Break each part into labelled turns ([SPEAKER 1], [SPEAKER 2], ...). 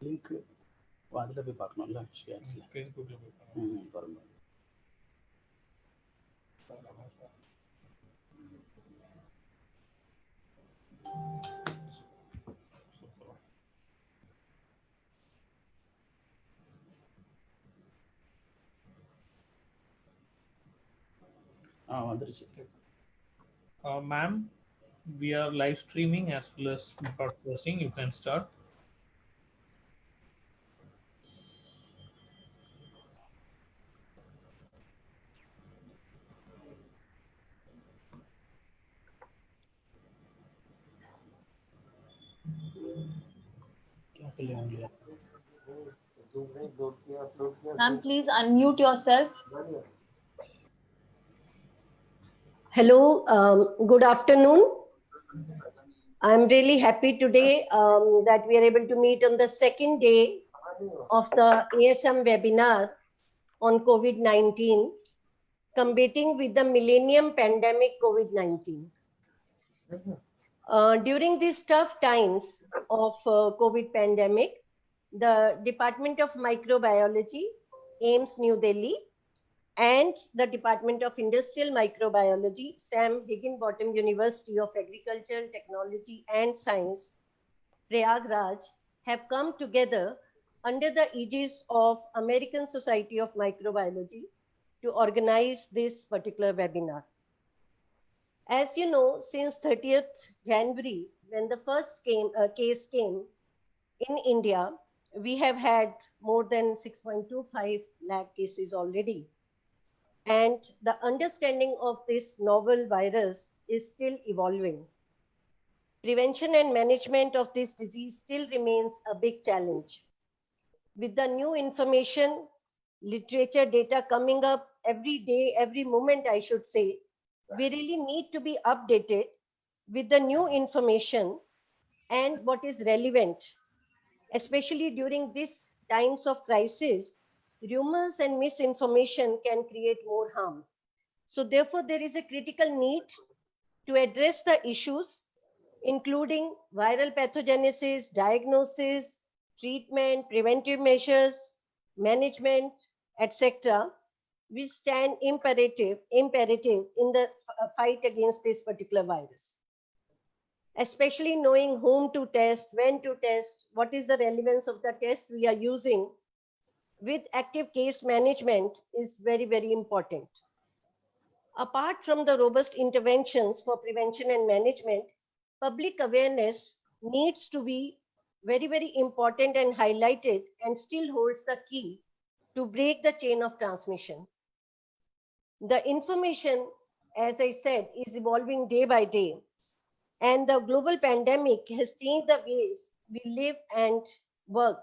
[SPEAKER 1] Link அதில் போய் பார்க்கணும்ல ஷுவாட்ஸில்
[SPEAKER 2] ஃபேஸ்புக்கில் போய் பார்க்கணும்.
[SPEAKER 1] பாருங்க. வந்துருச்சு.
[SPEAKER 2] Ma'am, we are live streaming as well as broadcasting. You can start.
[SPEAKER 3] Ma'am, please unmute yourself.
[SPEAKER 4] Hello, good afternoon. I'm really happy today that we are able to meet on the second day of the ASM webinar on COVID-19, combating with the millennium pandemic COVID-19. During these tough times of COVID pandemic, the Department of Microbiology, AIIMS New Delhi, and the Department of Industrial Microbiology, Sam Higginbottom University of Agriculture, Technology and Science, Prayagraj, have come together under the aegis of American Society of Microbiology to organize this particular webinar. As you know, since 30th January, when the first case came in India, we have had more than 6.25 lakh cases already. And the understanding of this novel virus is still evolving. Prevention and management of this disease still remains a big challenge. With the new information, literature data coming up every day, every moment, I should say, we really need to be updated with the new information and what is relevant, especially during these times of crisis. Rumors and misinformation can create more harm. So therefore, there is a critical need to address the issues, including viral pathogenesis, diagnosis, treatment, preventive measures, management, etc., which stand imperative in the fight against this particular virus. Especially knowing whom to test, when to test, what is the relevance of the test we are using with active case management is very, very important. Apart from the robust interventions for prevention and management, public awareness needs to be very, very important and highlighted, and still holds the key to break the chain of transmission. The information, as I said, is evolving day by day, and the global pandemic has changed the ways we live and work.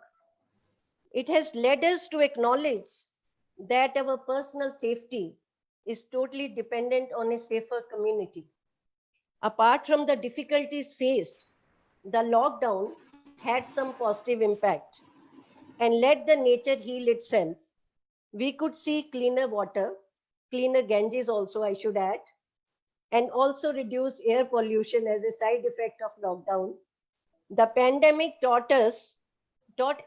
[SPEAKER 4] It has led us to acknowledge that our personal safety is totally dependent on a safer community. Apart from the difficulties faced, the lockdown had some positive impact and let the nature heal itself. We could see cleaner water, cleaner Ganges also, I should add, and also reduce air pollution as a side effect of lockdown. The pandemic taught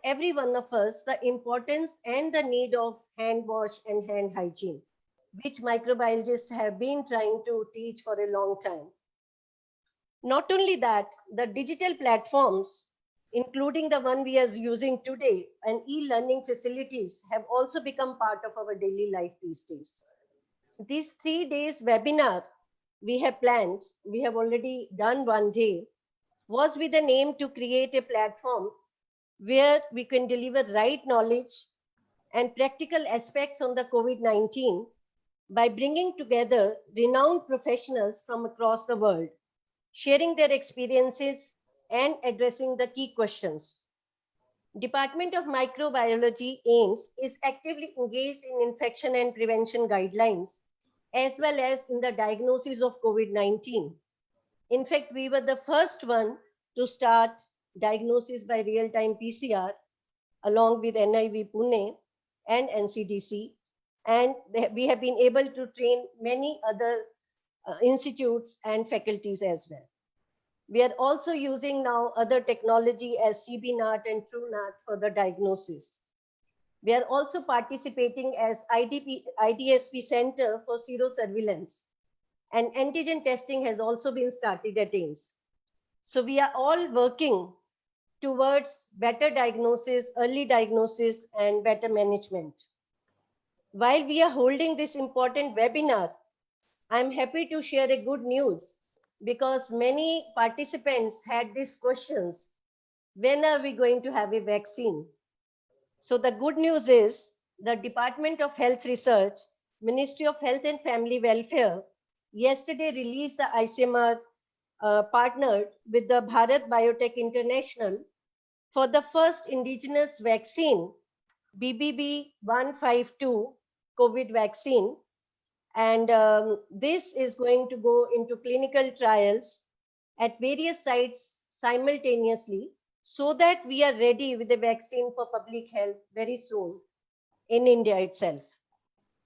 [SPEAKER 4] every one of us the importance and the need of hand wash and hand hygiene, which microbiologists have been trying to teach for a long time. Not only that, the digital platforms, including the one we are using today, and e-learning facilities have also become part of our daily life these days. This 3 days webinar we have planned, we have already done one day, was with an aim to create a platform where we can deliver right knowledge and practical aspects on the COVID-19 by bringing together renowned professionals from across the world, sharing their experiences and addressing the key questions. Department of Microbiology, AIIMS, is actively engaged in infection and prevention guidelines, as well as in the diagnosis of COVID-19. In fact, we were the first one to start diagnosis by real-time PCR along with NIV Pune and NCDC, and we have been able to train many other institutes and faculties as well. We are also using now other technology as CBNAT and TrueNAT for the diagnosis. We are also participating as IDSP Center for Serosurveillance, and antigen testing has also been started at AIIMS. So we are all working towards better diagnosis, early diagnosis, and better management. While we are holding this important webinar, I'm happy to share a good news because many participants had these questions. When are we going to have a vaccine? So the good news is the Department of Health Research, Ministry of Health and Family Welfare, yesterday released the ICMR partnered with the Bharat Biotech International for the first indigenous vaccine, BBB152 COVID vaccine. And this is going to go into clinical trials at various sites simultaneously so that we are ready with the vaccine for public health very soon in India itself.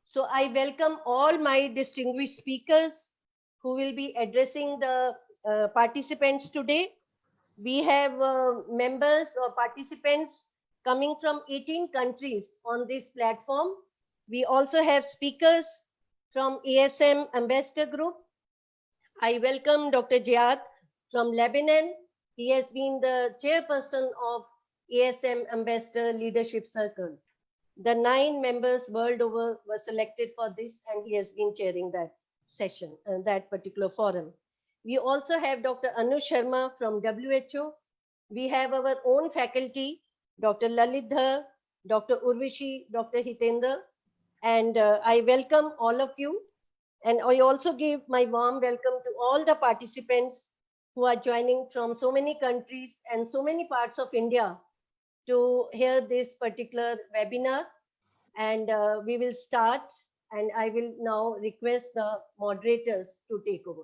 [SPEAKER 4] So I welcome all my distinguished speakers who will be addressing the participants today. We have members or participants coming from 18 countries on this platform. We also have speakers from ASM Ambassador Group. I welcome Dr. Jihad from Lebanon. He has been the chairperson of ASM Ambassador Leadership Circle. The 9 members world over were selected for this, and he has been chairing that session, that particular forum. We also have Dr. Anu Sharma from WHO. We have our own faculty, Dr. Lalitdhar, Dr. Urvashi, Dr. Hitendra, and I welcome all of you. And I also give my warm welcome to all the participants who are joining from so many countries and so many parts of India to hear this particular webinar. And we will start, and I will now request the moderators to take over.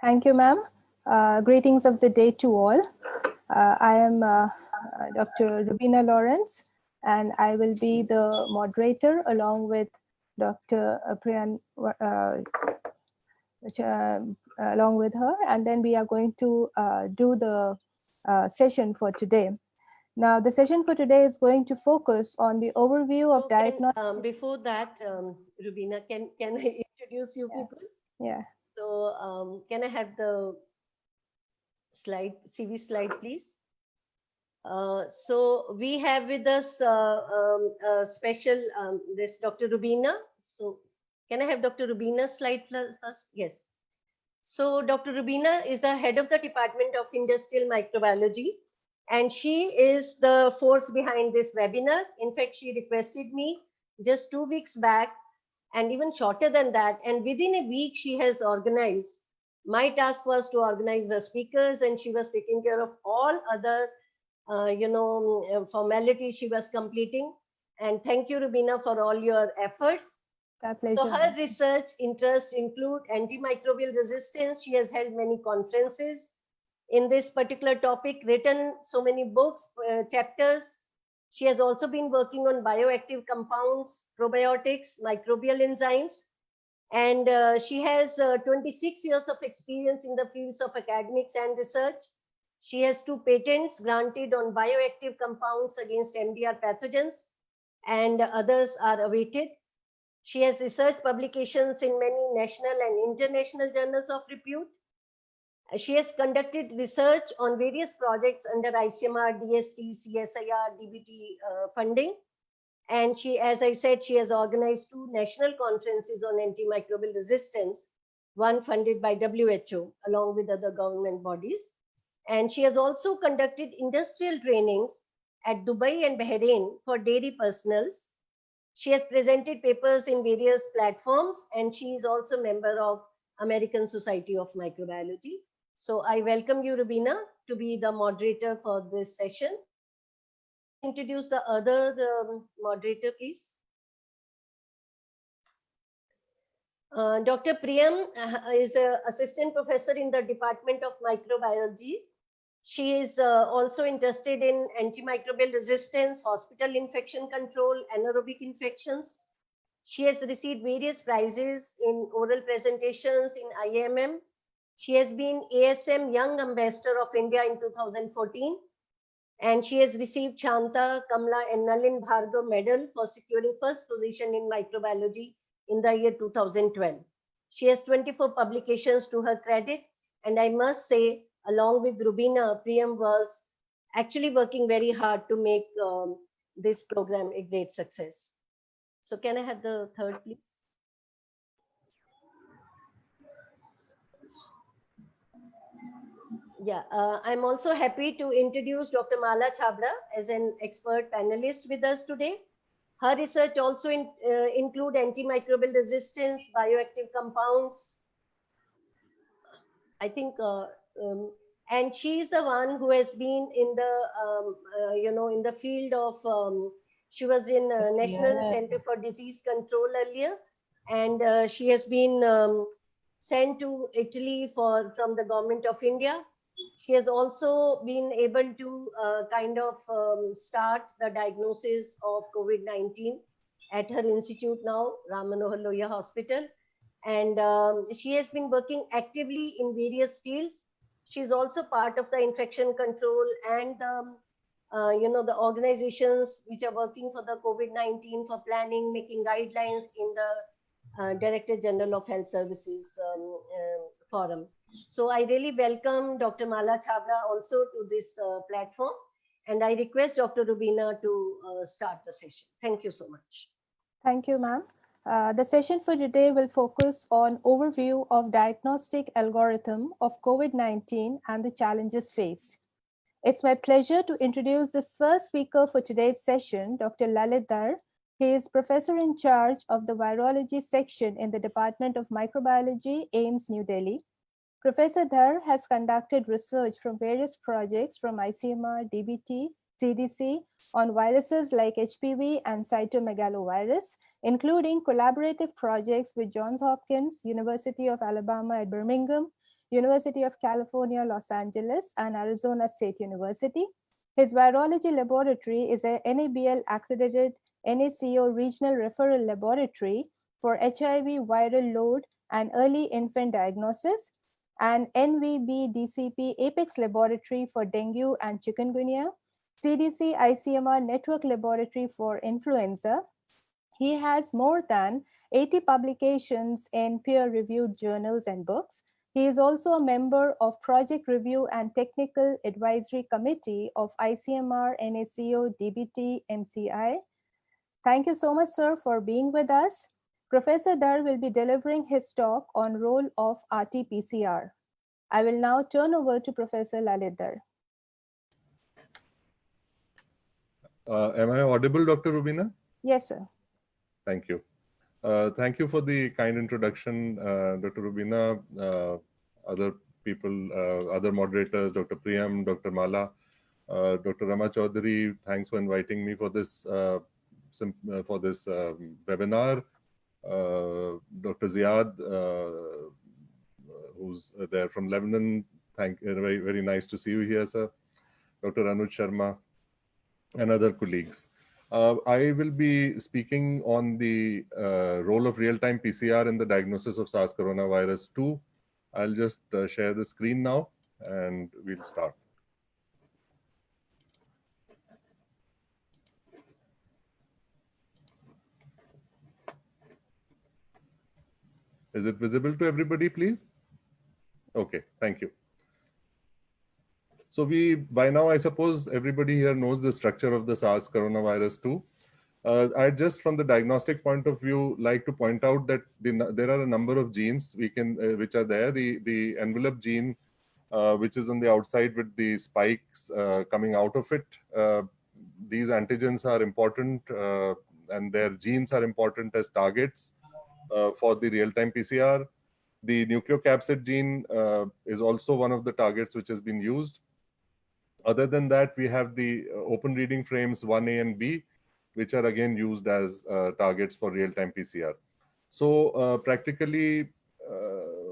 [SPEAKER 5] Thank you, ma'am. Greetings of the day to all. I am Dr. Rubina Lawrence, and I will be the moderator along with Dr. Along with her, and then we are going to do the session for today. Now, the session for today is going to focus on the overview of diagnostic.
[SPEAKER 4] Before that, Rubina, can I introduce you people?
[SPEAKER 5] Yeah.
[SPEAKER 4] So can I have the slide, CV slide, please? So we have with us special this Dr. Rubina. So can I have Dr. Rubina's slide first? Yes. So Dr. Rubina is the head of the Department of Industrial Microbiology, and she is the force behind this webinar. In fact, she requested me just 2 weeks back, and even shorter than that. And within a week, she has organized. My task was to organize the speakers, and she was taking care of all other, formalities she was completing. And thank you, Rubina, for all your efforts.
[SPEAKER 5] My pleasure.
[SPEAKER 4] So her research interests include antimicrobial resistance. She has held many conferences in this particular topic, written so many books, chapters. She has also been working on bioactive compounds, probiotics, microbial enzymes, and she has 26 years of experience in the fields of academics and research. She has 2 patents granted on bioactive compounds against MDR pathogens, and others are awaited. She has research publications in many national and international journals of repute. She has conducted research on various projects under ICMR, DST, CSIR, DBT funding. And she, as I said, she has organized 2 national conferences on antimicrobial resistance, one funded by WHO along with other government bodies. And she has also conducted industrial trainings at Dubai and Bahrain for dairy personals. She has presented papers in various platforms, and she is also a member of American Society of Microbiology. So I welcome you, Rubina, to be the moderator for this session. Introduce the other moderator, please. Dr. Priyam is an assistant professor in the Department of Microbiology. She is also interested in antimicrobial resistance, hospital infection control, anaerobic infections. She has received various prizes in oral presentations in AIIMS. She has been ASM Young Ambassador of India in 2014. And she has received Shanta, Kamla and Nalin Bhargav Medal for securing first position in microbiology in the year 2012. She has 24 publications to her credit. And I must say, along with Rubina, Priyam was actually working very hard to make this program a great success. So can I have the third, please? Yeah, I'm also happy to introduce Dr. Mala Chabra as an expert panelist with us today. Her research also include antimicrobial resistance, bioactive compounds. I think, and she's the one who has been in the, in the field of, she was in National Center for Disease Control earlier, and she has been sent to Italy from the government of India. She has also been able to start the diagnosis of COVID-19 at her institute now, Ram Manohar Lohia Hospital. And she has been working actively in various fields. She's also part of the infection control and the organizations which are working for the COVID-19 for planning, making guidelines in the Director General of Health Services forum. So I really welcome Dr. Mala Chabra also to this platform, and I request Dr. Rubina to start the session. Thank you so much.
[SPEAKER 5] Thank you, ma'am. The session for today will focus on overview of diagnostic algorithm of COVID-19 and the challenges faced. It's my pleasure to introduce the first speaker for today's session, Dr. Lalit Dar. He is professor in charge of the virology section in the Department of Microbiology, AIIMS, New Delhi. Professor Dhar has conducted research from various projects from ICMR, DBT, CDC on viruses like HPV and cytomegalovirus, including collaborative projects with Johns Hopkins, University of Alabama at Birmingham, University of California, Los Angeles, and Arizona State University. His virology laboratory is a NABL accredited NACO regional referral laboratory for HIV viral load and early infant diagnosis, and NVB-DCP Apex Laboratory for dengue and chikungunya, CDC ICMR Network Laboratory for influenza. He has more than 80 publications in peer-reviewed journals and books. He is also a member of Project Review and Technical Advisory Committee of ICMR NACO DBT MCI. Thank you so much, sir, for being with us. Professor Dar will be delivering his talk on role of Rt-Pcr. I will now turn over to Professor Lalit Dar.
[SPEAKER 6] Am I audible, Dr. Rubina?
[SPEAKER 5] Yes, sir.
[SPEAKER 6] Thank you. Thank you for the kind introduction, Dr. Rubina, other people, other moderators, Dr. Priyam, Dr. Mala, Dr. Rama Chaudhary. Thanks for inviting me for this webinar. Dr. Ziad, who's there from Lebanon. Very, very nice to see you here, sir. Dr. Anuj Sharma and other colleagues. I will be speaking on the role of real-time PCR in the diagnosis of SARS coronavirus 2. I'll just share the screen now and we'll start. Is it visible to everybody, please? Okay, thank you. So by now, I suppose everybody here knows the structure of the SARS coronavirus 2. I just from the diagnostic point of view, like to point out that there are a number of genes which are there. The envelope gene, which is on the outside with the spikes coming out of it. These antigens are important and their genes are important as targets for the real-time PCR. The nucleocapsid gene is also one of the targets which has been used. Other than that, we have the open reading frames 1A and B, which are again used as targets for real-time PCR. So practically,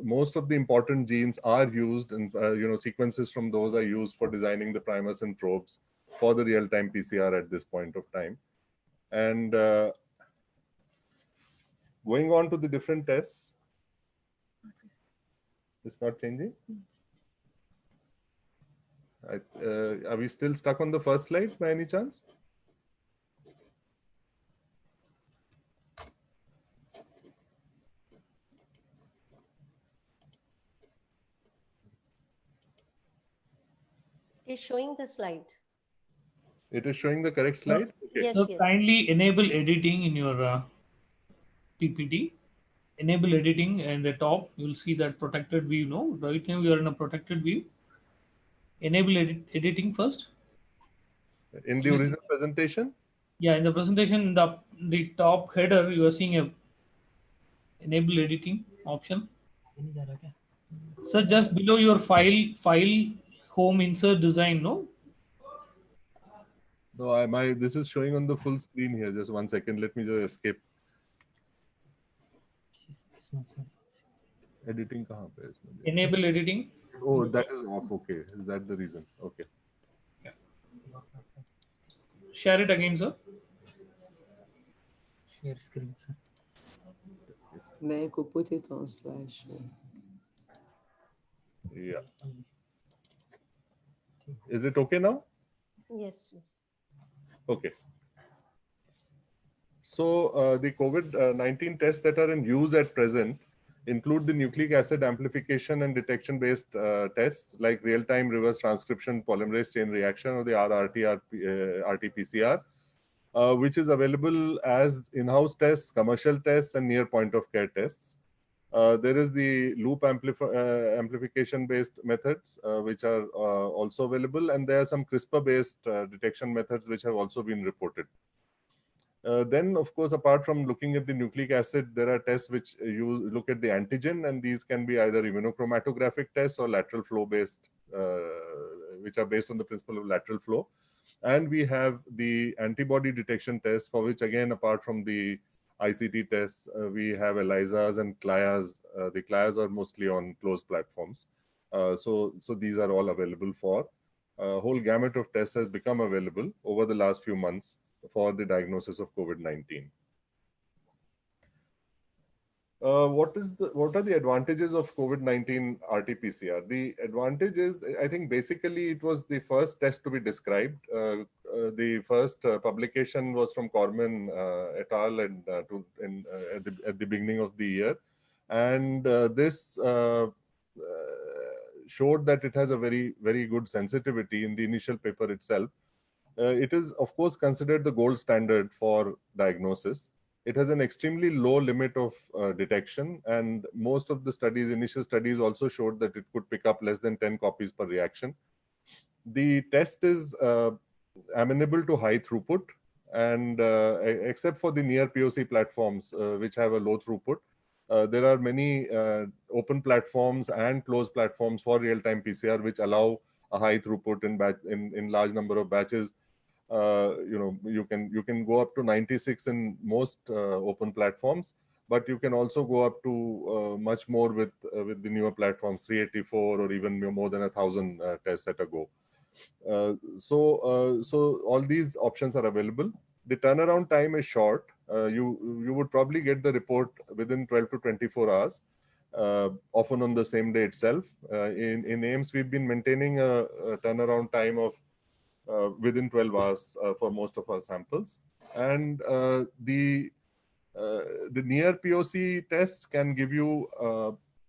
[SPEAKER 6] most of the important genes are used, and sequences from those are used for designing the primers and probes for the real-time PCR at this point of time. And Going on to the different tests. It's not changing. Are we still stuck on the first slide by any chance?
[SPEAKER 4] It's showing the slide.
[SPEAKER 6] It is showing the correct slide? Okay.
[SPEAKER 4] Yes,
[SPEAKER 2] So
[SPEAKER 4] yes.
[SPEAKER 2] kindly enable editing in your PPT. Enable editing, and the top you'll see that protected view. No, right now we are in a protected view. Enable editing first.
[SPEAKER 6] In the original presentation?
[SPEAKER 2] Yeah, in the presentation, the top header, you are seeing a enable editing option. So just below your file home insert design. No,
[SPEAKER 6] No, this is showing on the full screen here. Just 1 second. Let me just escape. Editing kahan pe hai isme?
[SPEAKER 2] enable editing.
[SPEAKER 6] Oh, that is off. Okay. Is that the reason? Okay.
[SPEAKER 2] Yeah. Share it again, sir.
[SPEAKER 7] Share screen, sir.
[SPEAKER 6] Yes.
[SPEAKER 8] May I could put it on slideshow.
[SPEAKER 6] Yeah. Is it okay now?
[SPEAKER 4] Yes, yes.
[SPEAKER 6] Okay. So the COVID-19 tests that are in use at present include the nucleic acid amplification and detection based tests like real-time reverse transcription polymerase chain reaction, or the Rt-Pcr, which is available as in-house tests, commercial tests, and near point of care tests. There is the loop amplification based methods which are also available, and there are some CRISPR based detection methods which have also been reported. Then, of course, apart from looking at the nucleic acid, there are tests which you look at the antigen, and these can be either immunochromatographic tests or lateral flow based, which are based on the principle of lateral flow. And we have the antibody detection tests, for which, again, apart from the ICT tests, we have ELISAs and CLIAs. The CLIAs are mostly on closed platforms. So these are all available for. A whole gamut of tests has become available over the last few months for the diagnosis of COVID-19. What are the advantages of COVID-19 Rt-Pcr? The advantage is, I think, basically it was the first test to be described. The first publication was from Corman et al. And at the beginning of the year, and this showed that it has a very, very good sensitivity in the initial paper itself. It is, of course, considered the gold standard for diagnosis. It has an extremely low limit of detection, and most of the studies, initial studies, also showed that it could pick up less than 10 copies per reaction. The test is amenable to high throughput, and except for the near POC platforms, which have a low throughput, there are many open platforms and closed platforms for real-time PCR, which allow a high throughput in large number of batches. You can go up to 96 in most open platforms, but you can also go up to much more with the newer platforms, 384 or even more than 1,000 tests at a go. So all these options are available. The turnaround time is short. You would probably get the report within 12 to 24 hours, often on the same day itself. In AIIMS, we've been maintaining a turnaround time of within 12 hours for most of our samples. And the near POC tests can give you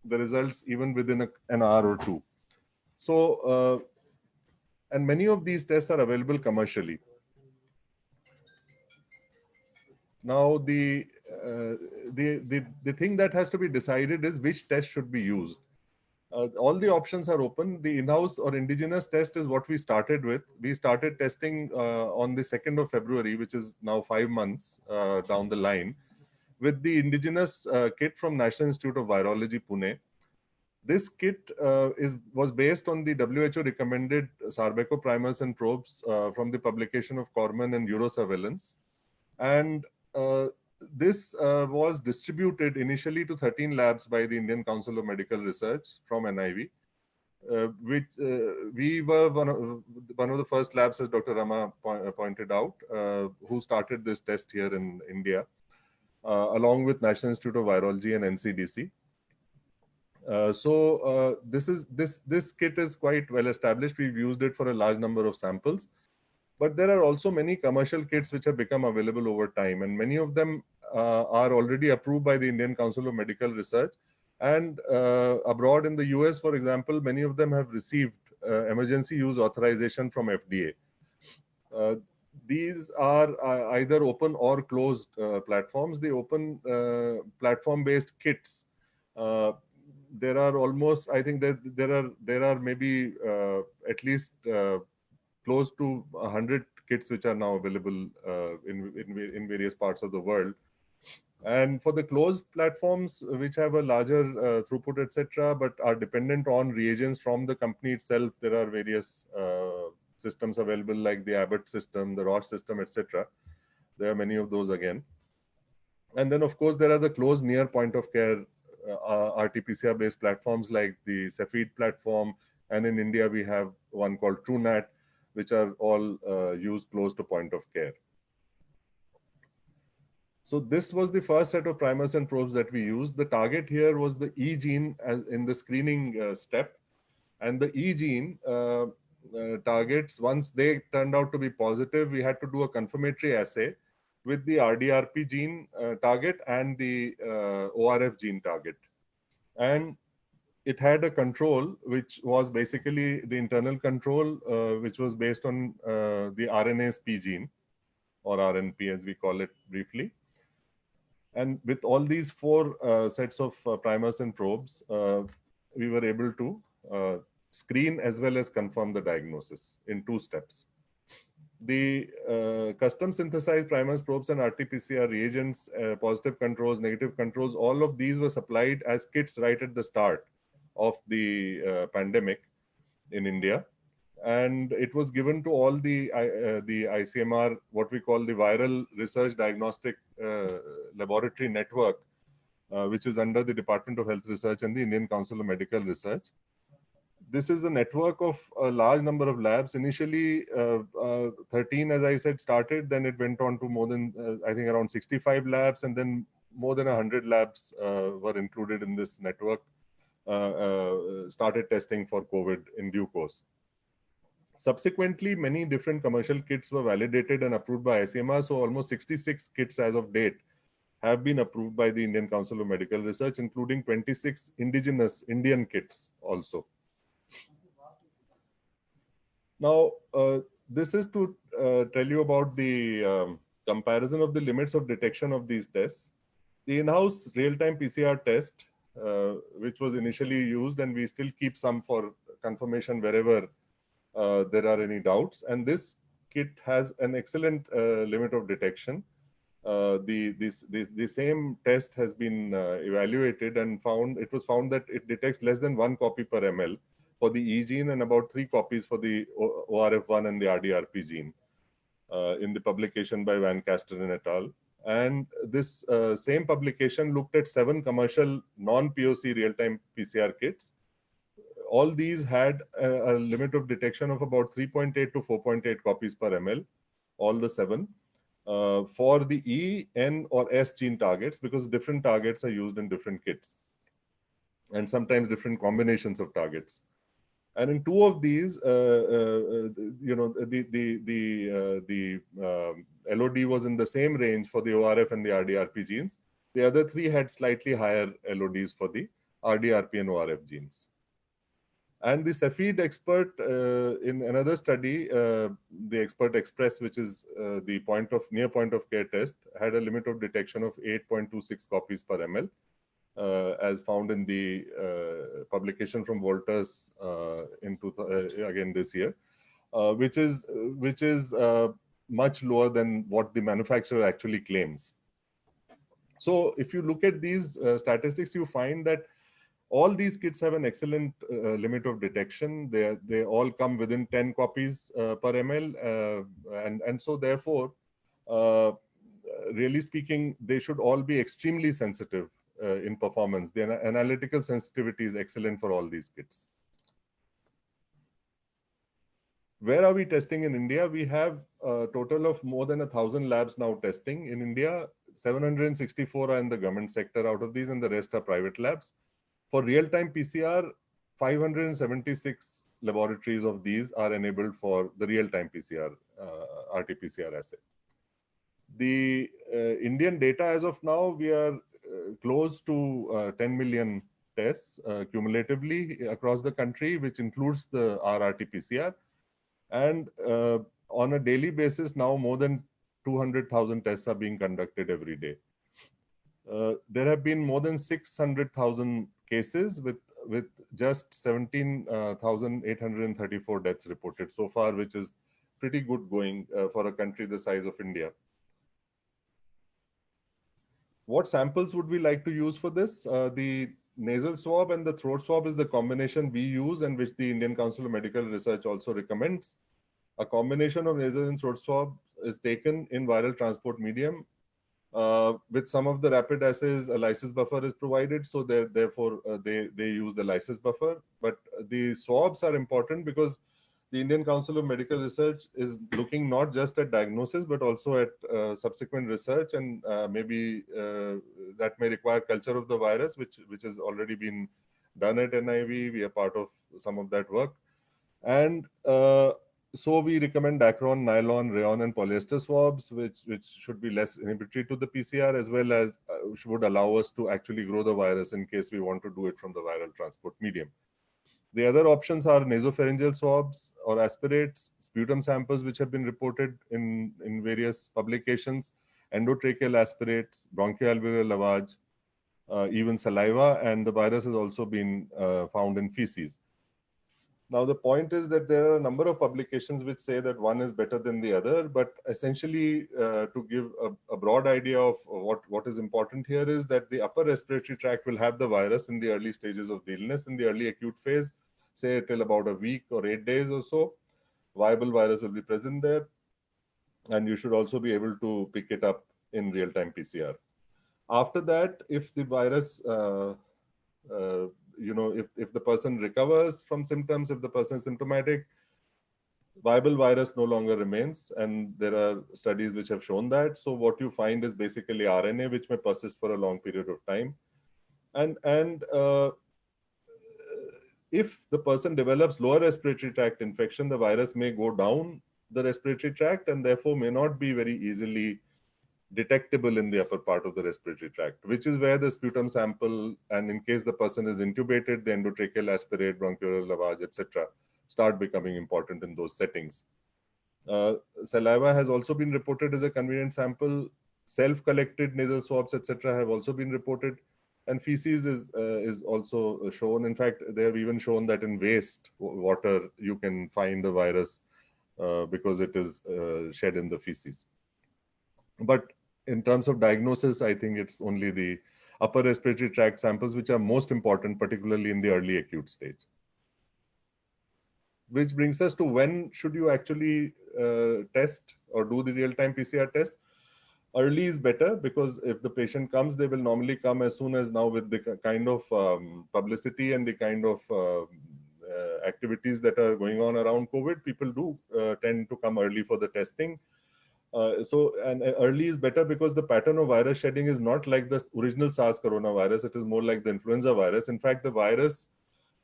[SPEAKER 6] the results even within an hour or two. So, and many of these tests are available commercially. Now, the thing that has to be decided is which test should be used. All the options are open. The in-house or indigenous test is what we started with. We started testing on the 2nd of February, which is now 5 months down the line, with the indigenous kit from National Institute of Virology, Pune. This kit was based on the WHO recommended Sarbeco primers and probes from the publication of Corman and Eurosurveillance. And this was distributed initially to 13 labs by the Indian Council of Medical Research from NIV, which we were one of the first labs, as Dr. Rama pointed out, who started this test here in India. along with National Institute of Virology and NCDC. This kit is quite well established. We've used it for a large number of samples, but there are also many commercial kits which have become available over time, and many of them are already approved by the Indian Council of Medical Research. And abroad in the US, for example, many of them have received emergency use authorization from FDA. These are either open or closed platforms. The open platform-based kits, there are almost, I think that there are maybe at least close to 100 kits which are now available in various parts of the world. And for the closed platforms, which have a larger throughput, etc., but are dependent on reagents from the company itself, there are various systems available like the Abbott system, the Roche system, etc. There are many of those again. And then, of course, there are the closed near point of care Rt-Pcr based platforms like the Cepheid platform. And in India, we have one called TrueNat, which are all used close to point of care. So this was the first set of primers and probes that we used. The target here was the E gene as in the screening step. And the E gene targets, once they turned out to be positive, we had to do a confirmatory assay with the RDRP gene target and the ORF gene target. And it had a control, which was basically the internal control, which was based on the RNase P gene, or RNP as we call it briefly. And with all these four sets of primers and probes, we were able to screen as well as confirm the diagnosis in 2 steps. The custom synthesized primers, probes, and Rt-Pcr reagents, positive controls, negative controls, all of these were supplied as kits right at the start of the pandemic in India. And it was given to all the ICMR, what we call the Viral Research Diagnostic Laboratory Network, which is under the Department of Health Research and the Indian Council of Medical Research. This is a network of a large number of labs. Initially, 13, as I said, started. Then it went on to more than, I think, around 65 labs. And then more than 100 labs were included in this network, started testing for COVID in due course. Subsequently, many different commercial kits were validated and approved by ICMR. So almost 66 kits as of date have been approved by the Indian Council of Medical Research, including 26 indigenous Indian kits also. Now, this is to tell you about the comparison of the limits of detection of these tests. The in-house real-time PCR test, which was initially used, and we still keep some for confirmation wherever there are any doubts. And this kit has an excellent limit of detection. The same test has been evaluated and it was found that it detects less than 1 copy per ml for the E gene and about 3 copies for the ORF1 and the RDRP gene in the publication by Van Kasteren et al. And this same publication looked at 7 commercial non-POC real-time PCR kits. All these had a limit of detection of about 3.8 to 4.8 copies per ml, all the 7, for the E, N, or S gene targets, because different targets are used in different kits, and sometimes different combinations of targets. And in 2 of these, you know, the LOD was in the same range for the ORF and the RDRP genes. The other 3 had slightly higher LODs for the RDRP and ORF genes. And the Cepheid expert in another study, the expert express, which is the near point of care test, had a limit of detection of 8.26 copies per ml, as found in the publication from Volters again this year, which is much lower than what the manufacturer actually claims. So if you look at these statistics, you find that all these kits have an excellent limit of detection. They all come within 10 copies per ml. And so therefore, really speaking, they should all be extremely sensitive in performance. The analytical sensitivity is excellent for all these kits. Where are we testing in India? We have a total of more than 1,000 labs now testing in India. 764 are in the government sector out of these, and the rest are private labs. For real-time PCR, 576 laboratories of these are enabled for the real-time PCR, Rt-Pcr assay. The Indian data as of now, we are close to 10 million tests cumulatively across the country, which includes the Rt-Pcr. And on a daily basis, now more than 200,000 tests are being conducted every day. There have been more than 600,000 cases with just 17,834 deaths reported so far, which is pretty good going for a country the size of India. What samples would we like to use for this? The nasal swab and the throat swab is the combination we use, and which the Indian Council of Medical Research also recommends. A combination of nasal and throat swab is taken in viral transport medium. With some of the rapid assays, a lysis buffer is provided, so therefore they use the lysis buffer. But the swabs are important because the Indian Council of Medical Research is looking not just at diagnosis, but also at subsequent research, and maybe that may require culture of the virus, which has already been done at NIV. We are part of some of that work. And so we recommend Dacron, nylon, rayon, and polyester swabs, which should be less inhibitory to the PCR, as well as would allow us to actually grow the virus in case we want to do it from the viral transport medium. The other options are nasopharyngeal swabs or aspirates, sputum samples, which have been reported in various publications, endotracheal aspirates, bronchoalveolar lavage, even saliva, and the virus has also been found in feces. Now, the point is that there are a number of publications which say that one is better than the other, but essentially to give a broad idea of what is important here is that the upper respiratory tract will have the virus in the early stages of the illness, in the early acute phase, say till about a week or 8 days or so. Viable virus will be present there, and you should also be able to pick it up in real-time PCR. After that, if the virus if the person recovers from symptoms, if the person is symptomatic, viable virus no longer remains, and there are studies which have shown that. So what you find is basically RNA, which may persist for a long period of time. And if the person develops lower respiratory tract infection, the virus may go down the respiratory tract and therefore may not be very easily detectable in the upper part of the respiratory tract, which is where the sputum sample, and in case the person is intubated, the endotracheal aspirate, bronchoalveolar lavage, etc., start becoming important in those settings. Saliva has also been reported as a convenient sample. Self-collected nasal swabs, etc., have also been reported, and feces is also shown. In fact, they have even shown that in waste water you can find the virus because it is shed in the feces. But in terms of diagnosis, I think it's only the upper respiratory tract samples which are most important, particularly in the early acute stage. Which brings us to when should you actually test or do the real-time PCR test? Early is better, because if the patient comes, they will normally come as soon as now with the kind of publicity and the kind of activities that are going on around COVID, people do tend to come early for the testing. And early is better because the pattern of virus shedding is not like the original SARS coronavirus. It is more like the influenza virus. In fact, the virus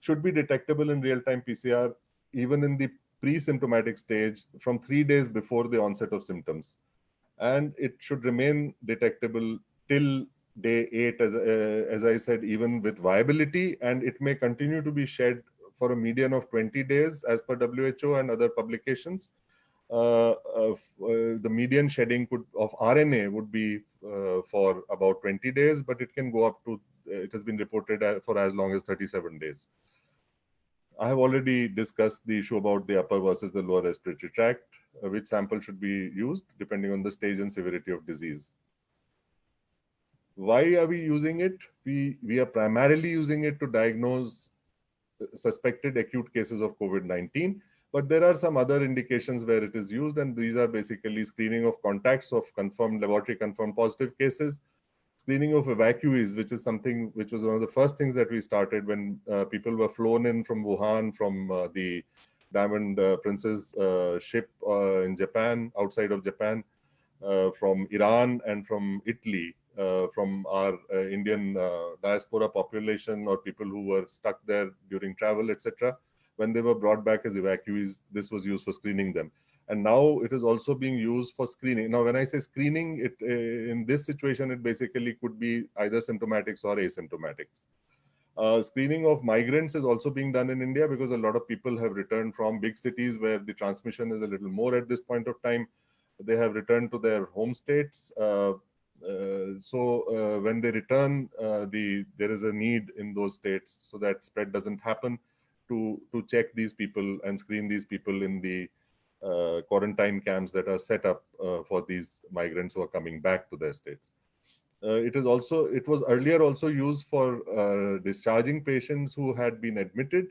[SPEAKER 6] should be detectable in real-time PCR even in the pre-symptomatic stage from 3 days before the onset of symptoms. And it should remain detectable till day 8, as I said, even with viability, and it may continue to be shed for a median of 20 days as per WHO and other publications. The median shedding of RNA would be for about 20 days, but it can go up to, it has been reported for as long as 37 days. I have already discussed the issue about the upper versus the lower respiratory tract, which sample should be used depending on the stage and severity of disease. Why are we using it? We are primarily using it to diagnose suspected acute cases of COVID-19. But there are some other indications where it is used, and these are basically screening of contacts of confirmed, laboratory confirmed positive cases, screening of evacuees, which is something which was one of the first things that we started when people were flown in from Wuhan, from the Diamond Princess ship in Japan, outside of Japan. from Iran and from Italy, from our Indian diaspora population or people who were stuck there during travel, etc. When they were brought back as evacuees, this was used for screening them. And now it is also being used for screening. Now, when I say screening, in this situation, it basically could be either symptomatics or asymptomatics. Screening of migrants is also being done in India because a lot of people have returned from big cities where the transmission is a little more at this point of time. They have returned to their home states. So when they return, there is a need in those states so that spread doesn't happen to check these people and screen these people in the quarantine camps that are set up for these migrants who are coming back to their states. It was earlier also used for discharging patients who had been admitted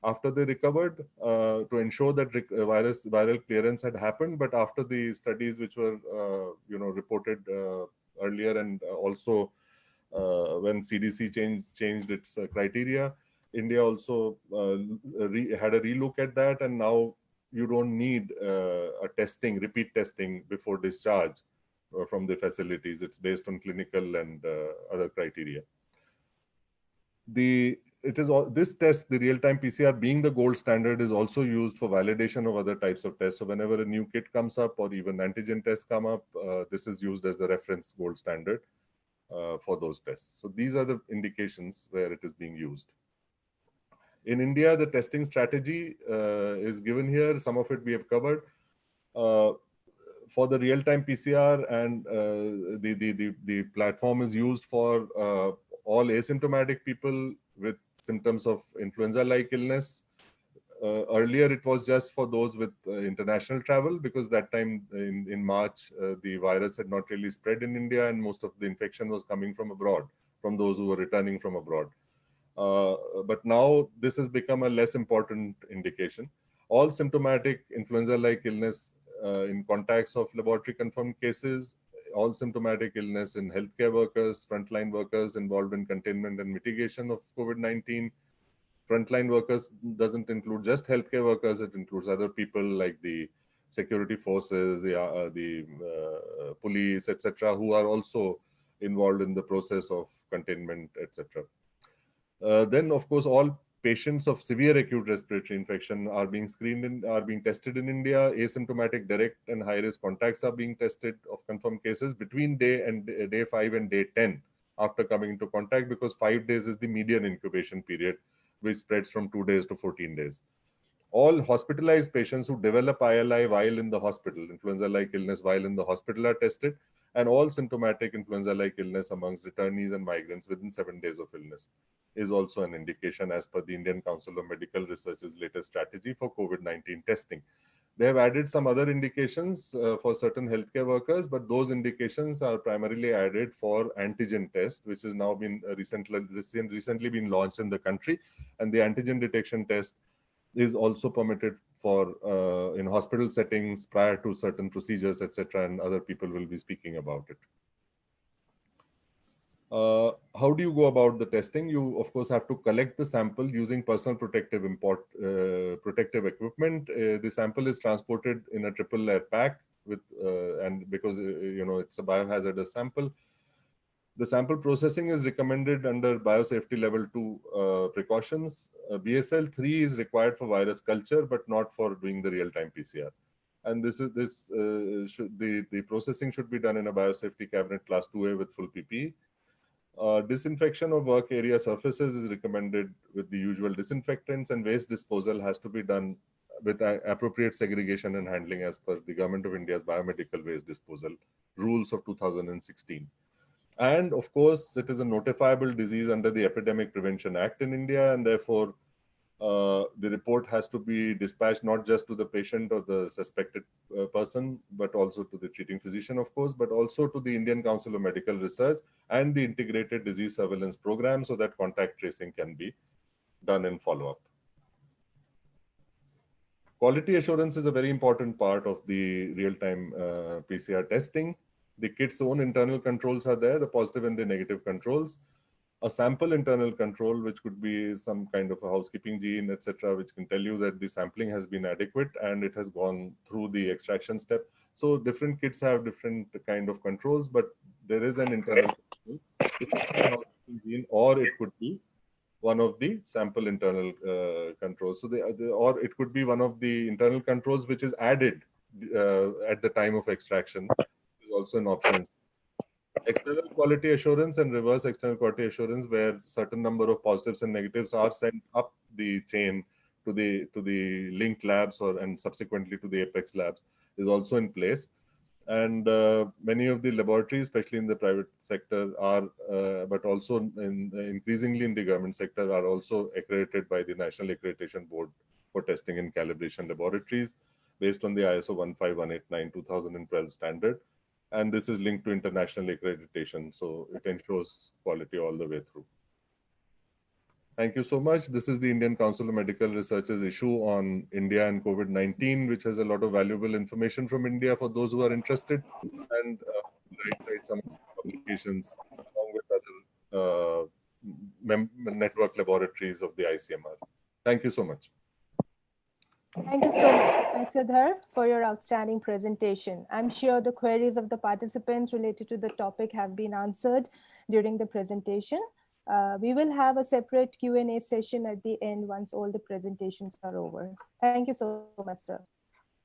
[SPEAKER 6] after they recovered to ensure that viral clearance had happened. But after the studies which were reported earlier, and also when CDC changed its criteria, India also had a relook at that, and now you don't need repeat testing before discharge from the facilities. It's based on clinical and other criteria. This test, the real-time PCR, being the gold standard, is also used for validation of other types of tests. So whenever a new kit comes up or even antigen tests come up, this is used as the reference gold standard for those tests. So these are the indications where it is being used. In India, the testing strategy is given here. Some of it we have covered. For the real-time PCR, and the platform is used for all asymptomatic people with symptoms of influenza-like illness. Earlier, it was just for those with international travel, because that time in March, the virus had not really spread in India, and most of the infection was coming from abroad, from those who were returning from abroad. But now this has become a less important indication. All symptomatic influenza-like illness in contacts of laboratory confirmed cases, all symptomatic illness in healthcare workers, frontline workers involved in containment and mitigation of COVID-19. Frontline workers doesn't include just healthcare workers, it includes other people like the security forces, the police, etc., who are also involved in the process of containment, etc. Then, of course, all patients of severe acute respiratory infection are being tested in India. Asymptomatic direct and high-risk contacts are being tested of confirmed cases between day 5 and day 10 after coming into contact, because 5 days is the median incubation period, which spreads from 2 days to 14 days. All hospitalized patients who develop ILI while in the hospital, influenza-like illness while in the hospital, are tested, and all symptomatic influenza-like illness amongst returnees and migrants within 7 days of illness is also an indication as per the Indian Council of Medical Research's latest strategy for COVID-19 testing. They have added some other indications for certain healthcare workers, but those indications are primarily added for antigen test, which has now been recently been launched in the country, and the antigen detection test is also permitted for in hospital settings prior to certain procedures, etc., and other people will be speaking about it. How do you go about the testing? You, of course, have to collect the sample using personal protective protective equipment. The sample is transported in a triple layer pack with, and because it's a biohazardous sample. The sample processing is recommended under biosafety level 2 precautions. BSL 3 is required for virus culture, but not for doing the real-time PCR. And the processing should be done in a biosafety cabinet class 2A with full PPE. Disinfection of work area surfaces is recommended with the usual disinfectants, and waste disposal has to be done with appropriate segregation and handling as per the Government of India's biomedical waste disposal rules of 2016. And of course, it is a notifiable disease under the Epidemic Prevention Act in India, and therefore the report has to be dispatched not just to the patient or the suspected person, but also to the treating physician, of course, but also to the Indian Council of Medical Research and the Integrated Disease Surveillance Program, so that contact tracing can be done in follow-up. Quality assurance is a very important part of the real-time PCR testing. The kit's own internal controls are there, the positive and the negative controls. a sample internal control, which could be some kind of a housekeeping gene, etc., which can tell you that the sampling has been adequate and it has gone through the extraction step. So different kits have different kind of controls, but there is an internal control. It could be a housekeeping gene, or it could be one of the sample internal controls. So or it could be one of the internal controls which is added at the time of extraction, is also an option. External quality assurance and reverse external quality assurance, where certain number of positives and negatives are sent up the chain to the linked labs and subsequently to the apex labs, is also in place. And many of the laboratories, especially in the private sector, are, but also increasingly in the government sector, are also accredited by the National Accreditation Board for testing and calibration laboratories based on the ISO 15189/2012 standard. And this is linked to international accreditation, so it ensures quality all the way through. Thank you so much. This is the Indian Council of Medical Research's issue on India and COVID-19, which has a lot of valuable information from India for those who are interested, and right side some publications along with other network laboratories of the ICMR. Thank you so much.
[SPEAKER 5] Thank you so much, Professor Dhar, for your outstanding presentation. I'm sure the queries of the participants related to the topic have been answered during the presentation. We will have a separate Q&A session at the end once all the presentations are over. Thank you so much, sir.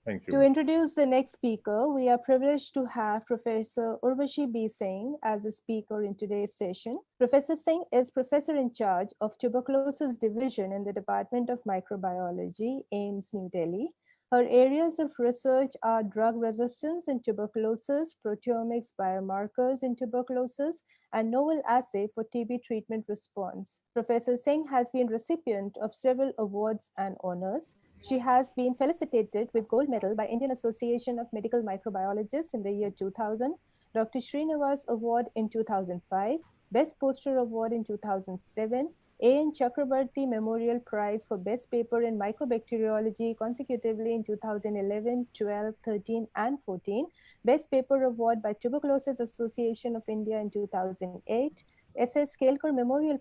[SPEAKER 6] Thank you.
[SPEAKER 5] To introduce the next speaker, we are privileged to have Professor Urvashi B. Singh as a speaker in today's session. Professor Singh is professor in charge of tuberculosis division in the Department of Microbiology, AIIMS, New Delhi. Her areas of research are drug resistance in tuberculosis, proteomics biomarkers in tuberculosis, and novel assay for TB treatment response. Professor Singh has been recipient of several awards and honors. She has been felicitated with gold medal by Indian Association of Medical Microbiologists in the year 2000, Dr. Srinivas Award in 2005, Best Poster Award in 2007, A.N. Chakrabarti Memorial Prize for Best Paper in Microbacteriology consecutively in 2011, 12, 13, and 14, Best Paper Award by Tuberculosis Association of India in 2008, S.S. Kelkar Memorial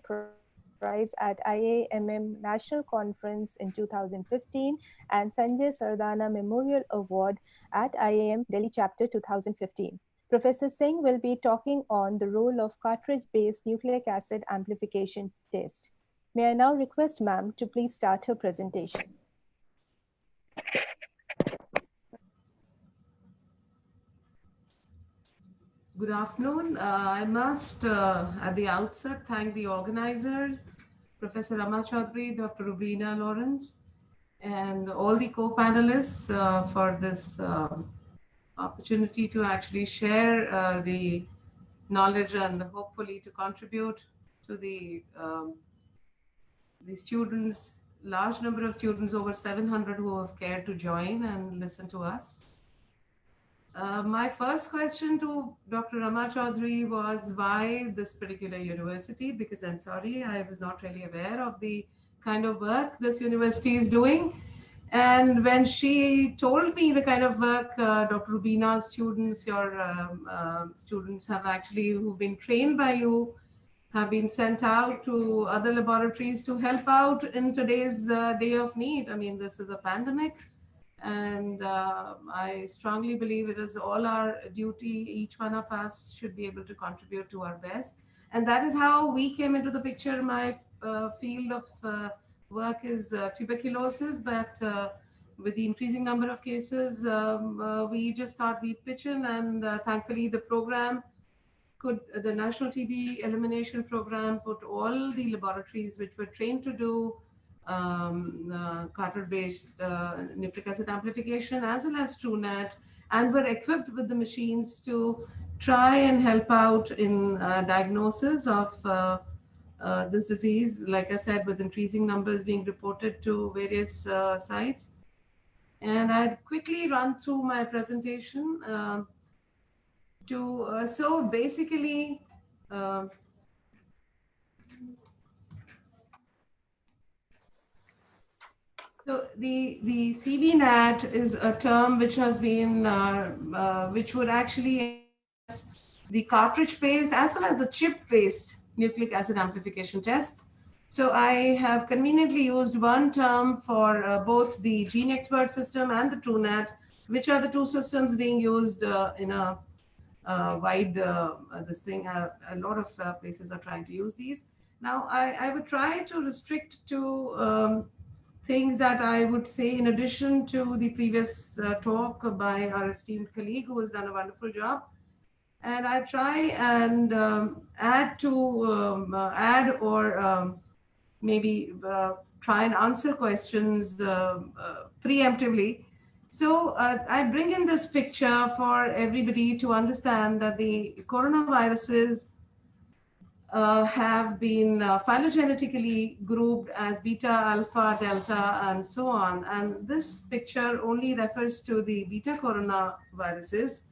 [SPEAKER 5] Prize at IAIMM National Conference in 2015, and Sanjay Sardana Memorial Award at IIM Delhi Chapter 2015. Professor Singh will be talking on the role of cartridge-based nucleic acid amplification test. May I now request ma'am to please start her presentation.
[SPEAKER 7] Good afternoon. I must, at the outset, thank the organizers, Professor Rama Chaudhary, Dr. Rubina Lawrence, and all the co-panelists for this opportunity to actually share the knowledge and hopefully to contribute to the students, large number of students, over 700 who have cared to join and listen to us. My first question to Dr. Rama Chaudhary was why this particular university, because I'm sorry, I was not really aware of the kind of work this university is doing. And when she told me the kind of work Dr. Rubina's students, your students have actually, who've been trained by you, have been sent out to other laboratories to help out in today's day of need. I mean, this is a pandemic. And I strongly believe it is all our duty. Each one of us should be able to contribute to our best. And that is how we came into the picture. My field of work is tuberculosis, but with the increasing number of cases, we just thought we'd pitch in, and thankfully the program the National TB Elimination Program put all the laboratories which were trained to do cartridge-based nucleic acid amplification as well as TrueNet, and were equipped with the machines to try and help out in diagnosis of this disease, like I said, with increasing numbers being reported to various sites. And I'd quickly run through my presentation so basically, so the CBNAT is a term which has been, which would actually the cartridge-based as well as the chip-based nucleic acid amplification tests. So I have conveniently used one term for both the GeneXpert system and the TrueNet, which are the two systems being used in a wide this thing. A lot of places are trying to use these. Now I would try to restrict to things that I would say in addition to the previous talk by our esteemed colleague who has done a wonderful job. And I try and add or maybe try and answer questions preemptively. So I bring in this picture for everybody to understand that the coronaviruses have been phylogenetically grouped as beta, alpha, delta, and so on. And this picture only refers to the beta coronaviruses,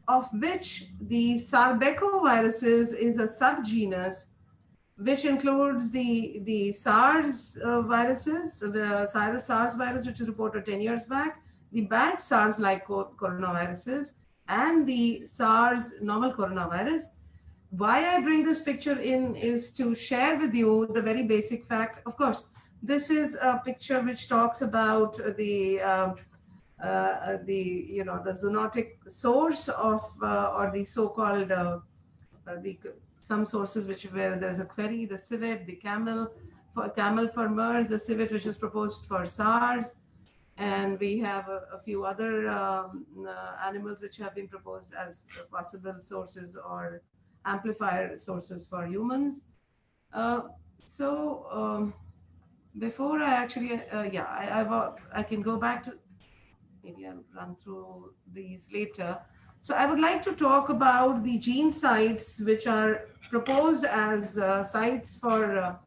[SPEAKER 7] of which the sarbecoviruses is a subgenus, which includes the SARS viruses, the SARS virus, which was reported 10 years back, the bad SARS-like coronaviruses, and the SARS novel coronavirus. Why I bring this picture in is to share with you the very basic fact. Of course, this is a picture which talks about the zoonotic source of or the so-called some sources where there's a query, the civet, the camel for MERS, the civet which is proposed for SARS, and we have a few other animals which have been proposed as possible sources or amplifier sources for humans. Before I actually, I can go back to, maybe I'll run through these later. So I would like to talk about the gene sites which are proposed as sites for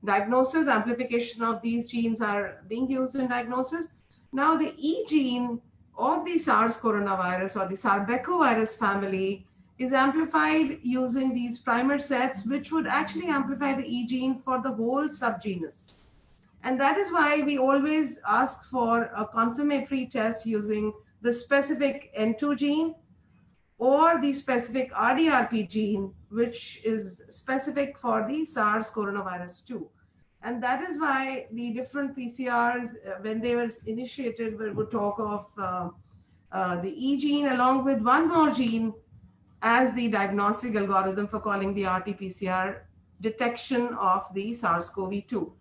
[SPEAKER 7] diagnosis. Amplification of these genes are being used in diagnosis. Now the E gene of the SARS coronavirus or the sarbecovirus family is amplified using these primer sets, which would actually amplify the E gene for the whole subgenus. And that is why we always ask for a confirmatory test using the specific N2 gene or the specific RDRP gene, which is specific for the SARS coronavirus 2. And that is why the different PCRs, when they were initiated, would talk of the E gene along with one more gene as the diagnostic algorithm for calling the Rt-Pcr detection of the SARS-CoV-2.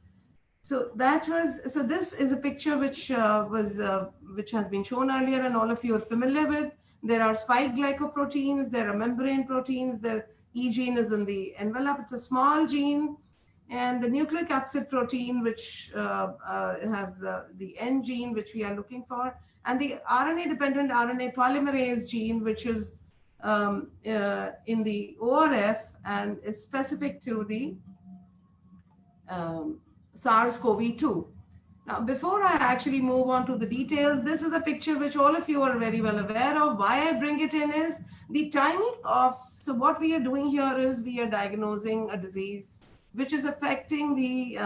[SPEAKER 7] So this is a picture which has been shown earlier and all of you are familiar with. There are spike glycoproteins, there are membrane proteins, the E gene is in the envelope, it's a small gene, and the nucleic acid protein, which has the N gene, which we are looking for, and the RNA-dependent RNA polymerase gene, which is in the ORF and is specific to the SARS-CoV-2. Now, before I actually move on to the details, this is a picture which all of you are very well aware of. Why I bring it in is the timing of, so what we are doing here is we are diagnosing a disease which is affecting the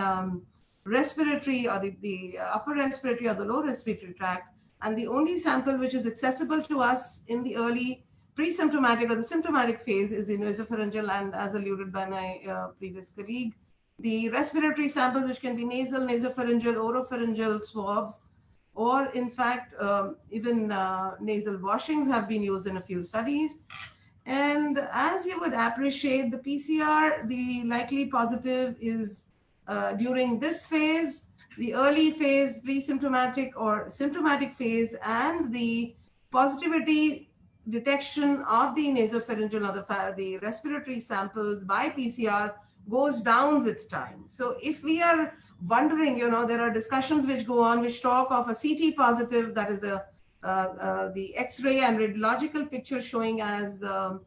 [SPEAKER 7] respiratory or the upper respiratory or the lower respiratory tract. And the only sample which is accessible to us in the early pre-symptomatic or the symptomatic phase is the nasopharyngeal, and as alluded by my previous colleague, the respiratory samples, which can be nasal, nasopharyngeal, oropharyngeal swabs, or in fact, even nasal washings have been used in a few studies. And as you would appreciate, the PCR, the likely positive is during this phase, the early phase, pre-symptomatic or symptomatic phase, and the positivity detection of the nasopharyngeal or the respiratory samples by PCR goes down with time. So if we are wondering, there are discussions which go on which talk of a CT positive, that is the X-ray and radiological picture showing as the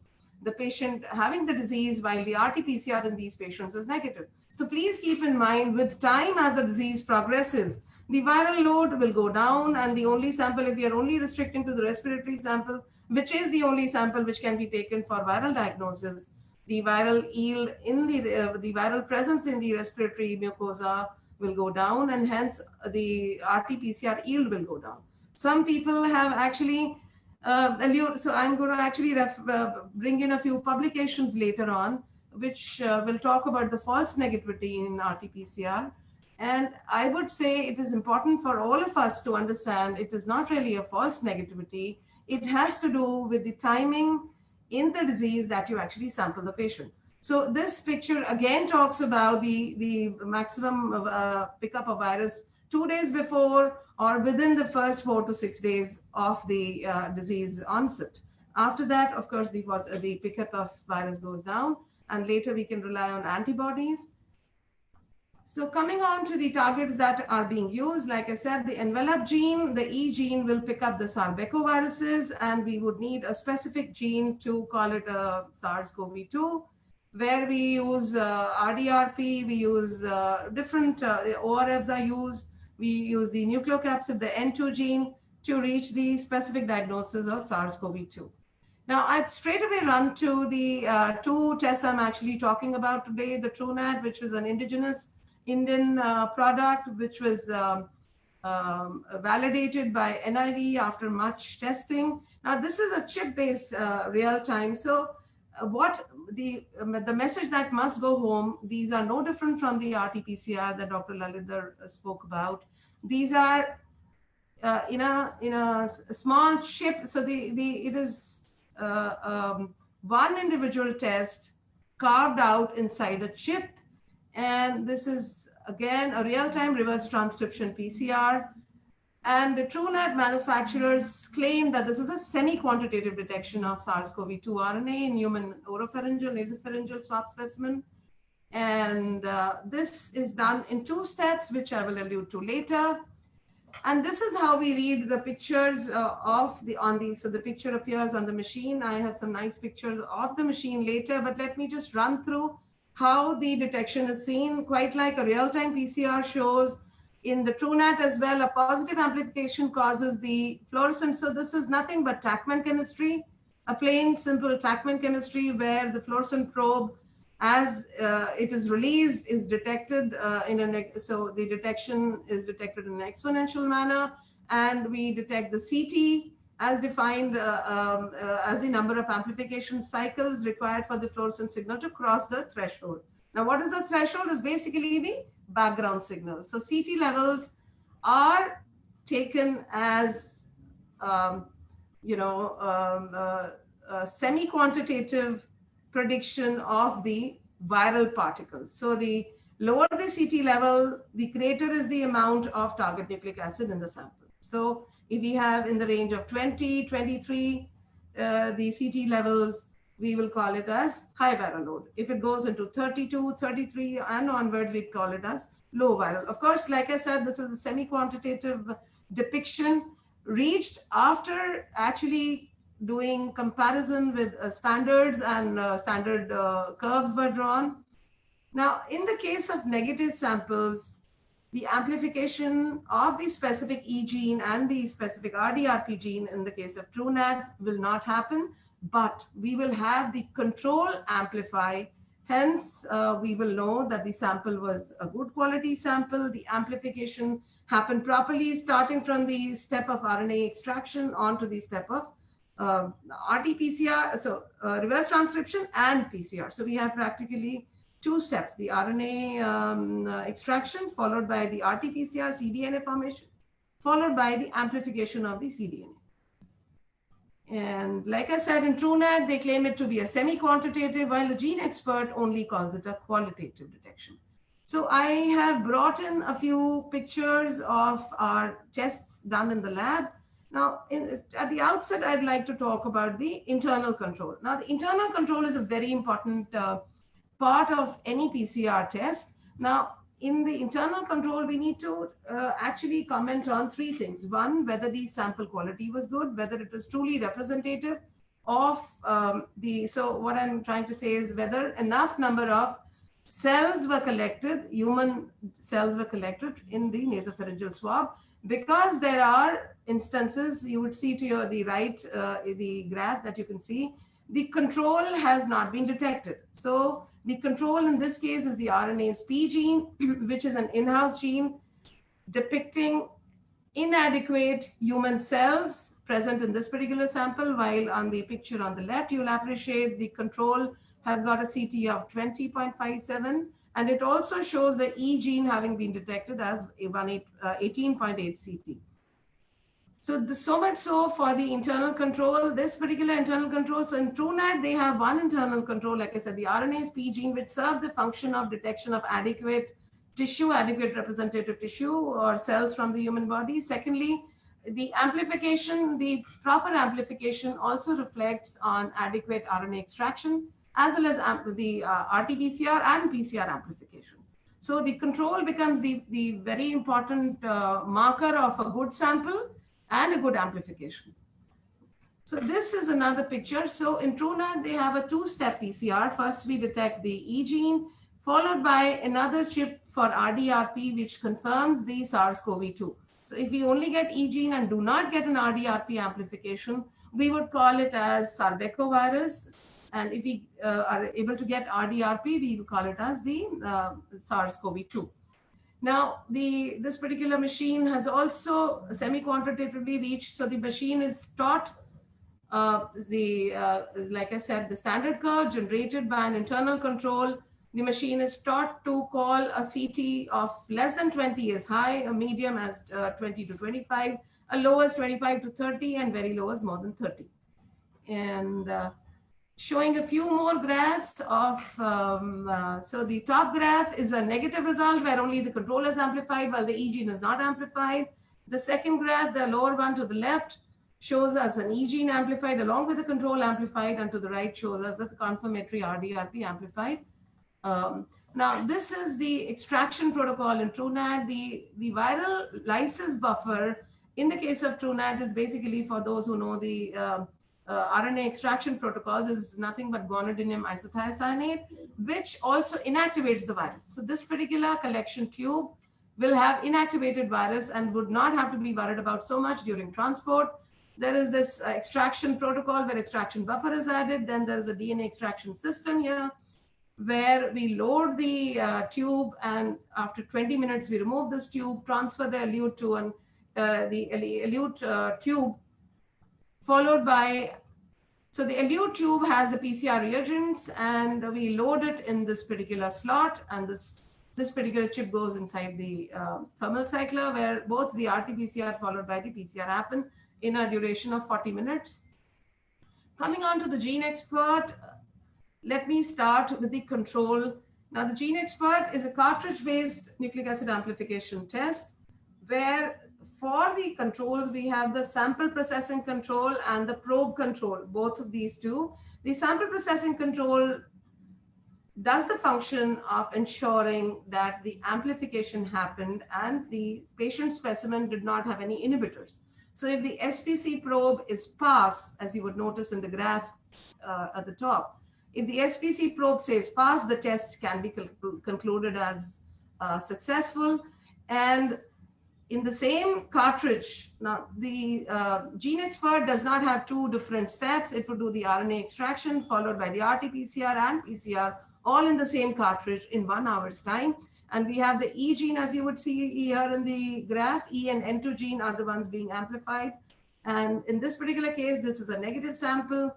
[SPEAKER 7] patient having the disease, while the Rt-Pcr in these patients is negative. So please keep in mind, with time as the disease progresses, the viral load will go down, and the only sample, if we are only restricting to the respiratory sample, which is the only sample which can be taken for viral diagnosis, the viral yield in the viral presence in the respiratory mucosa will go down, and hence the Rt-Pcr yield will go down. Some people have actually, so I'm going to actually bring in a few publications later on, which will talk about the false negativity in Rt-Pcr. And I would say it is important for all of us to understand it is not really a false negativity. It has to do with the timing in the disease that you actually sample the patient. So this picture again talks about the maximum pickup of virus 2 days before or within the first 4 to 6 days of the disease onset. After that, of course, the pickup of virus goes down, and later we can rely on antibodies. So coming on to the targets that are being used, like I said, the envelope gene, the E gene will pick up the sarbecoviruses, and we would need a specific gene to call it a SARS-CoV-2, where we use RDRP, we use different ORFs are used. We use the nucleocapsid, the N2 gene, to reach the specific diagnosis of SARS-CoV-2. Now, I'd straight away run to the two tests I'm actually talking about today, the TrueNAT, which was an indigenous Indian product, which was validated by NIV after much testing. Now, this is a chip-based real-time. So what the message that must go home, these are no different from the Rt-Pcr that Dr. Lalidhar spoke about. These are in a small chip. So it is one individual test carved out inside a chip. And this is, again, a real-time reverse transcription PCR. And the TrueNAT manufacturers claim that this is a semi-quantitative detection of SARS-CoV-2 RNA in human oropharyngeal, nasopharyngeal swab specimen. And this is done in 2 steps, which I will allude to later. And this is how we read the pictures so the picture appears on the machine. I have some nice pictures of the machine later, but let me just run through how the detection is seen, quite like a real-time PCR shows. In the TrueNAT as well, a positive amplification causes the fluorescence. So this is nothing but Tachman chemistry, a plain, simple Tachman chemistry where the fluorescent probe, as it is released, is detected so the detection is detected in an exponential manner, and we detect the CT as defined as the number of amplification cycles required for the fluorescent signal to cross the threshold. Now, what is the threshold? Is basically the background signal. So CT levels are taken as a semi-quantitative prediction of the viral particles. So the lower the CT level, the greater is the amount of target nucleic acid in the sample. So if we have in the range of 20, 23, the CT levels, we will call it as high viral load. If it goes into 32, 33 and onwards, we call it as low viral. Of course, like I said, this is a semi-quantitative depiction reached after actually doing comparison with standards, and standard curves were drawn. Now, in the case of negative samples, the amplification of the specific E gene and the specific RDRP gene in the case of TrueNAT will not happen, but we will have the control amplify. Hence, we will know that the sample was a good quality sample. The amplification happened properly, starting from the step of RNA extraction onto the step of Rt-Pcr, so reverse transcription and PCR. So we have practically 2 steps, the RNA extraction followed by the Rt-Pcr cDNA formation, followed by the amplification of the cDNA. And like I said, in TrueNAT, they claim it to be a semi-quantitative, while the gene expert only calls it a qualitative detection. So I have brought in a few pictures of our tests done in the lab. Now, at the outset, I'd like to talk about the internal control. Now, the internal control is a very important part of any PCR test. Now, in the internal control, we need to actually comment on 3 things. One, whether the sample quality was good, whether it was truly representative of so what I'm trying to say is whether enough number of cells were collected, human cells were collected in the nasopharyngeal swab, because there are instances, you would see to the right, the graph that you can see, the control has not been detected. So the control in this case is the RNase P gene, which is an in-house gene depicting inadequate human cells present in this particular sample, while on the picture on the left, you'll appreciate the control has got a CT of 20.57, and it also shows the E gene having been detected as 18.8 CT. So much so for the internal control, this particular internal control. So in TrueNAT, they have one internal control, like I said, the RNase P gene, which serves the function of detection of adequate tissue, adequate representative tissue or cells from the human body. Secondly, the amplification, the proper amplification also reflects on adequate RNA extraction, as well as the Rt-Pcr and PCR amplification. So the control becomes the very important marker of a good sample and a good amplification. So this is another picture. So in TrueNAT, they have a two-step PCR. First, we detect the E gene, followed by another chip for RDRP, which confirms the SARS-CoV-2. So if we only get E gene and do not get an RDRP amplification, we would call it as sarbecovirus. And if we are able to get RDRP, we will call it as the SARS-CoV-2. Now, this particular machine has also semi-quantitatively reached, so the machine is taught like I said, the standard curve generated by an internal control. The machine is taught to call a CT of less than 20 as high, a medium as 20 to 25, a low as 25 to 30, and very low as more than 30. And showing a few more graphs of, so the top graph is a negative result where only the control is amplified while the E gene is not amplified. The second graph, the lower one to the left, shows us an E gene amplified along with the control amplified, and to the right shows us the confirmatory RDRP amplified. Now, this is the extraction protocol in TrueNAT. The viral lysis buffer in the case of TrueNAT is basically, for those who know the RNA extraction protocols, is nothing but guanidinium isothiocyanate, which also inactivates the virus. So this particular collection tube will have inactivated virus and would not have to be worried about so much during transport. There is this extraction protocol where extraction buffer is added. Then there is a DNA extraction system here where we load the tube, and after 20 minutes, we remove this tube, transfer the elute to the elute tube, followed by, so the elute tube has the PCR reagents, and we load it in this particular slot, and this particular chip goes inside the thermal cycler, where both the Rt-Pcr followed by the PCR happen in a duration of 40 minutes. Coming on to the Gene Expert, let me start with the control. Now, the Gene Expert is a cartridge-based nucleic acid amplification test, where for the controls, we have the sample processing control and the probe control, both of these two. The sample processing control does the function of ensuring that the amplification happened and the patient specimen did not have any inhibitors. So if the SPC probe is pass, as you would notice in the graph at the top, if the SPC probe says pass, the test can be concluded as successful. And in the same cartridge, now the Gene Expert does not have two different steps. It would do the RNA extraction followed by the Rt-Pcr and PCR, all in the same cartridge in 1 hour's time. And we have the E gene, as you would see here in the graph. E and N2 gene are the ones being amplified. And in this particular case, this is a negative sample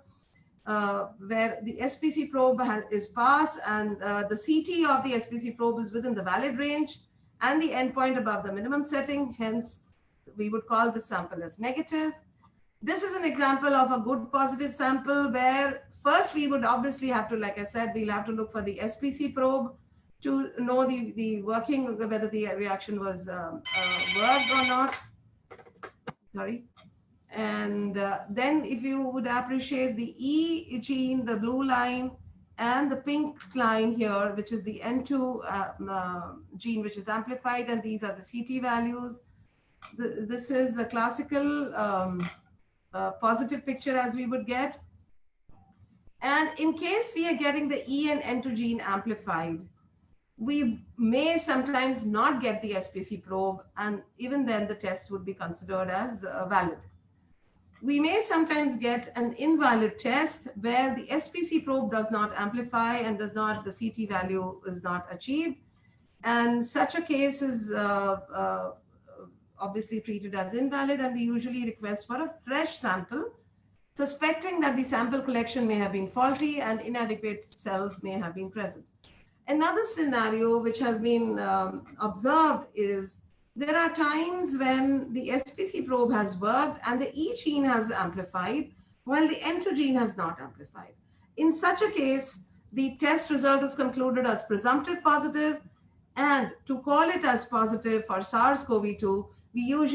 [SPEAKER 7] where the SPC probe is pass, and the CT of the SPC probe is within the valid range and the endpoint above the minimum setting. Hence, we would call the sample as negative. This is an example of a good positive sample where first we would obviously have to, like I said, we'll have to look for the SPC probe to know the working, whether the reaction was worked or not. Sorry. And then if you would appreciate the E gene, the blue line, and the pink line here, which is the N2 gene, which is amplified, and these are the CT values. This is a classical positive picture as we would get. And in case we are getting the E and N2 gene amplified, we may sometimes not get the SPC probe, and even then the test would be considered as valid. We may sometimes get an invalid test where the SPC probe does not amplify and the CT value is not achieved. And such a case is obviously treated as invalid, and we usually request for a fresh sample suspecting that the sample collection may have been faulty and inadequate cells may have been present. Another scenario which has been observed is there are times when the SPC probe has worked and the E gene has amplified while the N2 gene has not amplified. In such a case, the test result is concluded as presumptive positive, and to call it as positive for SARS-CoV-2, we would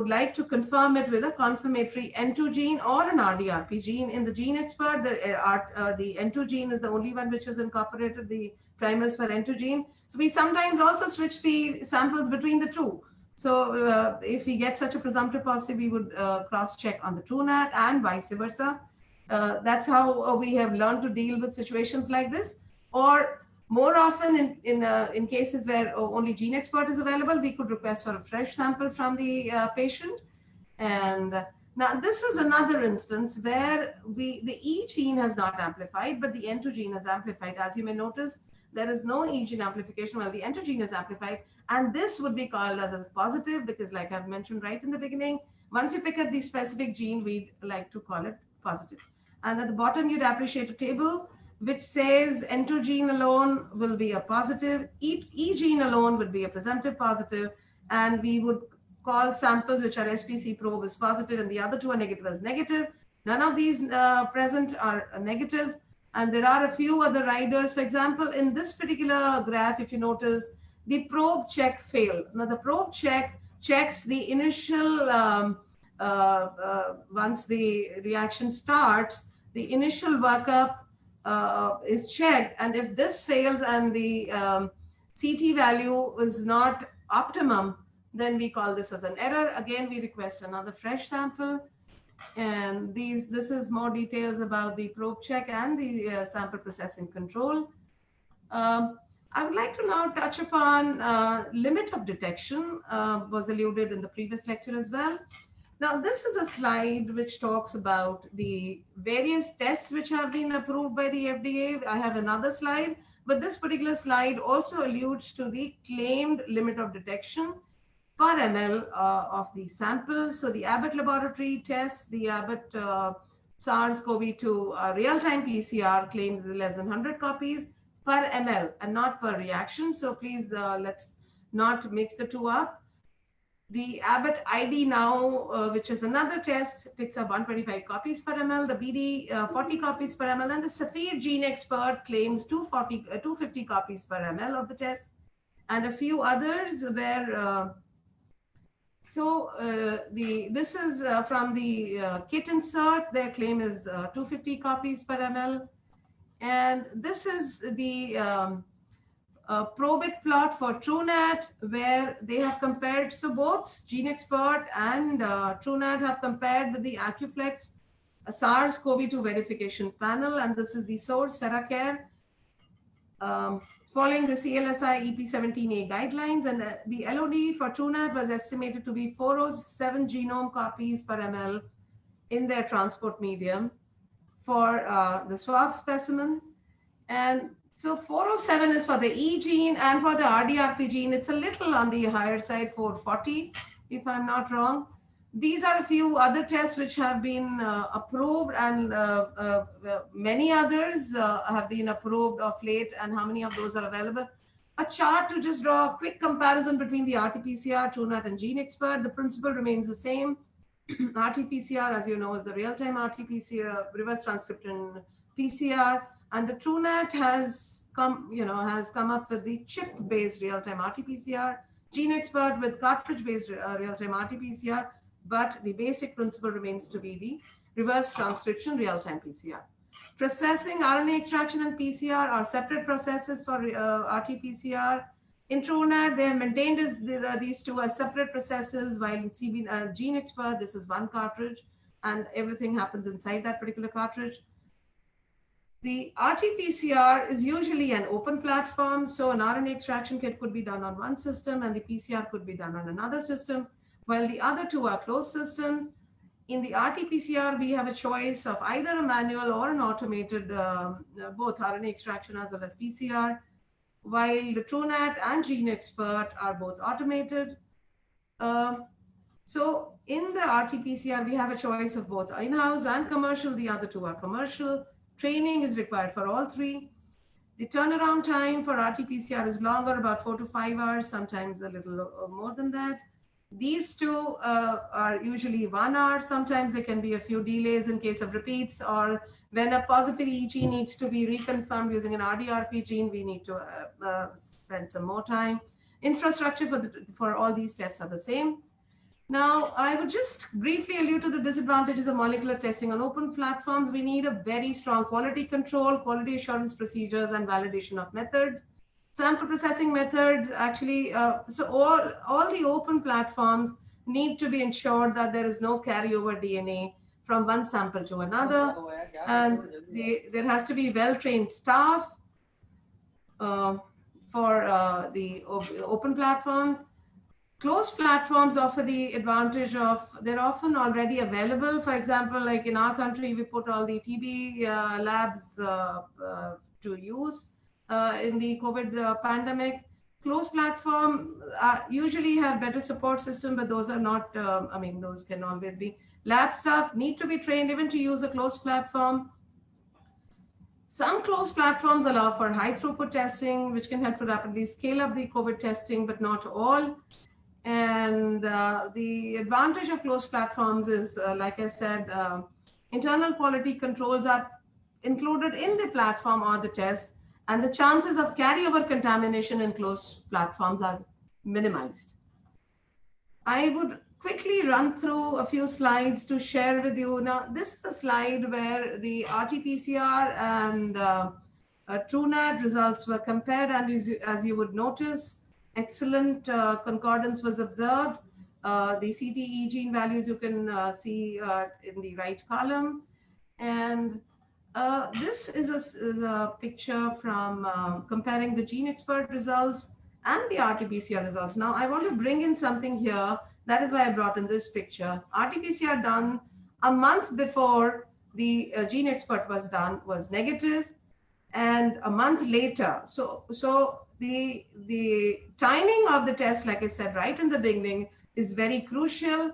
[SPEAKER 7] like to confirm it with a confirmatory N2 gene or an RDRP gene. In the gene expert, the N2 gene is the only one which has incorporated the primers for N2 gene. So we sometimes also switch the samples between the two. So if we get such a presumptive positive, we would cross-check on the TrueNAT and vice versa. That's how we have learned to deal with situations like this. Or more often in cases where only gene expert is available, we could request for a fresh sample from the patient. And now this is another instance where the E gene has not amplified, but the N2 gene has amplified. As you may notice, there is no E gene amplification while the N2 gene is amplified. And this would be called as a positive because, like I've mentioned right in the beginning, once you pick up the specific gene, we'd like to call it positive. And at the bottom, you'd appreciate a table which says N2 gene alone will be a positive, E gene alone would be a presumptive positive, and we would call samples which are SPC probe as positive and the other two are negative as negative. None of these present are negatives, and there are a few other riders. For example, in this particular graph, if you notice, the probe check failed. Now the probe check checks the initial, once the reaction starts, the initial workup is checked, and if this fails and the CT value is not optimum, then we call this as an error. Again, we request another fresh sample, and this is more details about the probe check and the sample processing control. I would like to now touch upon limit of detection, was alluded in the previous lecture as well. Now, this is a slide which talks about the various tests which have been approved by the FDA. I have another slide, but this particular slide also alludes to the claimed limit of detection per ml of the samples. So the Abbott laboratory test, the Abbott SARS-CoV-2 real-time PCR claims less than 100 copies per ml and not per reaction. So please let's not mix the two up. The Abbott ID now, which is another test, picks up 125 copies per ml, the BD 40 copies per ml, and the Safir Gene Expert claims 250 copies per ml of the test, and a few others where, this is from the kit insert, their claim is 250 copies per ml, and this is the Probit plot for TrueNAT, where they have compared, so both Gene Expert and TrueNAT have compared with the Accuplex SARS-CoV-2 verification panel, and this is the source, Seracare, following the CLSI EP17A guidelines, and the LOD for TrueNAT was estimated to be 407 genome copies per ml in their transport medium for the swab specimen. And so 407 is for the E gene, and for the RDRP gene, it's a little on the higher side, 440, if I'm not wrong. These are a few other tests which have been approved, and many others have been approved of late, and how many of those are available. A chart to just draw a quick comparison between the Rt-Pcr, TrueNAT, and Gene Expert. The principle remains the same. Rt-Pcr, as you know, is the real-time Rt-Pcr, reverse transcription PCR. And the TrueNAT has come up with the chip-based real-time Rt-Pcr, Gene Expert with cartridge-based real-time Rt-Pcr, but the basic principle remains to be the reverse transcription real-time PCR. Processing, RNA extraction, and PCR are separate processes for Rt-Pcr. In TrueNAT, they have maintained these two as separate processes, while in Gene Expert, this is one cartridge, and everything happens inside that particular cartridge. The Rt-Pcr is usually an open platform, so an RNA extraction kit could be done on one system and the PCR could be done on another system, while the other two are closed systems. In the Rt-Pcr, we have a choice of either a manual or an automated, both RNA extraction as well as PCR, while the TrueNAT and Gene Expert are both automated. So in the Rt-Pcr, we have a choice of both in-house and commercial. The other two are commercial. Training is required for all three. The turnaround time for Rt-Pcr is longer, about 4 to 5 hours, sometimes a little more than that. These two are usually 1 hour. Sometimes there can be a few delays in case of repeats, or when a positive EG needs to be reconfirmed using an RDRP gene, we need to spend some more time. Infrastructure for all these tests are the same. Now, I would just briefly allude to the disadvantages of molecular testing on open platforms. We need a very strong quality control, quality assurance procedures, and validation of methods. Sample processing methods, actually, so all the open platforms need to be ensured that there is no carryover DNA from one sample to another. And there has to be well-trained staff for the open platforms. Closed platforms offer the advantage of, they're often already available. For example, like in our country, we put all the TB labs to use in the COVID pandemic. Closed platform usually have better support system, but those are not, I mean, those can always be. Lab staff need to be trained even to use a closed platform. Some closed platforms allow for high throughput testing, which can help to rapidly scale up the COVID testing, but not all. And the advantage of closed platforms is, like I said, internal quality controls are included in the platform or the test, and the chances of carryover contamination in closed platforms are minimized. I would quickly run through a few slides to share with you. Now, this is a slide where the Rt-Pcr and TrueNAT results were compared, and as you would notice, excellent concordance was observed. The CTE gene values you can see in the right column. And this is a picture from comparing the GeneXpert results and the Rt-Pcr results. Now, I want to bring in something here. That is why I brought in this picture. Rt-Pcr done a month before the GeneXpert was done was negative, and a month later. So the timing of the test, like I said right in the beginning, is very crucial.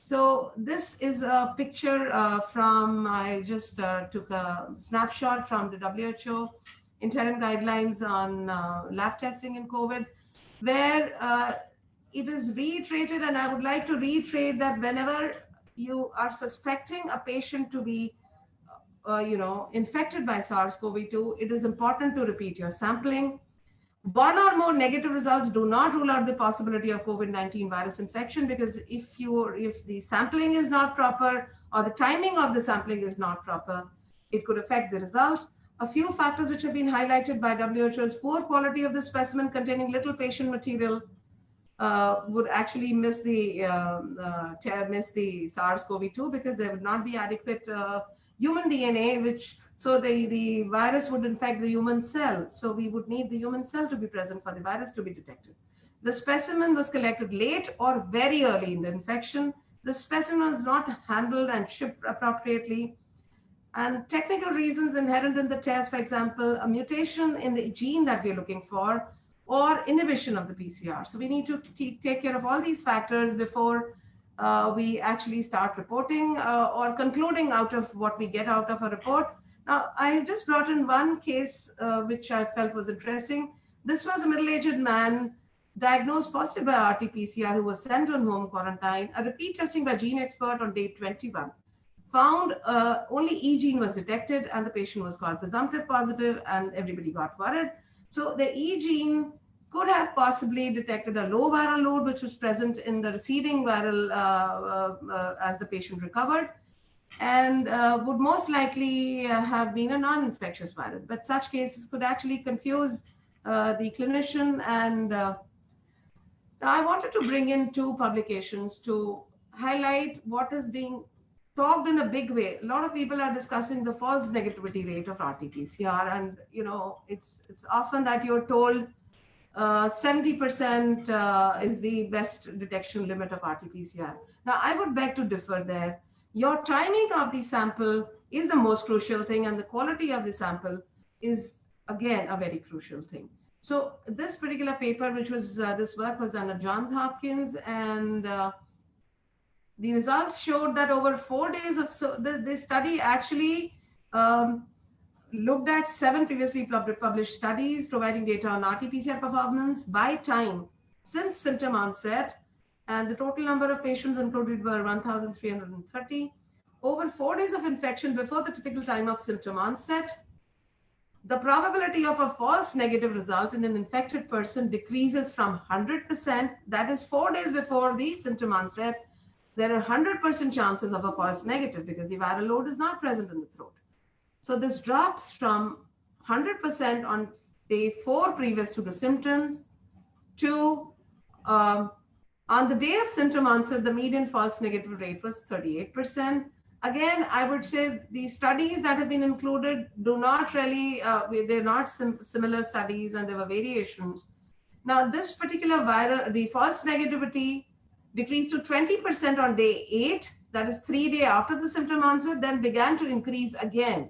[SPEAKER 7] So this is a picture from, I just took a snapshot from the WHO interim guidelines on lab testing in COVID, where it is reiterated, and I would like to reiterate that whenever you are suspecting a patient to be infected by SARS-CoV-2, it is important to repeat your sampling. One or more negative results do not rule out the possibility of COVID-19 virus infection, because if the sampling is not proper or the timing of the sampling is not proper, it could affect the result. A few factors which have been highlighted by WHO is poor quality of the specimen containing little patient material would actually miss the SARS-CoV-2 because there would not be adequate human DNA, so the virus would infect the human cell. So we would need the human cell to be present for the virus to be detected. The specimen was collected late or very early in the infection. The specimen was not handled and shipped appropriately. And technical reasons inherent in the test, for example, a mutation in the gene that we're looking for, or inhibition of the PCR. So we need to take care of all these factors before we actually start reporting or concluding out of what we get out of a report. Now, I have just brought in one case which I felt was interesting. This was a middle-aged man diagnosed positive by Rt-Pcr who was sent on home quarantine. A repeat testing by GeneXpert on day 21 found only E gene was detected, and the patient was called presumptive positive, and everybody got worried. So the E gene could have possibly detected a low viral load, which was present in the receding viral as the patient recovered, and would most likely have been a non-infectious virus. But such cases could actually confuse the clinician. And I wanted to bring in two publications to highlight what is being talked in a big way. A lot of people are discussing the false negativity rate of Rt-Pcr, and it's often that you're told 70% is the best detection limit of Rt-Pcr. Now, I would beg to differ there. Your timing of the sample is the most crucial thing, and the quality of the sample is, again, a very crucial thing. So this particular paper, which was, this work was done at Johns Hopkins, and the results showed that over 4 days of, so the study actually looked at 7 previously published studies providing data on Rt-Pcr performance by time since symptom onset, and the total number of patients included were 1,330. Over 4 days of infection before the typical time of symptom onset, the probability of a false negative result in an infected person decreases from 100%, that is 4 days before the symptom onset, there are 100% chances of a false negative because the viral load is not present in the throat. So this drops from 100% on day 4 previous to the symptoms to on the day of symptom onset, the median false negative rate was 38%. Again, I would say the studies that have been included do not really, they're not similar studies and there were variations. Now, this particular viral, the false negativity decreased to 20% on day 8, that is 3 days after the symptom onset, then began to increase again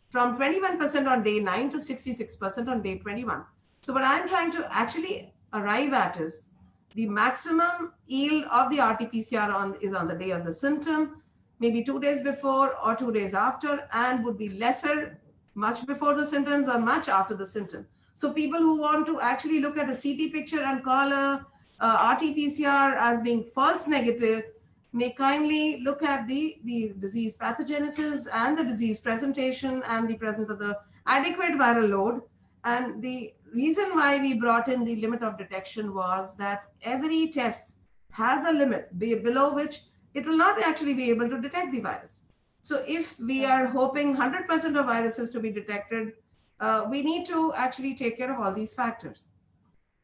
[SPEAKER 7] from 21% on day 9 to 66% on day 21. So what I'm trying to actually arrive at is the maximum yield of the Rt-Pcr is on the day of the symptom, maybe 2 days before or 2 days after, and would be lesser much before the symptoms or much after the symptom. So people who want to actually look at a CT picture and call a Rt-Pcr as being false negative may kindly look at the disease pathogenesis and the disease presentation and the presence of the adequate viral load. And the reason why we brought in the limit of detection was that every test has a limit below which it will not actually be able to detect the virus. So if we are hoping 100% of viruses to be detected, we need to actually take care of all these factors.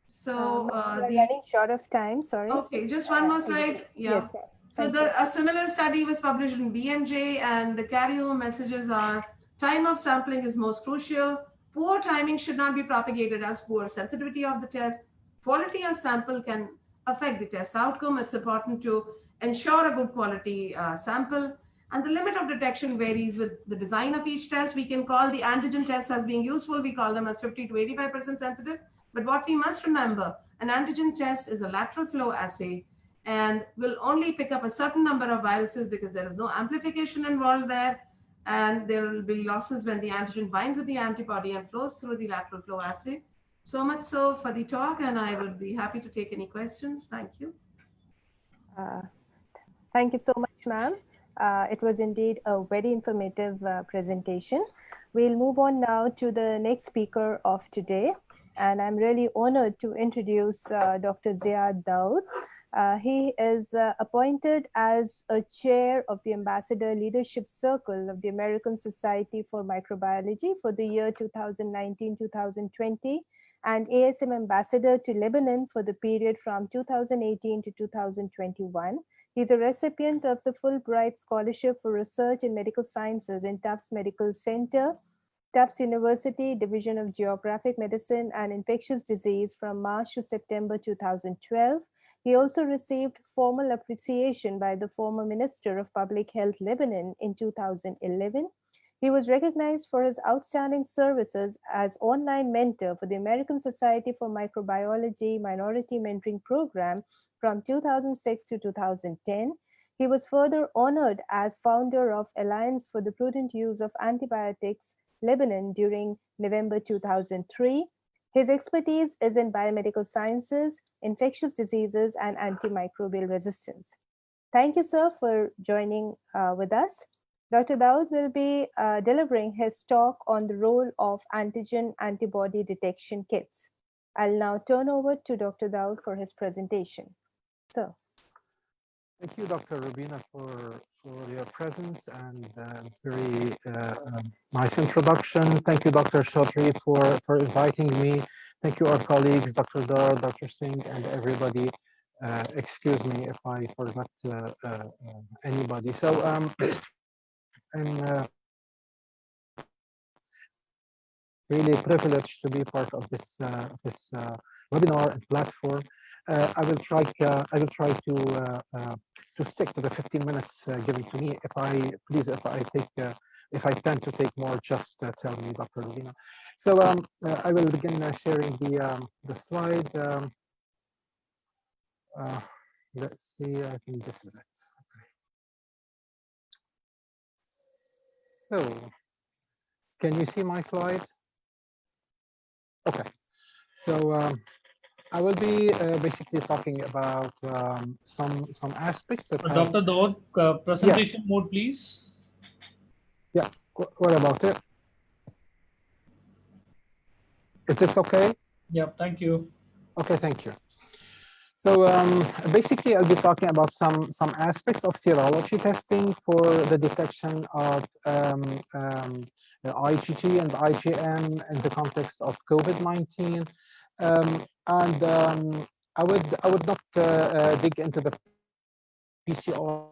[SPEAKER 7] So
[SPEAKER 5] we're running short of time, sorry.
[SPEAKER 7] Okay, just one more slide. Yeah.
[SPEAKER 5] Yes,
[SPEAKER 7] so a similar study was published in BMJ, and the carry-home messages are: time of sampling is most crucial. Poor timing should not be propagated as poor sensitivity of the test. Quality of sample can affect the test outcome. It's important to ensure a good quality sample. And the limit of detection varies with the design of each test. We can call the antigen tests as being useful. We call them as 50 to 85% sensitive. But what we must remember, an antigen test is a lateral flow assay and will only pick up a certain number of viruses because there is no amplification involved there. And there will be losses when the antigen binds with the antibody and flows through the lateral flow assay. So much so for the talk, and I would be happy to take any questions. Thank you.
[SPEAKER 5] Thank you so much, ma'am. It was indeed a very informative presentation. We'll move on now to the next speaker of today. And I'm really honored to introduce Dr. Ziad Daud. He is appointed as a chair of the Ambassador Leadership Circle of the American Society for Microbiology for the year 2019-2020 and ASM Ambassador to Lebanon for the period from 2018 to 2021. He's a recipient of the Fulbright Scholarship for Research in Medical Sciences in Tufts Medical Center, Tufts University Division of Geographic Medicine and Infectious Disease from March to September 2012. He also received formal appreciation by the former Minister of Public Health Lebanon in 2011. He was recognized for his outstanding services as online mentor for the American Society for Microbiology Minority Mentoring Program from 2006 to 2010. He was further honored as founder of Alliance for the Prudent Use of Antibiotics Lebanon during November 2003. His expertise is in biomedical sciences, infectious diseases, and antimicrobial resistance. Thank you, sir, for joining with us. Dr. Daud will be delivering his talk on the role of antigen antibody detection kits. I'll now turn over to Dr. Daud for his presentation. Sir.
[SPEAKER 9] Thank you, Dr. Rubina, for your presence and very nice introduction. Thank you, Dr. Chaudhry, for inviting me. Thank you, our colleagues, Dr. Dar, Dr. Singh, and everybody. Excuse me if I forgot anybody. So I'm really privileged to be part of this webinar and platform. I will try to stick to the 15 minutes given to me. If I tend to take more, just tell me, Dr. Rubina. So I will begin sharing the slide. Let's see. I think this is it. Okay. So, can you see my slides? Okay. So I will be basically talking about some aspects that have.
[SPEAKER 2] Dr. Daud, presentation mode, please.
[SPEAKER 9] Yeah. What about it? Is this okay?
[SPEAKER 2] Yeah. Thank you.
[SPEAKER 9] Okay. Thank you. So basically, I'll be talking about some aspects of serology testing for the detection of IgG and IgM in the context of COVID-19, and I would not dig into the PCR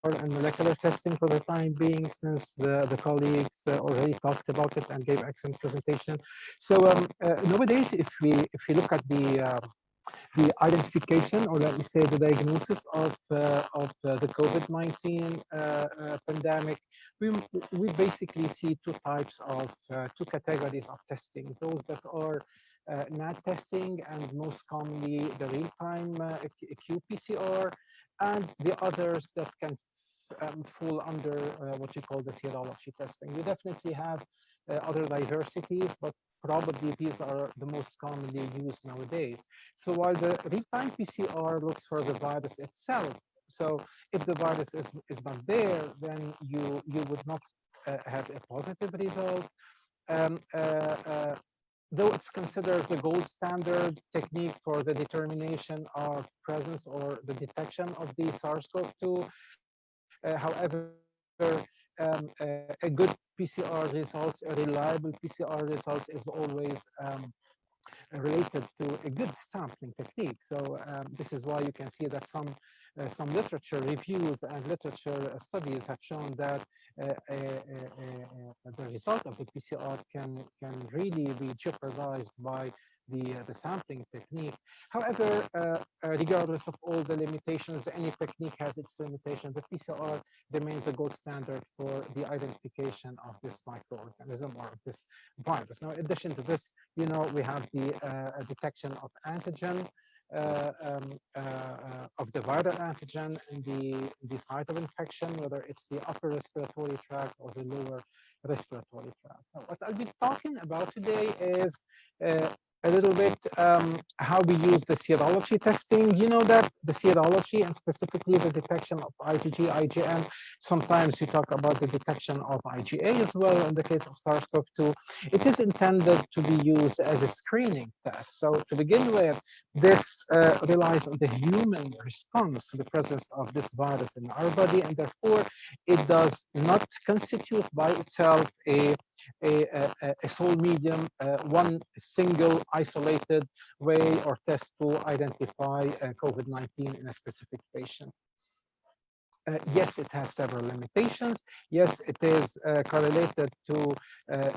[SPEAKER 9] and molecular testing for the time being, since the colleagues already talked about it and gave excellent presentation. So nowadays, if we look at the identification, or let me say the diagnosis of the COVID-19 pandemic, we basically see two categories of testing: those that are NAT testing, and most commonly the real-time qPCR, and the others that can fall under what you call the serology testing. We definitely have other diversities, but probably these are the most commonly used nowadays. So while the real-time PCR looks for the virus itself, so if the virus is not there, then you would not have a positive result. Though it's considered the gold standard technique for the determination of presence or the detection of the SARS-CoV-2, however, a good PCR results, a reliable PCR results, is always related to a good sampling technique. So this is why you can see that some literature reviews and literature studies have shown that the result of the PCR can really be jeopardized by the sampling technique. However, regardless of all the limitations, any technique has its limitations. The PCR remains the gold standard for the identification of this microorganism or this virus. Now, in addition to this, you know, we have the detection of antigen, of the viral antigen in the site of infection, whether it's the upper respiratory tract or the lower respiratory tract. Now, what I'll be talking about today is a little bit how we use the serology testing. You know that the serology, and specifically the detection of IgG, IgM, sometimes we talk about the detection of IgA as well in the case of SARS-CoV-2. It is intended to be used as a screening test. So to begin with, this relies on the human response to the presence of this virus in our body, and therefore it does not constitute by itself a sole medium, one single isolated way or test to identify COVID-19 in a specific patient. Yes, it has several limitations. Yes, it is correlated to,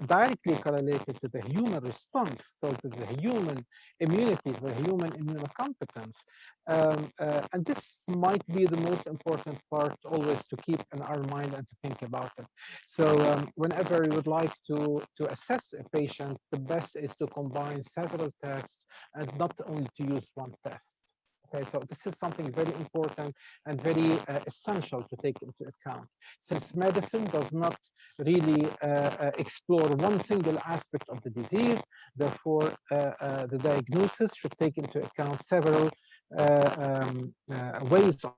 [SPEAKER 9] directly correlated to the human response, so to the human immunity, the human immunocompetence. And this might be the most important part always to keep in our mind and to think about it. So whenever you would like to assess a patient, the best is to combine several tests and not only to use one test. Okay, so this is something very important and very essential to take into account, since medicine does not really explore one single aspect of the disease. Therefore, the diagnosis should take into account several ways of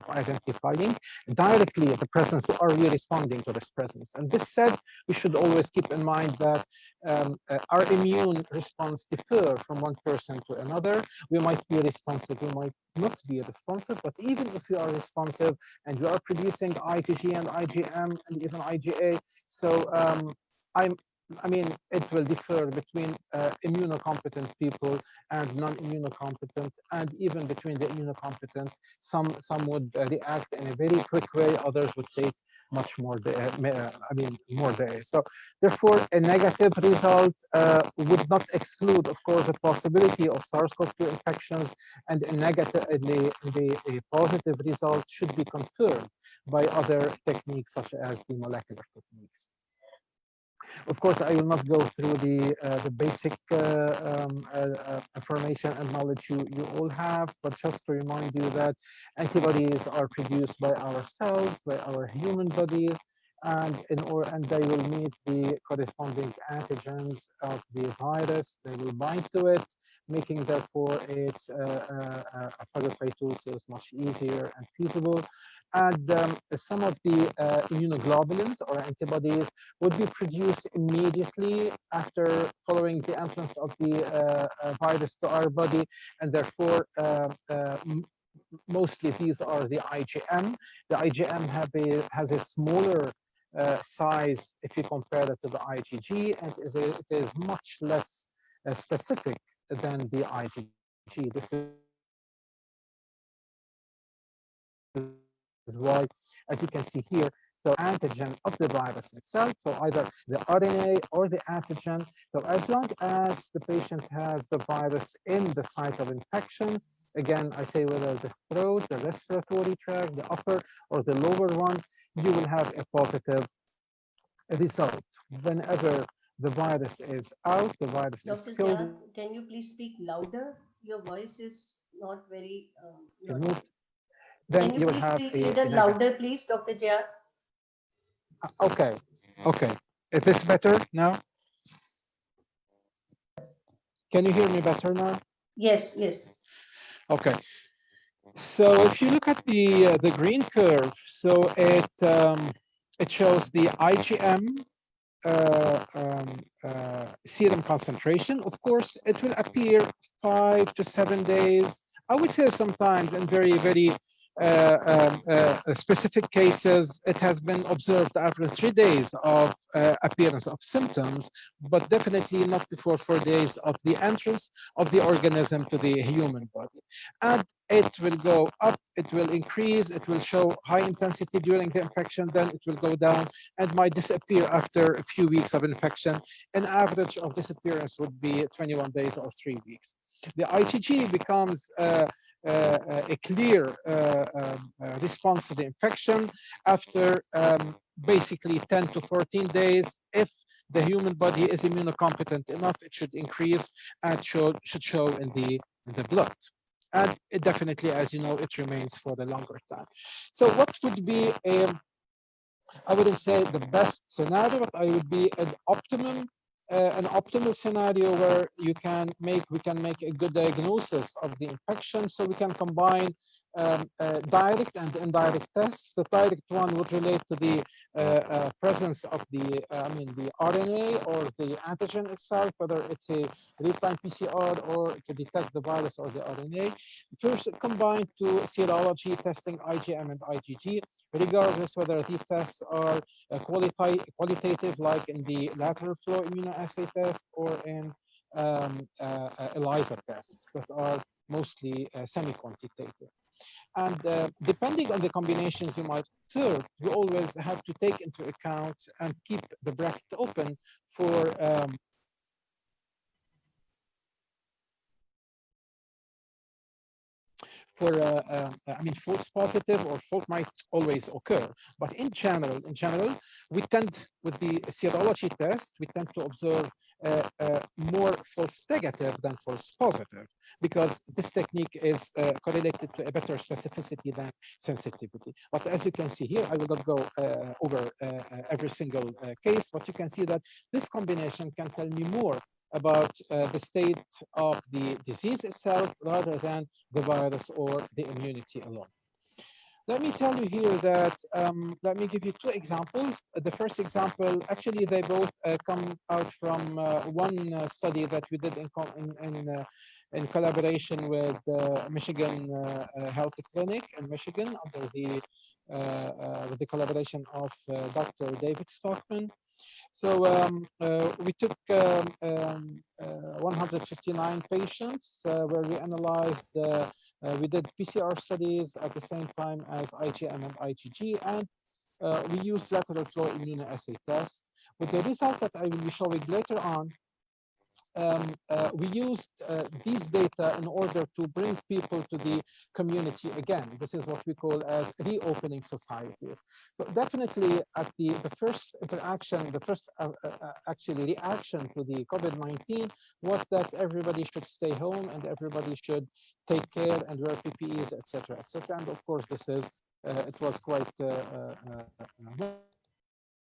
[SPEAKER 9] identifying directly the presence, are we responding to this presence. And this said, we should always keep in mind that our immune response differ from one person to another. We might be responsive, we might not be responsive, but even if we are responsive and we are producing IgG and IgM and even IgA, so I mean, it will differ between immunocompetent people and non-immunocompetent, and even between the immunocompetent. Some would react in a very quick way, others would take much more, more days. So therefore, a negative result would not exclude, of course, the possibility of SARS-CoV-2 infections, and a positive result should be confirmed by other techniques such as the molecular techniques. Of course, I will not go through the basic information and knowledge you all have, but just to remind you that antibodies are produced by our cells, by our human body, and they will meet the corresponding antigens of the virus. They will bind to it, making therefore its phagocytosis much easier and feasible. And some of the immunoglobulins or antibodies would be produced immediately after following the entrance of the virus to our body, and therefore mostly these are the IgM. The IgM has a smaller size if you compare it to the IgG, and it is much less specific than the IgG. This is why, as you can see here, so antigen of the virus itself, so either the RNA or the antigen. So as long as the patient has the virus in the site of infection, again, I say whether the throat, the respiratory tract, the upper or the lower one, you will have a positive result. Whenever the virus is out, the virus is killed.
[SPEAKER 4] Dr. Can you please speak louder? Your voice is not very
[SPEAKER 9] then
[SPEAKER 4] can
[SPEAKER 9] you will
[SPEAKER 4] please
[SPEAKER 9] have
[SPEAKER 4] speak
[SPEAKER 9] a
[SPEAKER 4] little louder, please, Dr. Jayat?
[SPEAKER 9] Okay, okay. Is this better now? Can you hear me better now?
[SPEAKER 4] Yes, yes.
[SPEAKER 9] Okay. So if you look at the green curve, so it shows the IgM serum concentration. Of course, it will appear 5 to 7 days. I would say sometimes in very specific cases, it has been observed after 3 days of appearance of symptoms, but definitely not before 4 days of the entrance of the organism to the human body. And it will go up, it will increase, it will show high intensity during the infection, then it will go down and might disappear after a few weeks of infection. An average of disappearance would be 21 days or 3 weeks. The IgG becomes a clear response to the infection after basically 10 to 14 days. If the human body is immunocompetent enough, it should increase and should show in the blood. And it definitely, as you know, it remains for the longer time. So what would be I wouldn't say the best scenario, but I would be an optimal scenario where we can make a good diagnosis of the infection. So we can combine direct and indirect tests. The direct one would relate to the presence of the RNA or the antigen itself, whether it's a real-time PCR or to detect the virus or the RNA. First, combined to serology testing IgM and IgG, regardless whether these tests are qualitative, like in the lateral flow immunoassay test, or in ELISA tests that are mostly semi-quantitative. And depending on the combinations you might observe, you always have to take into account and keep the bracket open for false positive or false might always occur. But in general, we tend, with the serology test, we tend to observe more false negative than false positive, because this technique is correlated to a better specificity than sensitivity. But as you can see here, I will not go over every single case, but you can see that this combination can tell me more about the state of the disease itself rather than the virus or the immunity alone. Let me tell you here that, let me give you two examples. The first example, actually, they both come out from one study that we did in collaboration with Michigan Health Clinic in Michigan under with the collaboration of Dr. David Stockman. So we took 159 patients where we analyzed, we did PCR studies at the same time as IgM and IgG, and we used lateral flow immunoassay tests. With the result that I will be showing later on, we used these data in order to bring people to the community again. This is what we call as reopening societies. So definitely at the first interaction, the first actually reaction to the COVID-19 was that everybody should stay home and everybody should take care and wear PPEs, etc., etc. And of course, this is it was quite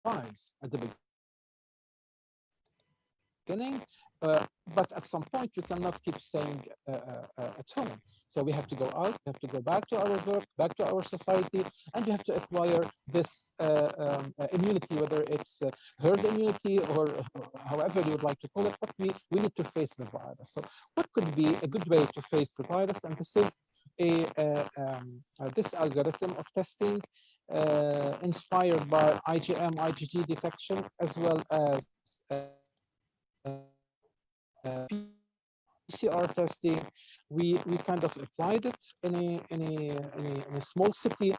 [SPEAKER 9] wise at the beginning, but at some point you cannot keep staying at home. So we have to go out, we have to go back to our work, back to our society, and we have to acquire this immunity, whether it's herd immunity or however you would like to call it, but we need to face the virus. So what could be a good way to face the virus? And this is this algorithm of testing inspired by IgM, IgG detection, as well as PCR testing. We kind of applied it in a small city,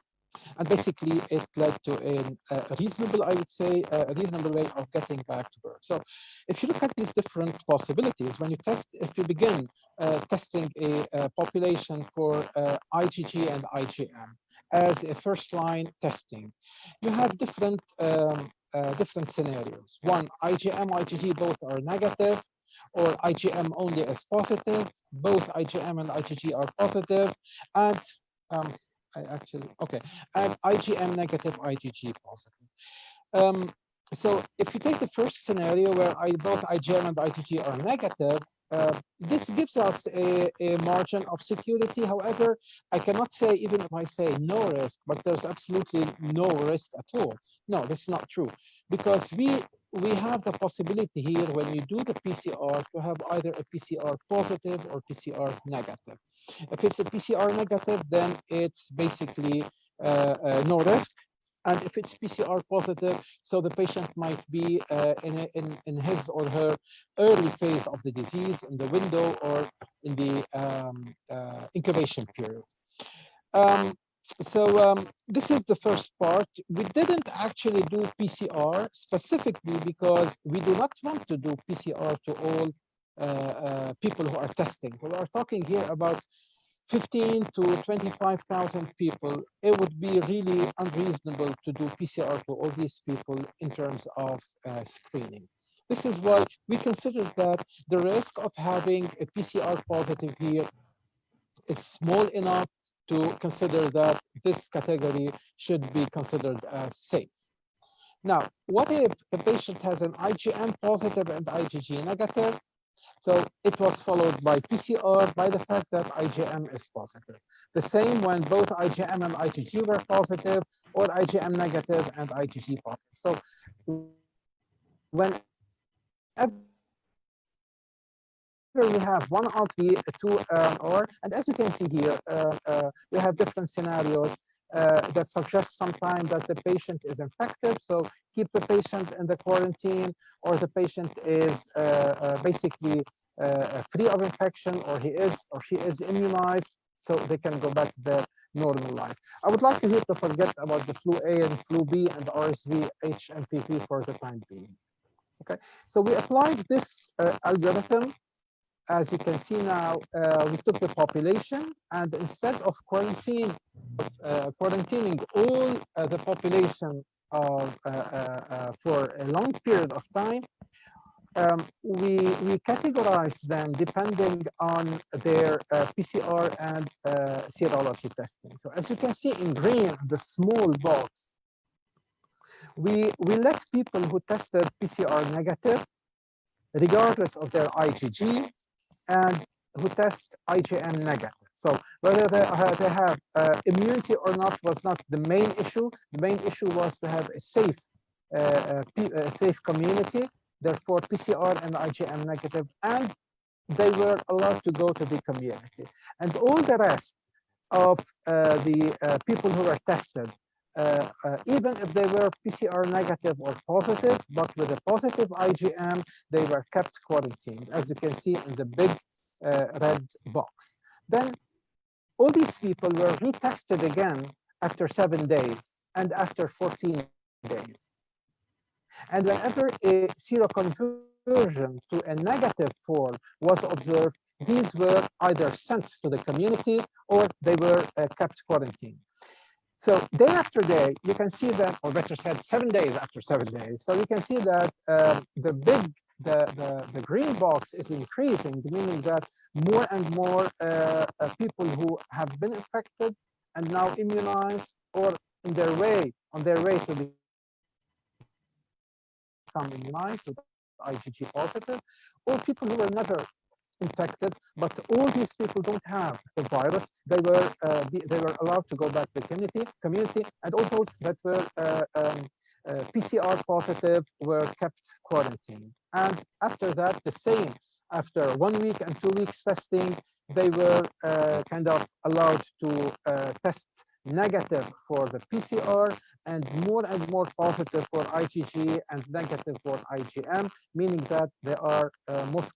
[SPEAKER 9] and basically it led to a reasonable, I would say, a reasonable way of getting back to work. So if you look at these different possibilities, when you test, if you begin testing a population for IgG and IgM as a first line testing, you have different different scenarios. One, IgM, IgG both are negative, or IgM only is positive, both IgM and IgG are positive, and and IgM negative, IgG positive. So if you take the first scenario where both IgM and IgG are negative, this gives us a margin of security. However, I cannot say, even if I say no risk, but there's absolutely no risk at all. No, that's not true, because we have the possibility here when you do the PCR to have either a PCR positive or PCR negative. If it's a PCR negative, then it's basically no risk. And if it's PCR positive, so the patient might be in his or her early phase of the disease, in the window or in the incubation period. This is the first part. We didn't actually do PCR specifically because we do not want to do PCR to all people who are testing. We are talking here about 15 to 25,000 people. It would be really unreasonable to do PCR to all these people in terms of screening. This is why we consider that the risk of having a PCR positive here is small enough to consider that this category should be considered as safe. Now, what if the patient has an IgM positive and IgG negative? So it was followed by PCR by the fact that IgM is positive. The same when both IgM and IgG were positive, or IgM negative and IgG positive. So whenever we have one of the two, and as you can see here, we have different scenarios that suggest sometimes that the patient is infected, so keep the patient in the quarantine, or the patient is basically free of infection, or he is or she is immunized, so they can go back to their normal life. I would like you to forget about the flu A and flu B and RSV, HMPV for the time being. Okay, so we applied this algorithm. As you can see now, we took the population, and instead of quarantining all the population for a long period of time, we categorize them depending on their PCR and serology testing. So as you can see in green, the small box, we let people who tested PCR negative, regardless of their IgG, and who test IgM negative. So whether they have immunity or not was not the main issue. The main issue was to have a safe community. Therefore, PCR and IgM negative, and they were allowed to go to the community. And all the rest of the people who were tested, even if they were PCR negative or positive, but with a positive IgM, they were kept quarantined, as you can see in the big red box. Then all these people were retested again after 7 days and after 14 days. And whenever a seroconversion conversion to a negative form was observed, these were either sent to the community or they were kept quarantined. So day after day, you can see that, or better said, 7 days after 7 days. So you can see that the green box is increasing, meaning that more and more people who have been infected and now immunized, or on their way to become immunized with IgG positive, or people who were never infected, but all these people don't have the virus. They were allowed to go back to the community, and all those that were PCR positive were kept quarantined. And after that, the same. After 1 week and 2 weeks testing, they were kind of allowed to test negative for the PCR and more positive for IgG and negative for IgM, meaning that they are most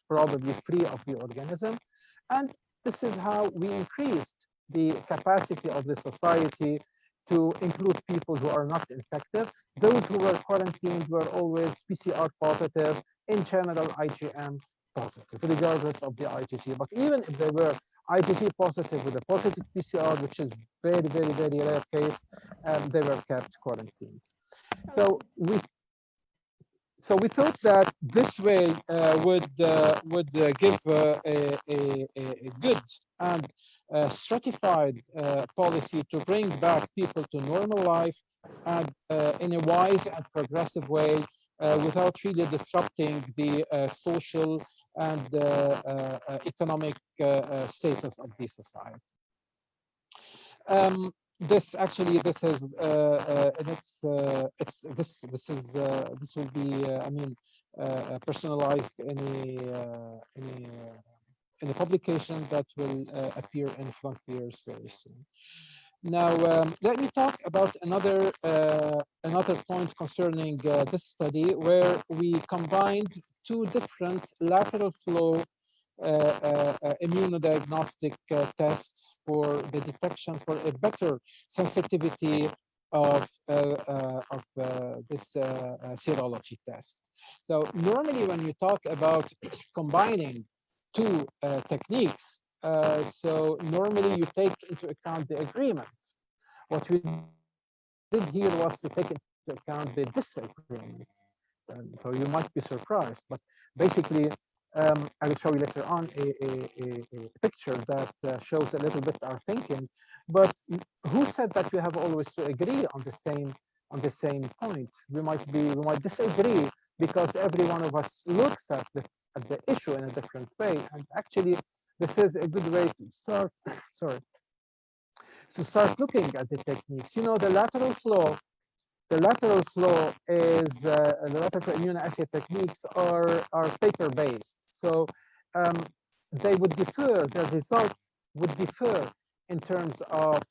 [SPEAKER 9] probably free of the organism. And this is how we increased the capacity of the society to include people who are not infected. Those who were quarantined were always PCR positive, in general IgM positive, regardless of the IgG. But even if they were IgG positive with a positive PCR, which is very, very, very rare case, they were kept quarantined. So we thought that this way would give a good and stratified policy to bring back people to normal life and in a wise and progressive way without really disrupting the social and economic status of the society. This will be personalized in a publication that will appear in Frontiers very soon. Now, let me talk about another point concerning this study, where we combined two different lateral flow immunodiagnostic tests for the detection for a better sensitivity of this serology test. So normally when you talk about combining two techniques, so normally you take into account the agreement. What we did here was to take into account the disagreement. And so you might be surprised, but basically, I will show you later on a picture that shows a little bit our thinking. But who said that we have always to agree on the same point? We might disagree because every one of us looks at the issue in a different way. And actually, this is a good way to start. To start looking at the techniques. You know, the lateral flow is the lateral flow immunoassay techniques are paper-based. So they would differ, their results would differ in terms of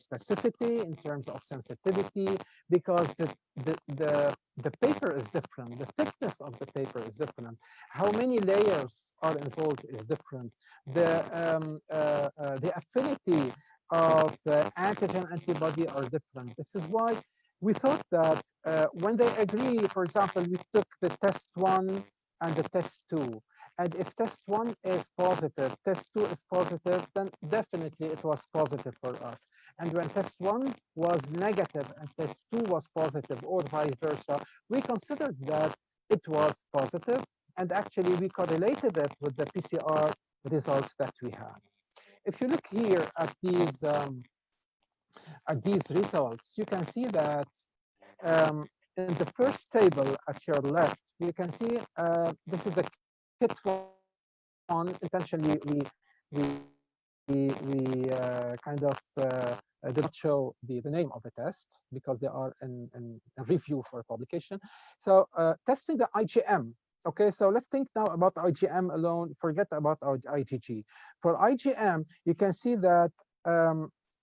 [SPEAKER 9] specificity, in terms of sensitivity, because the paper is different, the thickness of the paper is different, how many layers are involved is different, the affinity of antigen antibody are different. This is why we thought that when they agree, for example, we took the test 1 and the test 2. And if test 1 is positive, test 2 is positive, then definitely it was positive for us. And when test 1 was negative and test 2 was positive, or vice versa, we considered that it was positive, and actually we correlated it with the PCR results that we had. If you look here at these results, you can see that in the first table at your left, you can see this is the kit 1. Intentionally, we kind of did not show the name of the test because they are in review for publication. So testing the IgM. Okay, so let's think now about IgM alone. Forget about our IgG. For IgM, you can see that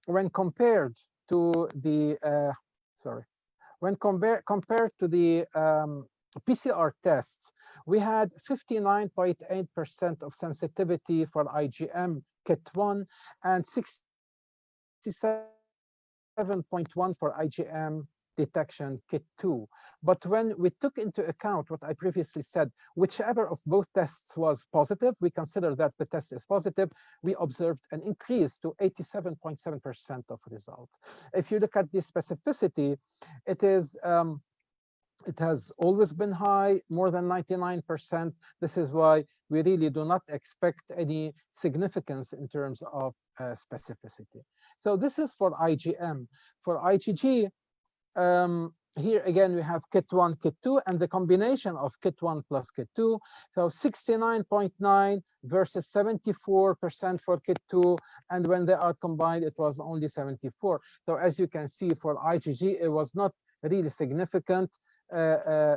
[SPEAKER 9] when compared to the compared to the PCR tests, we had 59.8% of sensitivity for IgM kit 1 and 67.1 for IgM detection kit 2. But when we took into account what I previously said, whichever of both tests was positive, we consider that the test is positive, we observed an increase to 87.7% of results. If you look at the specificity, it is it has always been high, more than 99%. This is why we really do not expect any significance in terms of specificity. So this is for IgM. For IgG, here again, we have kit 1, kit 2, and the combination of kit 1 plus kit 2. So 69.9 versus 74% for kit 2. And when they are combined, it was only 74. So as you can see, for IgG, it was not really significant,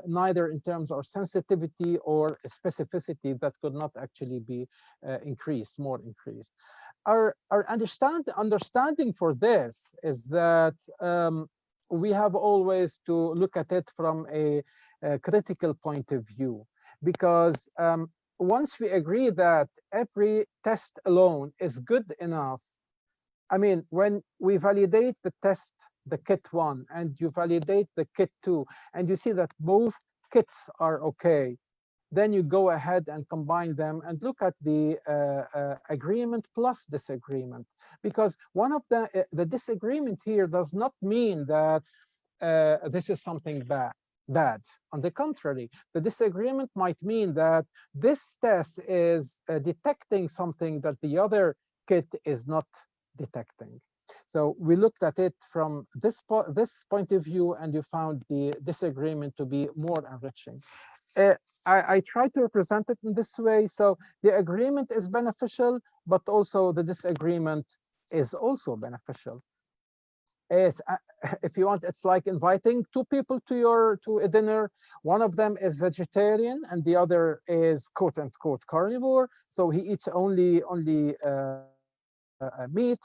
[SPEAKER 9] neither in terms of sensitivity or specificity that could not actually be increased, more increased. Our understanding for this is that we have always to look at it from a critical point of view, because once we agree that every test alone is good enough, I mean, when we validate the test, the kit 1, and you validate the kit 2, and you see that both kits are okay, then you go ahead and combine them and look at the agreement plus disagreement. Because one of the disagreement here does not mean that this is something bad. On the contrary, the disagreement might mean that this test is detecting something that the other kit is not detecting. So we looked at it from this point of view, and you found the disagreement to be more enriching. I try to represent it in this way. So the agreement is beneficial, but also the disagreement is also beneficial. It's, if you want, it's like inviting two people to a dinner. One of them is vegetarian, and the other is quote unquote carnivore. So he eats only meat.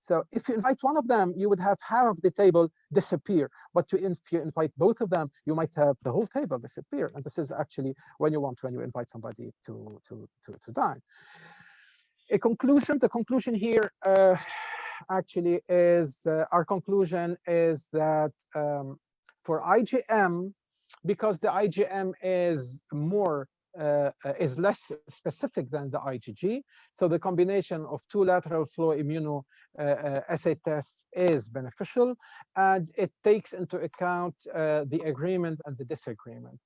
[SPEAKER 9] So if you invite one of them, you would have half of the table disappear. But if you invite both of them, you might have the whole table disappear. And this is actually when you invite somebody to dine. The conclusion here actually is, our conclusion is that for IgM, because the IgM is less specific than the IgG, so the combination of two lateral flow immunoassay tests is beneficial, and it takes into account the agreement and the disagreement.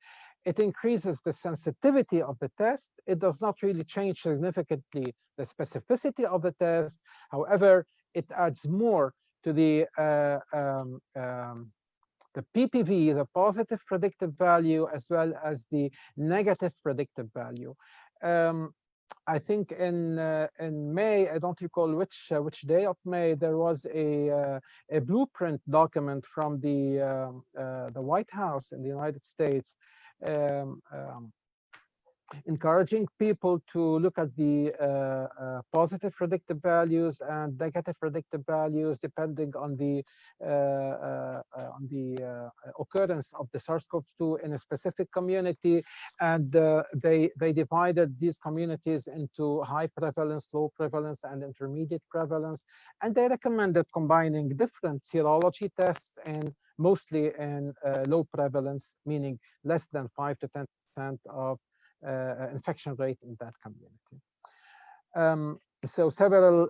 [SPEAKER 9] It increases the sensitivity of the test. It does not really change significantly the specificity of the test. However, it adds more to the PPV, the positive predictive value, as well as the negative predictive value. I think in May, I don't recall which day of May, there was a blueprint document from the White House in the United States, encouraging people to look at the positive predictive values and negative predictive values depending on the occurrence of the SARS-CoV-2 in a specific community, and they divided these communities into high prevalence, low prevalence, and intermediate prevalence, and they recommended combining different serology tests and mostly in low prevalence, meaning less than 5 to 10% of infection rate in that community. So several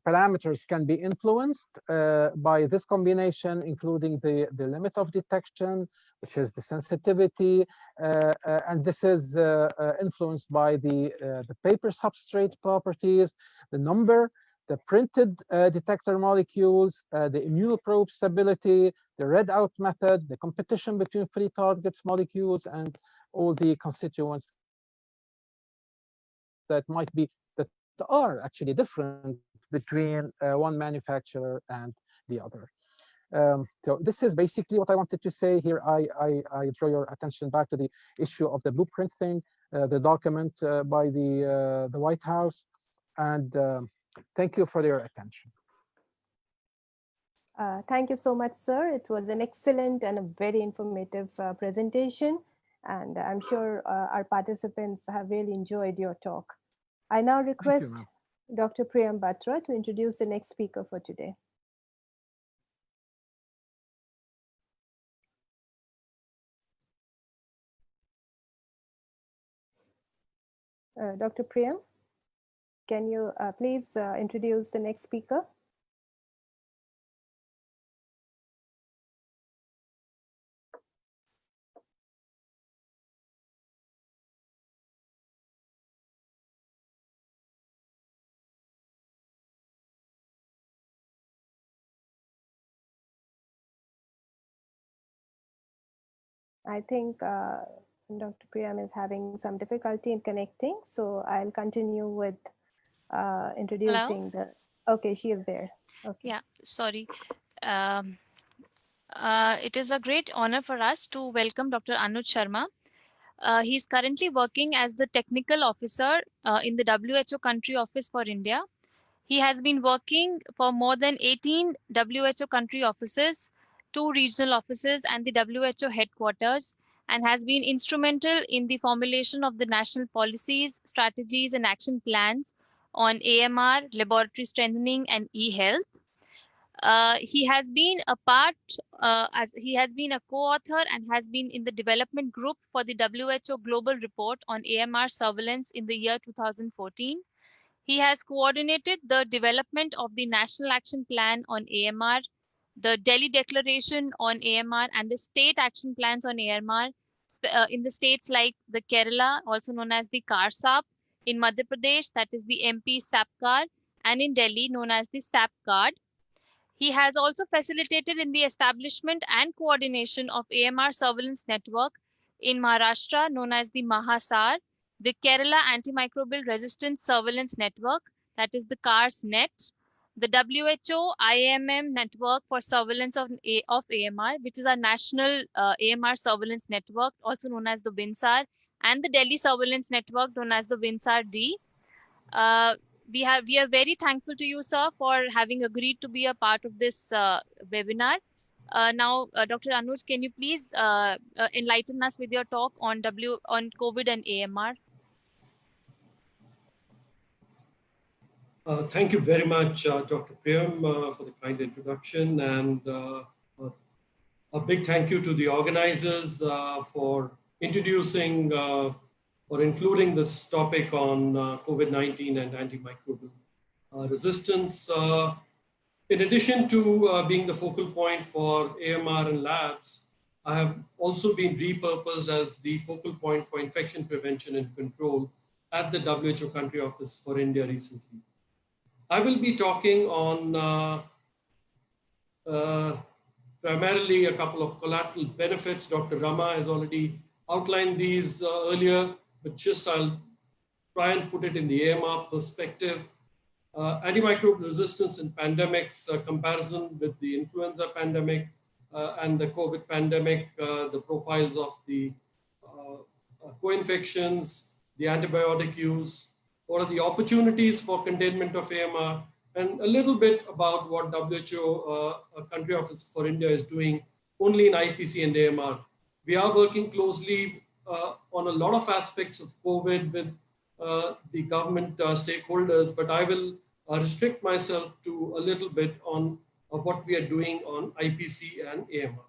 [SPEAKER 9] parameters can be influenced by this combination, including the limit of detection, which is the sensitivity, and this is influenced by the paper substrate properties, the number, the printed detector molecules, the immunoprobe stability, the readout method, the competition between free targets molecules, and all the constituents that are actually different between one manufacturer and the other. So this is basically what I wanted to say here. I draw your attention back to the issue of the blueprint thing, the document by the White House, and thank you for your attention.
[SPEAKER 5] Thank you so much, sir. It was an excellent and a very informative presentation, and I'm sure our participants have really enjoyed your talk. I now request Dr. Priyam Batra to introduce the next speaker for today. Dr. Priyam, can you please introduce the next speaker? I think Dr. Priyam is having some difficulty in connecting, so I'll continue with introducing the. Okay, she is there. Okay.
[SPEAKER 10] Yeah, sorry. It is a great honor for us to welcome Dr. Anuj Sharma. He's currently working as the technical officer in the WHO Country Office for India. He has been working for more than 18 WHO country offices, 2 regional offices, and the WHO headquarters, and has been instrumental in the formulation of the national policies, strategies, and action plans on AMR, laboratory strengthening, and e-health. He has been a part, he has been a co-author and has been in the development group for the WHO Global Report on AMR surveillance in the year 2014. He has coordinated the development of the National Action Plan on AMR, the Delhi Declaration on AMR, and the state action plans on AMR in the states like the Kerala, also known as the KARSAP, in Madhya Pradesh, that is the MP SAPCAR, and in Delhi, known as the SAPCARD. He has also facilitated in the establishment and coordination of AMR surveillance network in Maharashtra, known as the MAHASAR, the Kerala Antimicrobial Resistance Surveillance Network, that is the CARS-NET, the WHO AIIMS network for surveillance of AMR, which is our national AMR surveillance network, also known as the WINSAR, and the Delhi surveillance network, known as the WINSAR-D. We are very thankful to you, sir, for having agreed to be a part of this webinar. Now, Dr. Anuj, can you please enlighten us with your talk on COVID and AMR?
[SPEAKER 11] Thank you very much, Dr. Priyam, for the kind introduction, and a big thank you to the organizers for introducing or including this topic on COVID-19 and antimicrobial resistance. In addition to being the focal point for AMR and labs, I have also been repurposed as the focal point for infection prevention and control at the WHO Country Office for India recently. I will be talking on primarily a couple of collateral benefits. Dr. Rama has already outlined these earlier, but just I'll try and put it in the AMR perspective. Antimicrobial resistance in pandemics, comparison with the influenza pandemic and the COVID pandemic, the profiles of the co-infections, the antibiotic use, what are the opportunities for containment of AMR, and a little bit about what WHO Country Office for India is doing only in IPC and AMR. We are working closely on a lot of aspects of COVID with the government stakeholders, but I will restrict myself to a little bit on what we are doing on IPC and AMR.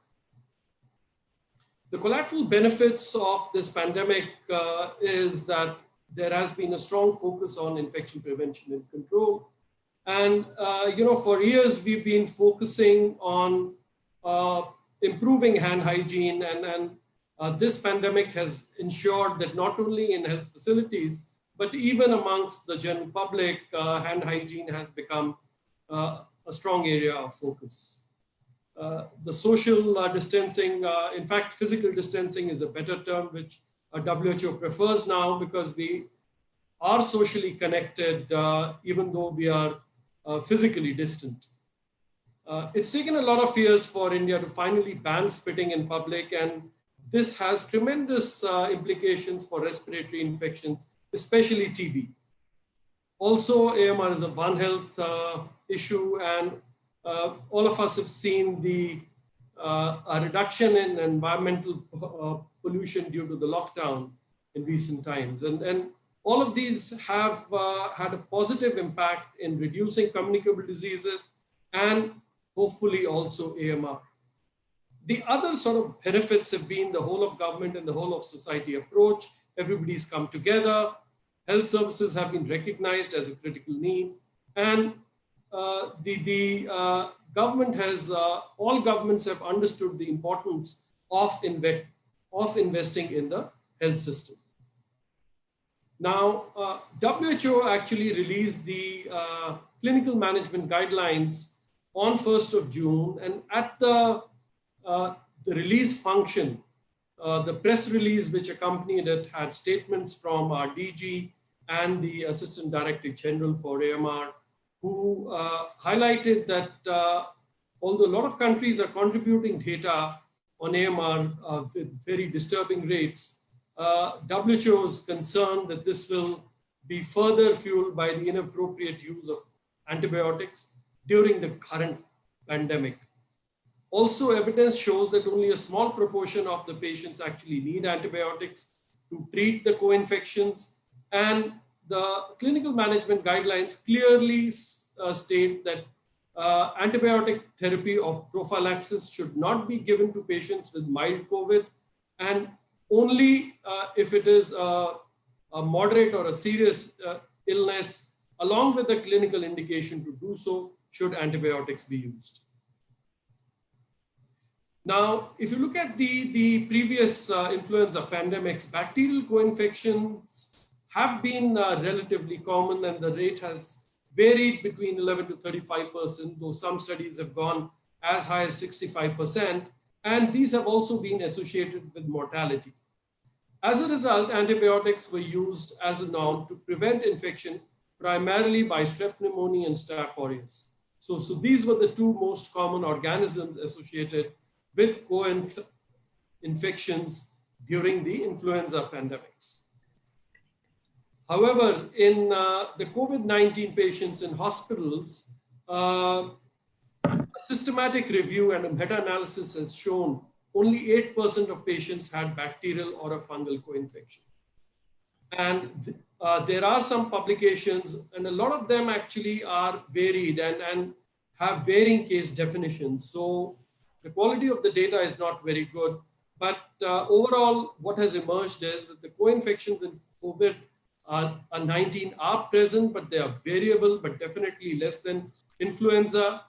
[SPEAKER 11] The collateral benefits of this pandemic is that there has been a strong focus on infection prevention and control. And, for years, we've been focusing on improving hand hygiene, and this pandemic has ensured that not only in health facilities, but even amongst the general public, hand hygiene has become a strong area of focus. The social distancing, in fact, physical distancing is a better term, which WHO prefers now, because we are socially connected, even though we are physically distant. It's taken a lot of years for India to finally ban spitting in public, and this has tremendous implications for respiratory infections, especially TB. Also, AMR is a One Health issue, and all of us have seen the a reduction in environmental pollution due to the lockdown in recent times. And all of these have had a positive impact in reducing communicable diseases and hopefully also AMR. The other sort of benefits have been the whole of government and the whole of society approach. Everybody's come together. health services have been recognized as a critical need, and the government has, all governments have understood the importance of investing in the health system. Now, WHO actually released the clinical management guidelines on 1st of June, and at the release function, the press release which accompanied it had statements from our DG and the Assistant Director General for AMR, who highlighted that although a lot of countries are contributing data on AMR with very disturbing rates, WHO is concerned that this will be further fueled by the inappropriate use of antibiotics during the current pandemic. Also, evidence shows that only a small proportion of the patients actually need antibiotics to treat the co-infections, and the clinical management guidelines clearly state that antibiotic therapy of prophylaxis should not be given to patients with mild COVID, and only if it is a moderate or a serious illness, along with the clinical indication to do so, should antibiotics be used. Now, if you look at the previous influenza pandemics, bacterial co-infections have been relatively common, and the rate has varied between 11 to 35%, though some studies have gone as high as 65%, and these have also been associated with mortality. As a result, antibiotics were used as a norm to prevent infection, primarily by strep pneumoniae and Staph aureus. So these were the two most common organisms associated with co-infections during the influenza pandemics. However, in the COVID-19 patients in hospitals, a systematic review and a meta-analysis has shown only 8% of patients had bacterial or a fungal co-infection. And there are some publications, and a lot of them actually are varied and have varying case definitions. So the quality of the data is not very good, but overall, what has emerged is that the co-infections in COVID-19 are present, but they are variable, but definitely less than influenza.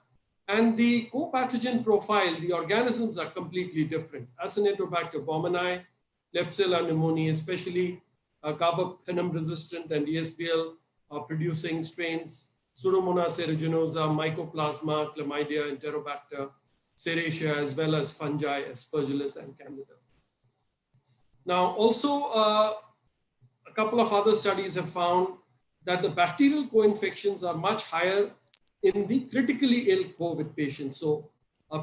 [SPEAKER 11] And the co-pathogen profile, the organisms are completely different. Acinetobacter baumannii, Klebsiella pneumoniae, especially carbapenem resistant and ESBL producing strains, Pseudomonas aeruginosa, Mycoplasma, Chlamydia, Enterobacter, Serratia, as well as fungi, Aspergillus and Candida. Now, also a couple of other studies have found that the bacterial co-infections are much higher in the critically ill COVID patients. So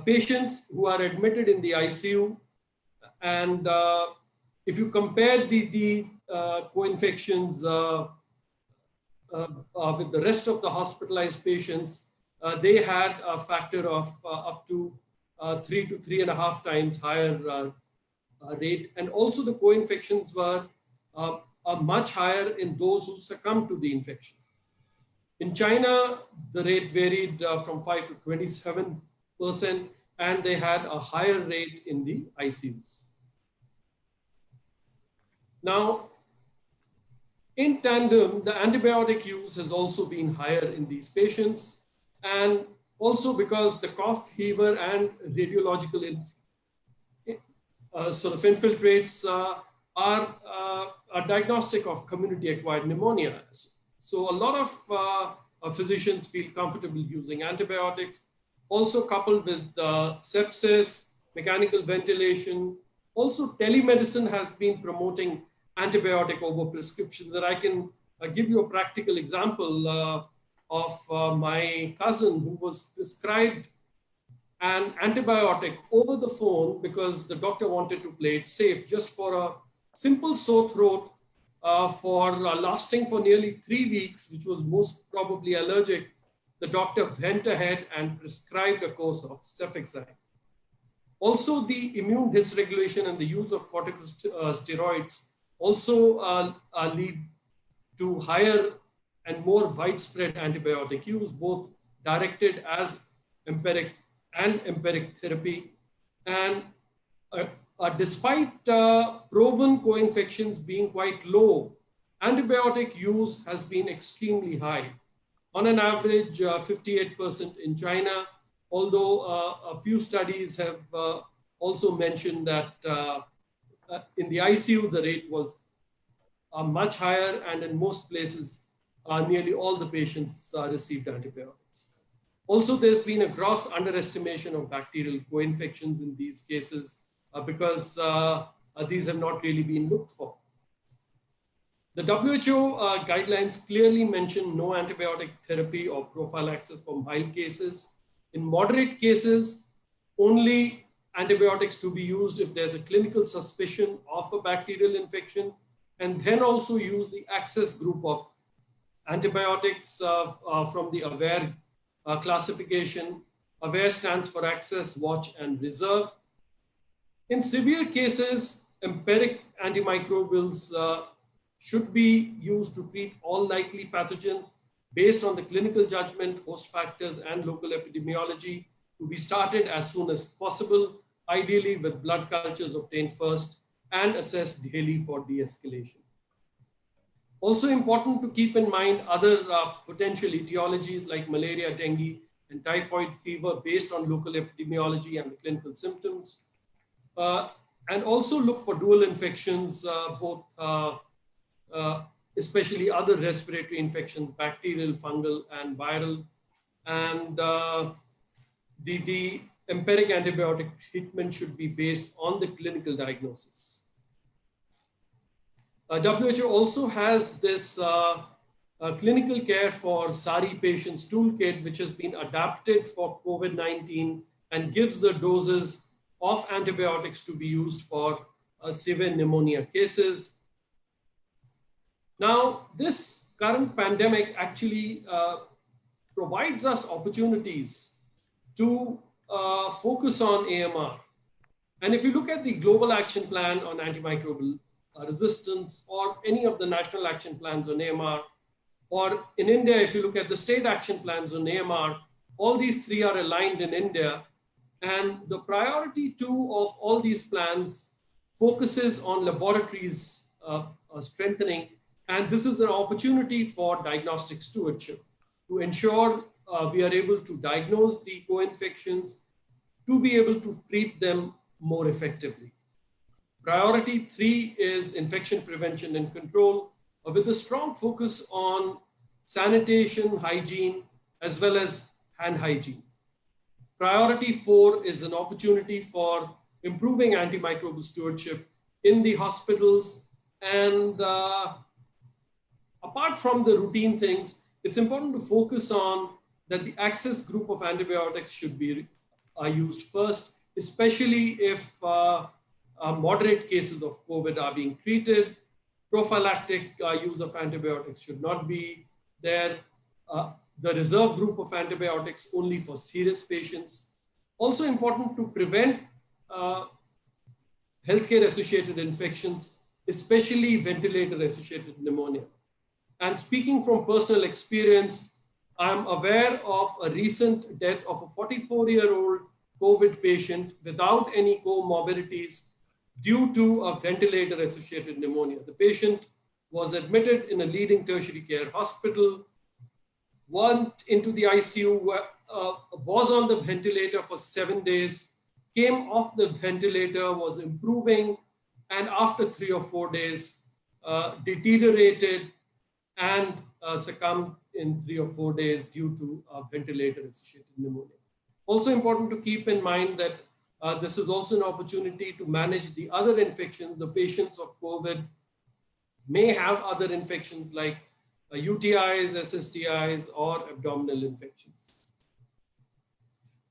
[SPEAKER 11] patients who are admitted in the ICU, and if you compare the co-infections with the rest of the hospitalized patients, they had a factor of up to 3 to 3.5 times higher rate. And also the co-infections were much higher in those who succumbed to the infection. In China, the rate varied from 5 to 27%, and they had a higher rate in the ICUs. Now, in tandem, the antibiotic use has also been higher in these patients, and also because the cough, fever, and radiological sort of infiltrates are a diagnostic of community-acquired pneumonia. So a lot of physicians feel comfortable using antibiotics, also coupled with sepsis, mechanical ventilation. Also, telemedicine has been promoting antibiotic overprescriptions. That I can give you a practical example of my cousin who was prescribed an antibiotic over the phone because the doctor wanted to play it safe, just for a simple sore throat lasting for nearly 3 weeks, which was most probably allergic. The doctor went ahead and prescribed a course of cefixime. Also, the immune dysregulation and the use of corticosteroids also lead to higher and more widespread antibiotic use, both directed as empiric therapy. And despite proven co-infections being quite low antibiotic use has been extremely high. On an average, 58% in China, although a few studies have also mentioned that in the ICU, the rate was much higher, and in most places, nearly all the patients received antibiotics. Also, there's been a gross underestimation of bacterial co-infections in these cases because these have not really been looked for. The WHO guidelines clearly mention no antibiotic therapy or prophylaxis for mild cases. In moderate cases, only antibiotics to be used if there's a clinical suspicion of a bacterial infection, and then also use the access group of antibiotics from the AWARE classification. AWARE stands for access, watch, and reserve. In severe cases, empiric antimicrobials should be used to treat all likely pathogens based on the clinical judgment, host factors, and local epidemiology, to be started as soon as possible, ideally with blood cultures obtained first and assessed daily for de-escalation. Also important to keep in mind other potential etiologies like malaria, dengue, and typhoid fever based on local epidemiology and the clinical symptoms. And also look for dual infections, especially other respiratory infections, bacterial, fungal, and viral. And the empiric antibiotic treatment should be based on the clinical diagnosis. WHO also has this clinical care for SARI patients toolkit, which has been adapted for COVID-19 and gives the doses of antibiotics to be used for severe pneumonia cases. Now, this current pandemic actually provides us opportunities to focus on AMR. And if you look at the Global Action Plan on Antimicrobial Resistance, or any of the national action plans on AMR, or in India, if you look at the state action plans on AMR, all these three are aligned in India. And the priority 2 of all these plans focuses on laboratories strengthening. And this is an opportunity for diagnostic stewardship to ensure we are able to diagnose the co-infections, to be able to treat them more effectively. Priority 3 is infection prevention and control, with a strong focus on sanitation, hygiene, as well as hand hygiene. Priority 4 is an opportunity for improving antimicrobial stewardship in the hospitals. And apart from the routine things, it's important to focus on that the access group of antibiotics should be used first, especially if moderate cases of COVID are being treated. Prophylactic use of antibiotics should not be there. The reserve group of antibiotics only for serious patients. Also important to prevent healthcare-associated infections, especially ventilator-associated pneumonia. And speaking from personal experience, I'm aware of a recent death of a 44-year-old COVID patient without any comorbidities due to a ventilator-associated pneumonia. The patient was admitted in a leading tertiary care hospital, went into the ICU, was on the ventilator for 7 days, came off the ventilator, was improving, and after 3 or 4 days, deteriorated and succumbed in 3 or 4 days due to ventilator-associated pneumonia. Also important to keep in mind that this is also an opportunity to manage the other infections. The patients of COVID may have other infections like UTIs, SSTIs, or abdominal infections.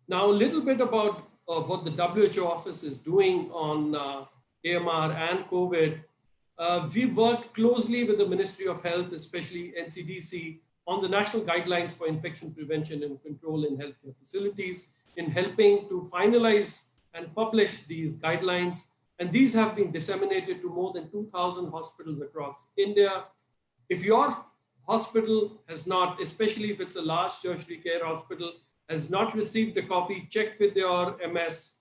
[SPEAKER 11] Now, a little bit about what the WHO office is doing on AMR and COVID. We worked closely with the Ministry of Health, especially NCDC, on the national guidelines for infection prevention and control in healthcare facilities, in helping to finalize and publish these guidelines. And these have been disseminated to more than 2,000 hospitals across India. If your hospital has not, especially if it's a large tertiary care hospital, has not received a copy, check with your MS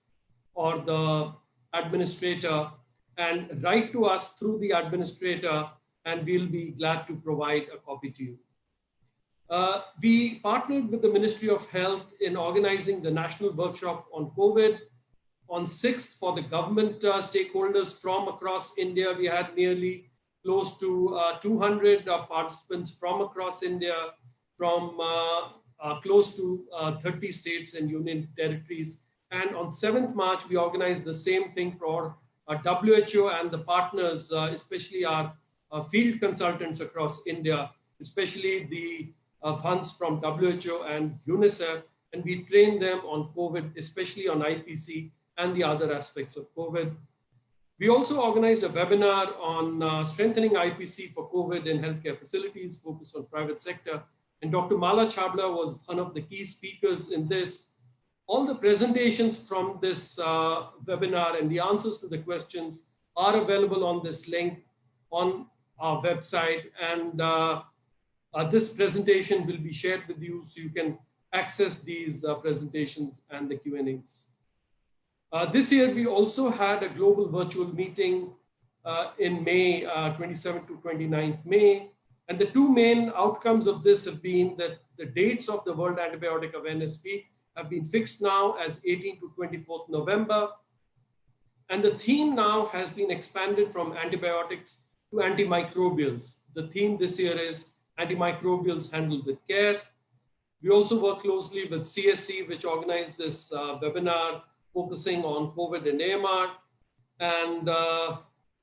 [SPEAKER 11] or the administrator and write to us through the administrator and we'll be glad to provide a copy to you. We partnered with the Ministry of Health in organizing the national workshop on COVID. On 6th, for the government stakeholders from across India, we had nearly close to 200 participants from across India, from close to 30 states and union territories. And on 7th March, we organized the same thing for WHO and the partners, especially our field consultants across India, especially the funds from WHO and UNICEF, and we trained them on COVID, especially on IPC and the other aspects of COVID. We also organized a webinar on strengthening IPC for COVID in healthcare facilities, focused on private sector. And Dr. Mala Chabla was one of the key speakers in this. All the presentations from this webinar and the answers to the questions are available on this link on our website. And this presentation will be shared with you so you can access these presentations and the Q&As. This year, we also had a global virtual meeting in May, 27th to 29th May. And the two main outcomes of this have been that the dates of the World Antibiotic Awareness Week have been fixed now as 18th to 24th November. And the theme now has been expanded from antibiotics to antimicrobials. The theme this year is antimicrobials handled with care. We also work closely with CSC, which organized this webinar focusing on COVID and AMR. And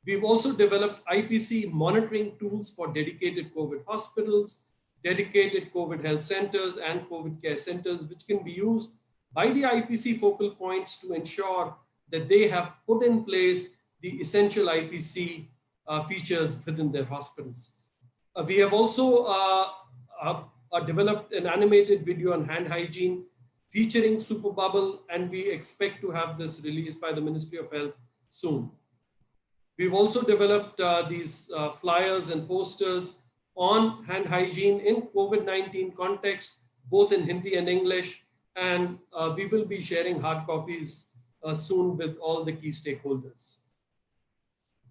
[SPEAKER 11] we've also developed IPC monitoring tools for dedicated COVID hospitals, dedicated COVID health centers, and COVID care centers, which can be used by the IPC focal points to ensure that they have put in place the essential IPC features within their hospitals. We have also developed an animated video on hand hygiene featuring Super Bubble, and we expect to have this released by the Ministry of Health soon. We've also developed these flyers and posters on hand hygiene in COVID-19 context, both in Hindi and English, and we will be sharing hard copies soon with all the key stakeholders.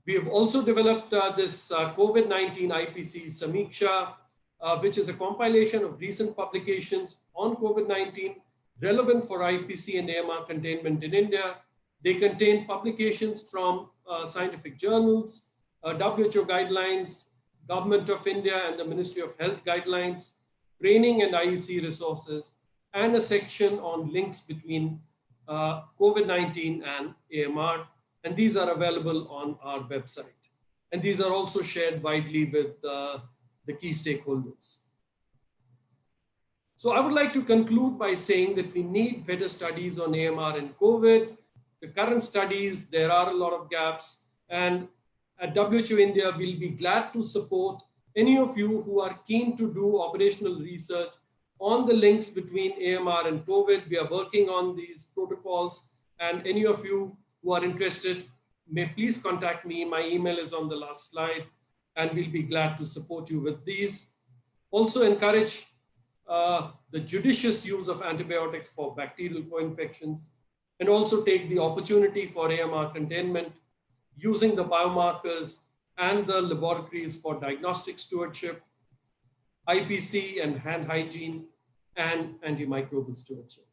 [SPEAKER 11] We have also developed this COVID-19 IPC Samiksha, which is a compilation of recent publications on COVID-19 relevant for IPC and AMR containment in India. They contain publications from scientific journals, WHO guidelines, Government of India and the Ministry of Health guidelines, training and IEC resources, and a section on links between COVID-19 and AMR. And these are available on our website. And these are also shared widely with the key stakeholders. So I would like to conclude by saying that we need better studies on AMR and COVID. The current studies, there are a lot of gaps, and at WHO India, we'll be glad to support any of you who are keen to do operational research on the links between AMR and COVID. We are working on these protocols, and any of you who are interested may please contact me. My email is on the last slide, and we'll be glad to support you with these. Also encourage the judicious use of antibiotics for bacterial co-infections, and also take the opportunity for AMR containment using the biomarkers and the laboratories for diagnostic stewardship, IPC and hand hygiene, and antimicrobial stewardship.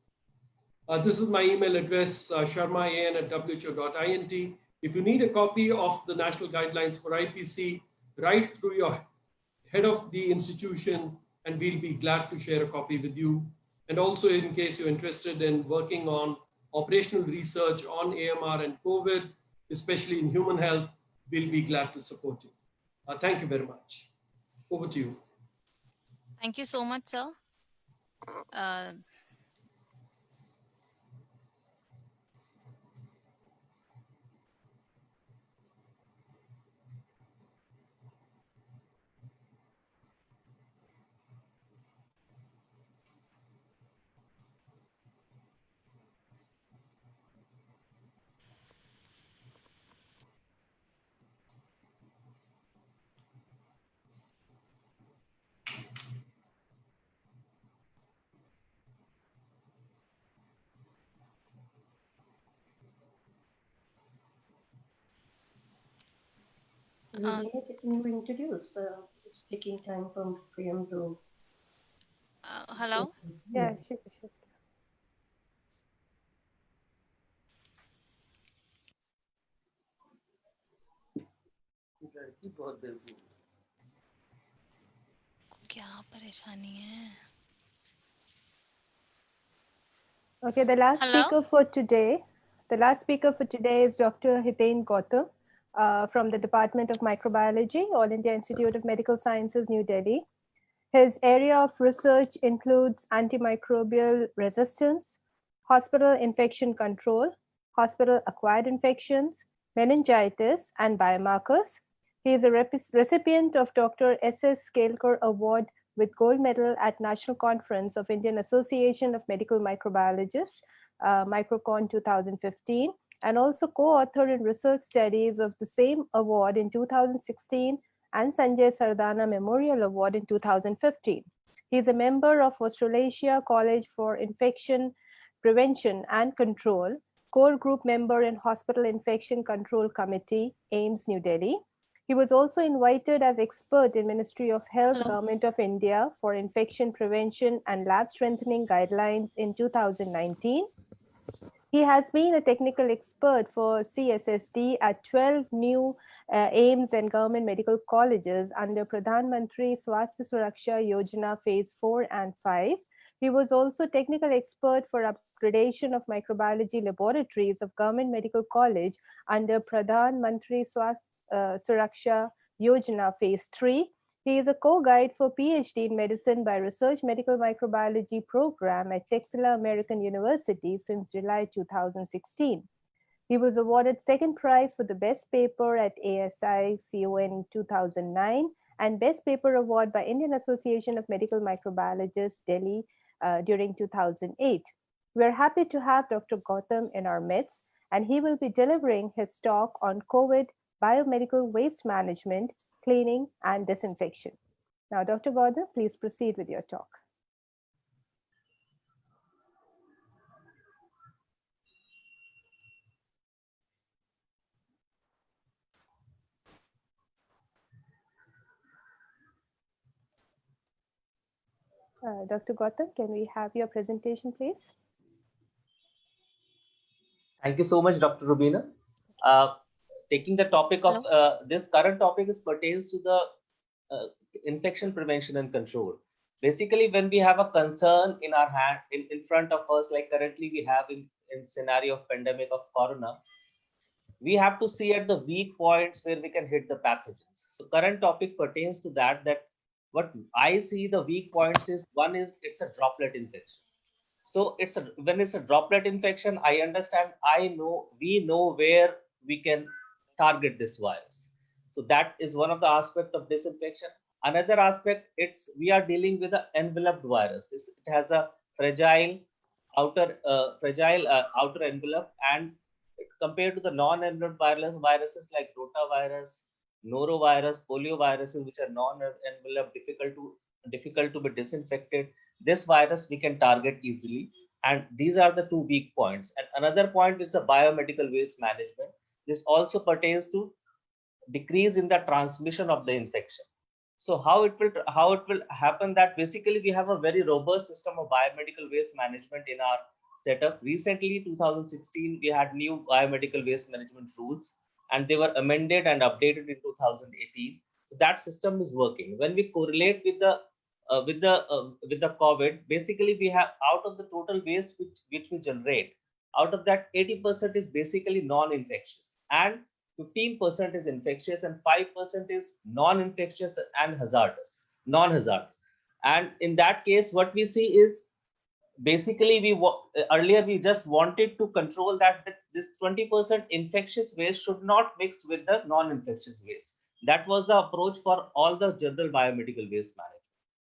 [SPEAKER 11] This is my email address, sharma@who.int. If you need a copy of the national guidelines for IPC, write through your head of the institution, and we'll be glad to share a copy with you. And also, in case you're interested in working on operational research on AMR and COVID, especially in human health, we'll be glad to support you. Thank you very much. Over to you.
[SPEAKER 10] Thank you so much, sir.
[SPEAKER 4] Rubina, can you introduce? It's taking time for him to.
[SPEAKER 10] Hello?
[SPEAKER 5] Yeah, sure.
[SPEAKER 10] क्या परेशानी है?
[SPEAKER 5] Okay, the last
[SPEAKER 10] Hello?
[SPEAKER 5] speaker for today is Dr. Hadean Cota from the Department of Microbiology, All India Institute of Medical Sciences, New Delhi. His area of research includes antimicrobial resistance, hospital infection control, hospital-acquired infections, meningitis, and biomarkers. He is a recipient of Dr. S.S. Kelkar Award with gold medal at National Conference of Indian Association of Medical Microbiologists, MicroCon 2015, and also co-author in research studies of the same award in 2016 and Sanjay Sardana Memorial Award in 2015. He is a member of Australasia College for Infection Prevention and Control, core group member in Hospital Infection Control Committee, AIIMS, New Delhi. He was also invited as expert in Ministry of Health, Government of India for Infection Prevention and Lab Strengthening Guidelines in 2019. He has been a technical expert for CSSD at 12 new AIIMS and government medical colleges under Pradhan Mantri Swasthya Suraksha Yojana Phase 4 and 5. He was also technical expert for upgradation of microbiology laboratories of Government Medical College under Pradhan Mantri Swasthya Suraksha Yojana Phase 3. He is a co-guide for PhD in Medicine by Research Medical Microbiology program at Texila American University since July 2016. He was awarded second prize for the best paper at ASI CON 2009 and best paper award by Indian Association of Medical Microbiologists, Delhi during 2008. We are happy to have Dr. Gautam in our midst, and he will be delivering his talk on COVID biomedical waste management, cleaning, and disinfection. Now, Dr. Gautam, please proceed with your talk. Dr. Gautam, can we have your presentation, please?
[SPEAKER 12] Thank you so much, Dr. Rubina. Taking the topic of this current topic pertains to the infection prevention and control. Basically, when we have a concern in our hand, in front of us, like currently we have in scenario of pandemic of corona, we have to see at the weak points where we can hit the pathogens. So current topic pertains to that what I see the weak points is, one is it's a droplet infection. So when it's a droplet infection, I understand, we know where we can target this virus. So that is one of the aspects of disinfection. Another aspect, we are dealing with an enveloped virus. It has a fragile outer envelope, and compared to the non-enveloped viruses like rotavirus, norovirus, polioviruses, which are non-enveloped, difficult to be disinfected, this virus we can target easily. And these are the two weak points. And another point is the biomedical waste management. This also pertains to decrease in the transmission of the infection. So how it will happen that basically we have a very robust system of biomedical waste management in our setup. Recently, 2016, we had new biomedical waste management rules, and they were amended and updated in 2018. So that system is working. When we correlate with the COVID, basically we have, out of the total waste which we generate, out of that 80% is basically non-infectious, and 15% is infectious, and 5% is non-infectious and non-hazardous. And in that case, what we see is basically earlier we just wanted to control that this 20% infectious waste should not mix with the non-infectious waste. That was the approach for all the general biomedical waste management.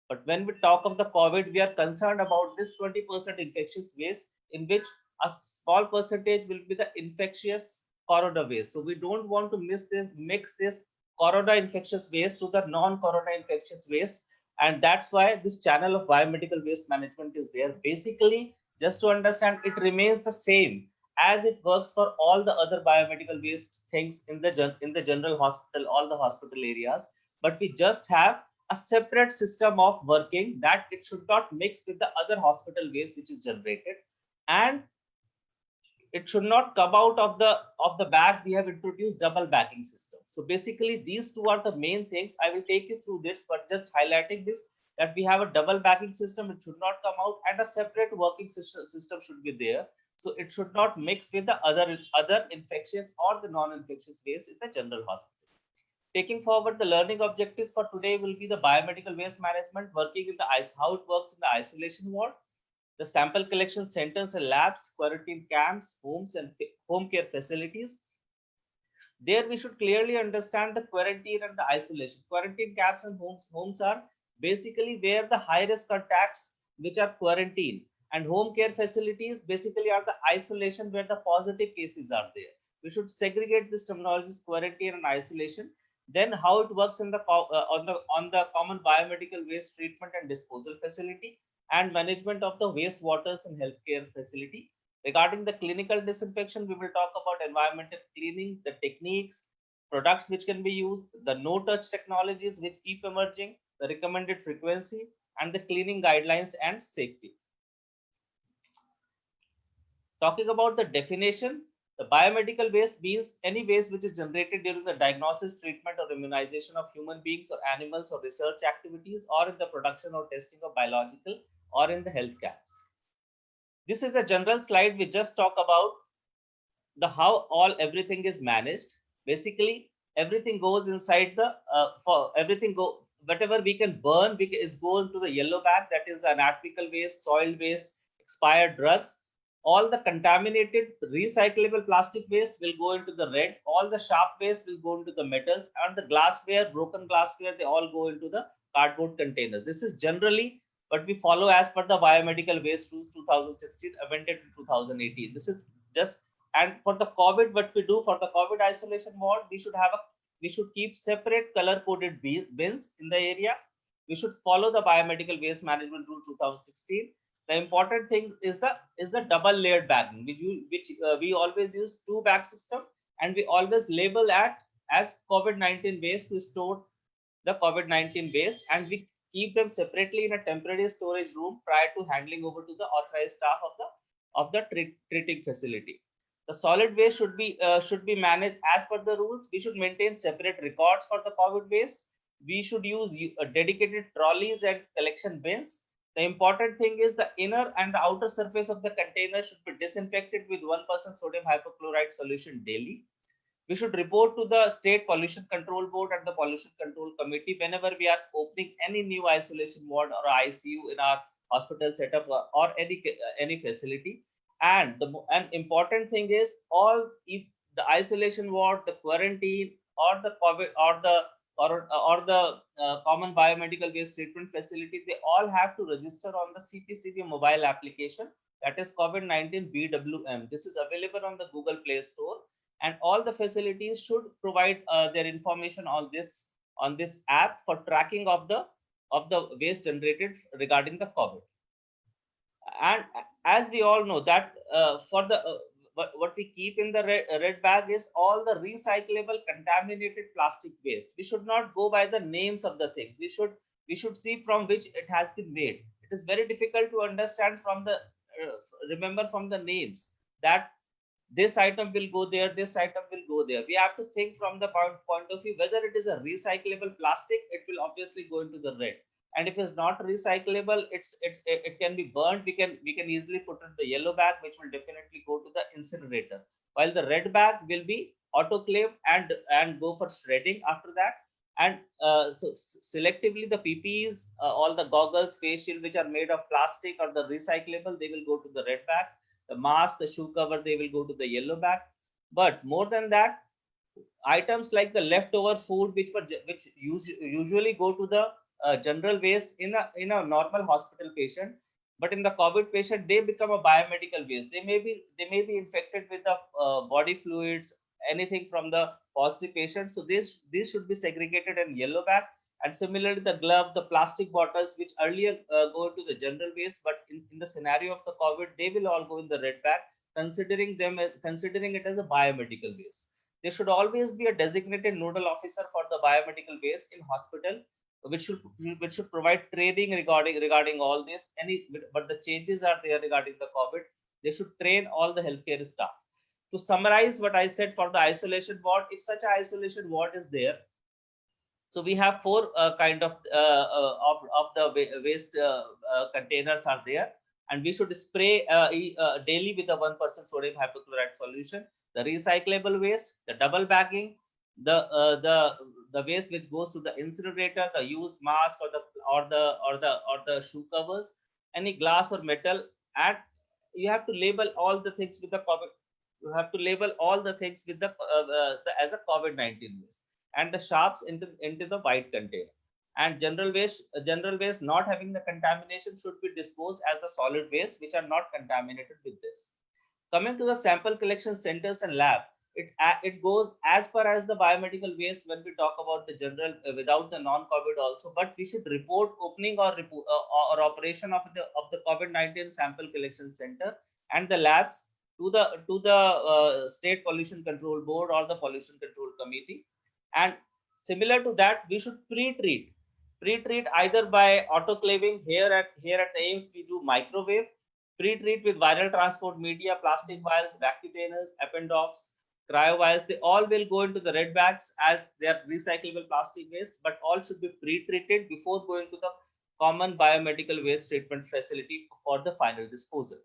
[SPEAKER 12] But when we talk of the COVID, we are concerned about this 20% infectious waste, in which a small percentage will be the infectious corona waste. So we don't want to mix this corona infectious waste to the non-corona infectious waste. And that's why this channel of biomedical waste management is there. Basically, just to understand, it remains the same as it works for all the other biomedical waste things in the general hospital, all the hospital areas. But we just have a separate system of working that it should not mix with the other hospital waste which is generated, and it should not come out of the bag. We have introduced double bagging system. So basically these two are the main things. I will take you through this, but just highlighting this, that we have a double bagging system. It should not come out, and a separate working system should be there. So it should not mix with the other infectious or the non-infectious waste in the general hospital. Taking forward, the learning objectives for today will be the biomedical waste management, working in the how it works in the isolation ward, the sample collection centers and labs, quarantine camps, homes and home care facilities. There we should clearly understand the quarantine and the isolation. Quarantine camps and homes are basically where the high risk contacts which are quarantined, and home care facilities basically are the isolation where the positive cases are there. We should segregate this terminologies, quarantine and isolation. Then how it works in the on the common biomedical waste treatment and disposal facility, and management of the wastewaters and healthcare facility. Regarding the clinical disinfection, we will talk about environmental cleaning, the techniques, products which can be used, the no-touch technologies which keep emerging, the recommended frequency, and the cleaning guidelines and safety. Talking about the definition, the biomedical waste means any waste which is generated during the diagnosis, treatment, or immunization of human beings or animals, or research activities, or in the production or testing of biological, or in the health camps. This is a general slide. We just talk about the how everything is managed. Basically, everything goes inside the whatever we can burn is going to the yellow bag, that is the anatomical waste, soil waste, expired drugs. All the contaminated recyclable plastic waste will go into the red. All the sharp waste will go into the metals, and the glassware, broken glassware, they all go into the cardboard containers. This is generally what we follow as per the biomedical waste rules 2016, amended in 2018. This is just, and for the COVID, what we do for the COVID isolation ward, we should keep separate color coded bins in the area. We should follow the biomedical waste management rule 2016. The important thing is the double layered bagging, which we always use 2 bag system, and we always label as COVID-19 waste to store the COVID-19 waste, and we keep them separately in a temporary storage room prior to handling over to the authorized staff of the treating facility. The solid waste should be managed as per the rules. We should maintain separate records for the COVID waste. We should use dedicated trolleys and collection bins. The important thing is the inner and the outer surface of the container should be disinfected with 1% sodium hypochlorite solution daily. We should report to the State Pollution Control Board and the Pollution Control Committee whenever we are opening any new isolation ward or ICU in our hospital setup or any facility. And an important thing is if the isolation ward, the quarantine, or the COVID or the common biomedical waste treatment facility, they all have to register on the CPCB mobile application, that is COVID-19 BWM. This is available on the Google Play Store, and all the facilities should provide their information on this app for tracking of the waste generated regarding the COVID. And as we all know that for the what we keep in the red bag is all the recyclable contaminated plastic waste. We should not go by the names of the things. We should see from which it has been made. It is very difficult to understand from the remember from the names that this item will go there, this item will go there. We have to think from the point of view whether it is a recyclable plastic, it will obviously go into the red. And if it's not recyclable, it can be burnt. We can easily put in the yellow bag, which will definitely go to the incinerator. While the red bag will be autoclaved and go for shredding after that. And so selectively the PPEs, all the goggles, face shield, which are made of plastic or the recyclable, they will go to the red bag. The mask, the shoe cover, they will go to the yellow bag. But more than that, items like the leftover food, which usually go to the general waste in a normal hospital patient, but in the COVID patient, they become a biomedical waste. They may be infected with the body fluids, anything from the positive patient. So these should be segregated in yellow bag. And similarly, the glove, the plastic bottles, which earlier go to the general waste, but in the scenario of the COVID, they will all go in the red bag. considering it as a biomedical waste. There should always be a designated nodal officer for the biomedical waste in hospital, which should provide training regarding all this. But the changes are there regarding the COVID. They should train all the healthcare staff. To summarize what I said for the isolation ward, if such an isolation ward is there, so we have four kind of the waste containers are there, and we should spray daily with the 1% sodium hypochlorite solution. The recyclable waste, the double bagging, the waste which goes to the incinerator, the used mask or the shoe covers, any glass or metal, and you have to label all the things with the COVID. You have to label all the things with the as a COVID-19 waste, and the sharps into the white container. And general waste not having the contamination should be disposed as the solid waste which are not contaminated with this. Coming to the sample collection centers and lab, it goes as per as the biomedical waste when we talk about the general without the non-COVID also, but we should report opening or operation of the COVID-19 sample collection center and the labs to the State Pollution Control Board or the Pollution Control Committee. And similar to that, we should pre-treat either by autoclaving. Here at AIIMS we do microwave, pre-treat with viral transport media, plastic vials, vacutainers, Eppendorfs, cryo vials. They all will go into the red bags as they are recyclable plastic waste, but all should be pre-treated before going to the common biomedical waste treatment facility for the final disposal.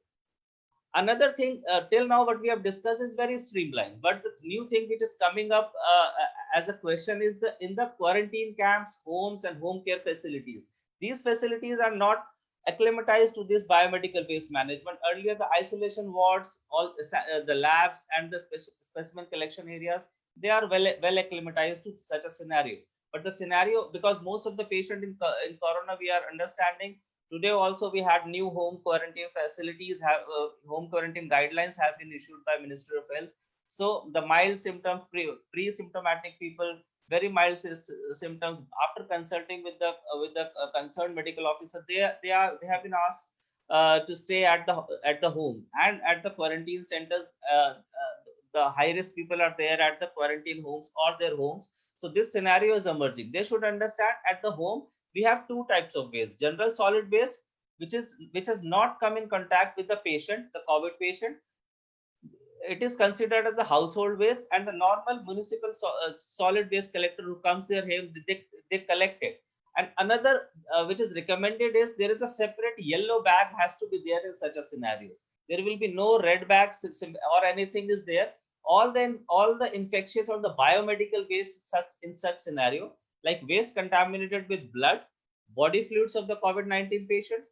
[SPEAKER 12] Another thing, till now what we have discussed is very streamlined, but the new thing which is coming up as a question is in the quarantine camps, homes and home care facilities. These facilities are not acclimatized to this biomedical waste management. Earlier, the isolation wards, all the labs and the specimen collection areas, they are well acclimatized to such a scenario. But the scenario, because most of the patients in corona, we are understanding, today also we had new home quarantine facilities, home quarantine guidelines have been issued by Ministry of Health. So the mild symptoms, pre-symptomatic people, very mild symptoms, after consulting with the concerned medical officer, they have been asked to stay at the home, and at the quarantine centers. The high risk people are there at the quarantine homes or their homes. So this scenario is emerging. They should understand at the home we have two types of waste: general solid waste, which has not come in contact with the patient, the COVID patient. It is considered as the household waste, and the normal municipal solid waste collector who comes there, they collect it. And another which is recommended is there is a separate yellow bag has to be there in such a scenarios. There will be no red bags or anything is there. All the infectious or the biomedical waste in such scenario, like waste contaminated with blood, body fluids of the COVID-19 patient,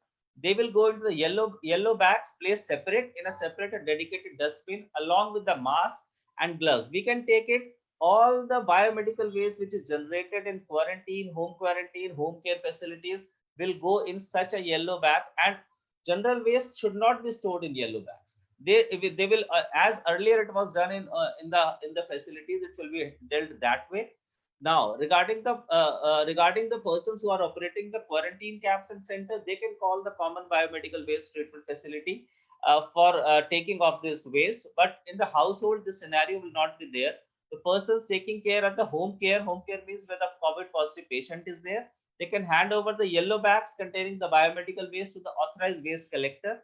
[SPEAKER 12] they will go into the yellow bags placed separate in a separate and dedicated dustbin along with the mask and gloves. We can take it. All the biomedical waste which is generated in quarantine, home care facilities will go in such a yellow bag, and general waste should not be stored in yellow bags. They will as earlier it was done in the facilities, it will be dealt that way. Now, regarding the persons who are operating the quarantine camps and centers, they can call the common biomedical waste treatment facility for taking of this waste. But in the household, this scenario will not be there. The persons taking care at the home care means where the COVID positive patient is there, they can hand over the yellow bags containing the biomedical waste to the authorized waste collector,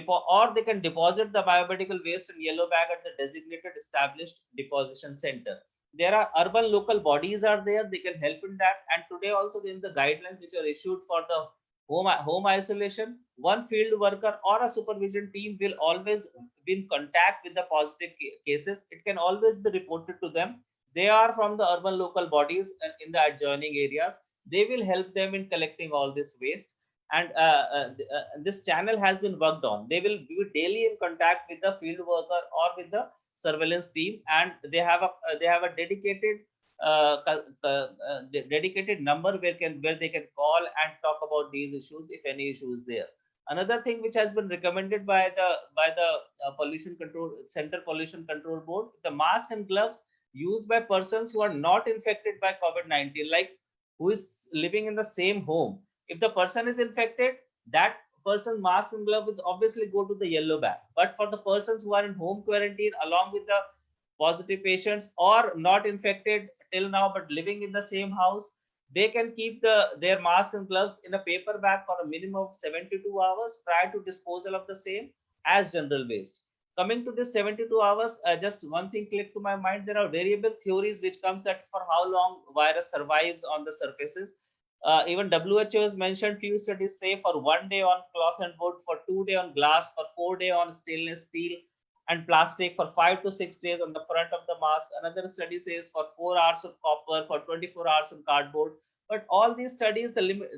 [SPEAKER 12] or they can deposit the biomedical waste in yellow bag at the designated established deposition center. There are urban local bodies are there, they can help in that. And today also in the guidelines which are issued for the home isolation, one field worker or a supervision team will always be in contact with the positive cases. It can always be reported to them. They are from the urban local bodies and in the adjoining areas. They will help them in collecting all this waste. And this channel has been worked on. They will be daily in contact with the field worker or with the surveillance team, and they have a dedicated dedicated number where they can call and talk about these issues if any issue is there. Another thing which has been recommended by the pollution control board, the mask and gloves used by persons who are not infected by COVID-19, like who is living in the same home. If the person is infected, that person's mask and glove is obviously go to the yellow bag. But for the persons who are in home quarantine along with the positive patients or not infected till now but living in the same house, they can keep their masks and gloves in a paper bag for a minimum of 72 hours prior to disposal of the same as general waste. Coming to this 72 hours, just one thing clicked to my mind. There are variable theories which comes that for how long virus survives on the surfaces. Even WHO has mentioned few studies say for 1 day on cloth and wood, for 2 days on glass, for 4 days on stainless steel and plastic, for 5 to 6 days on the front of the mask. Another study says for 4 hours on copper, for 24 hours on cardboard. But all these studies, the limit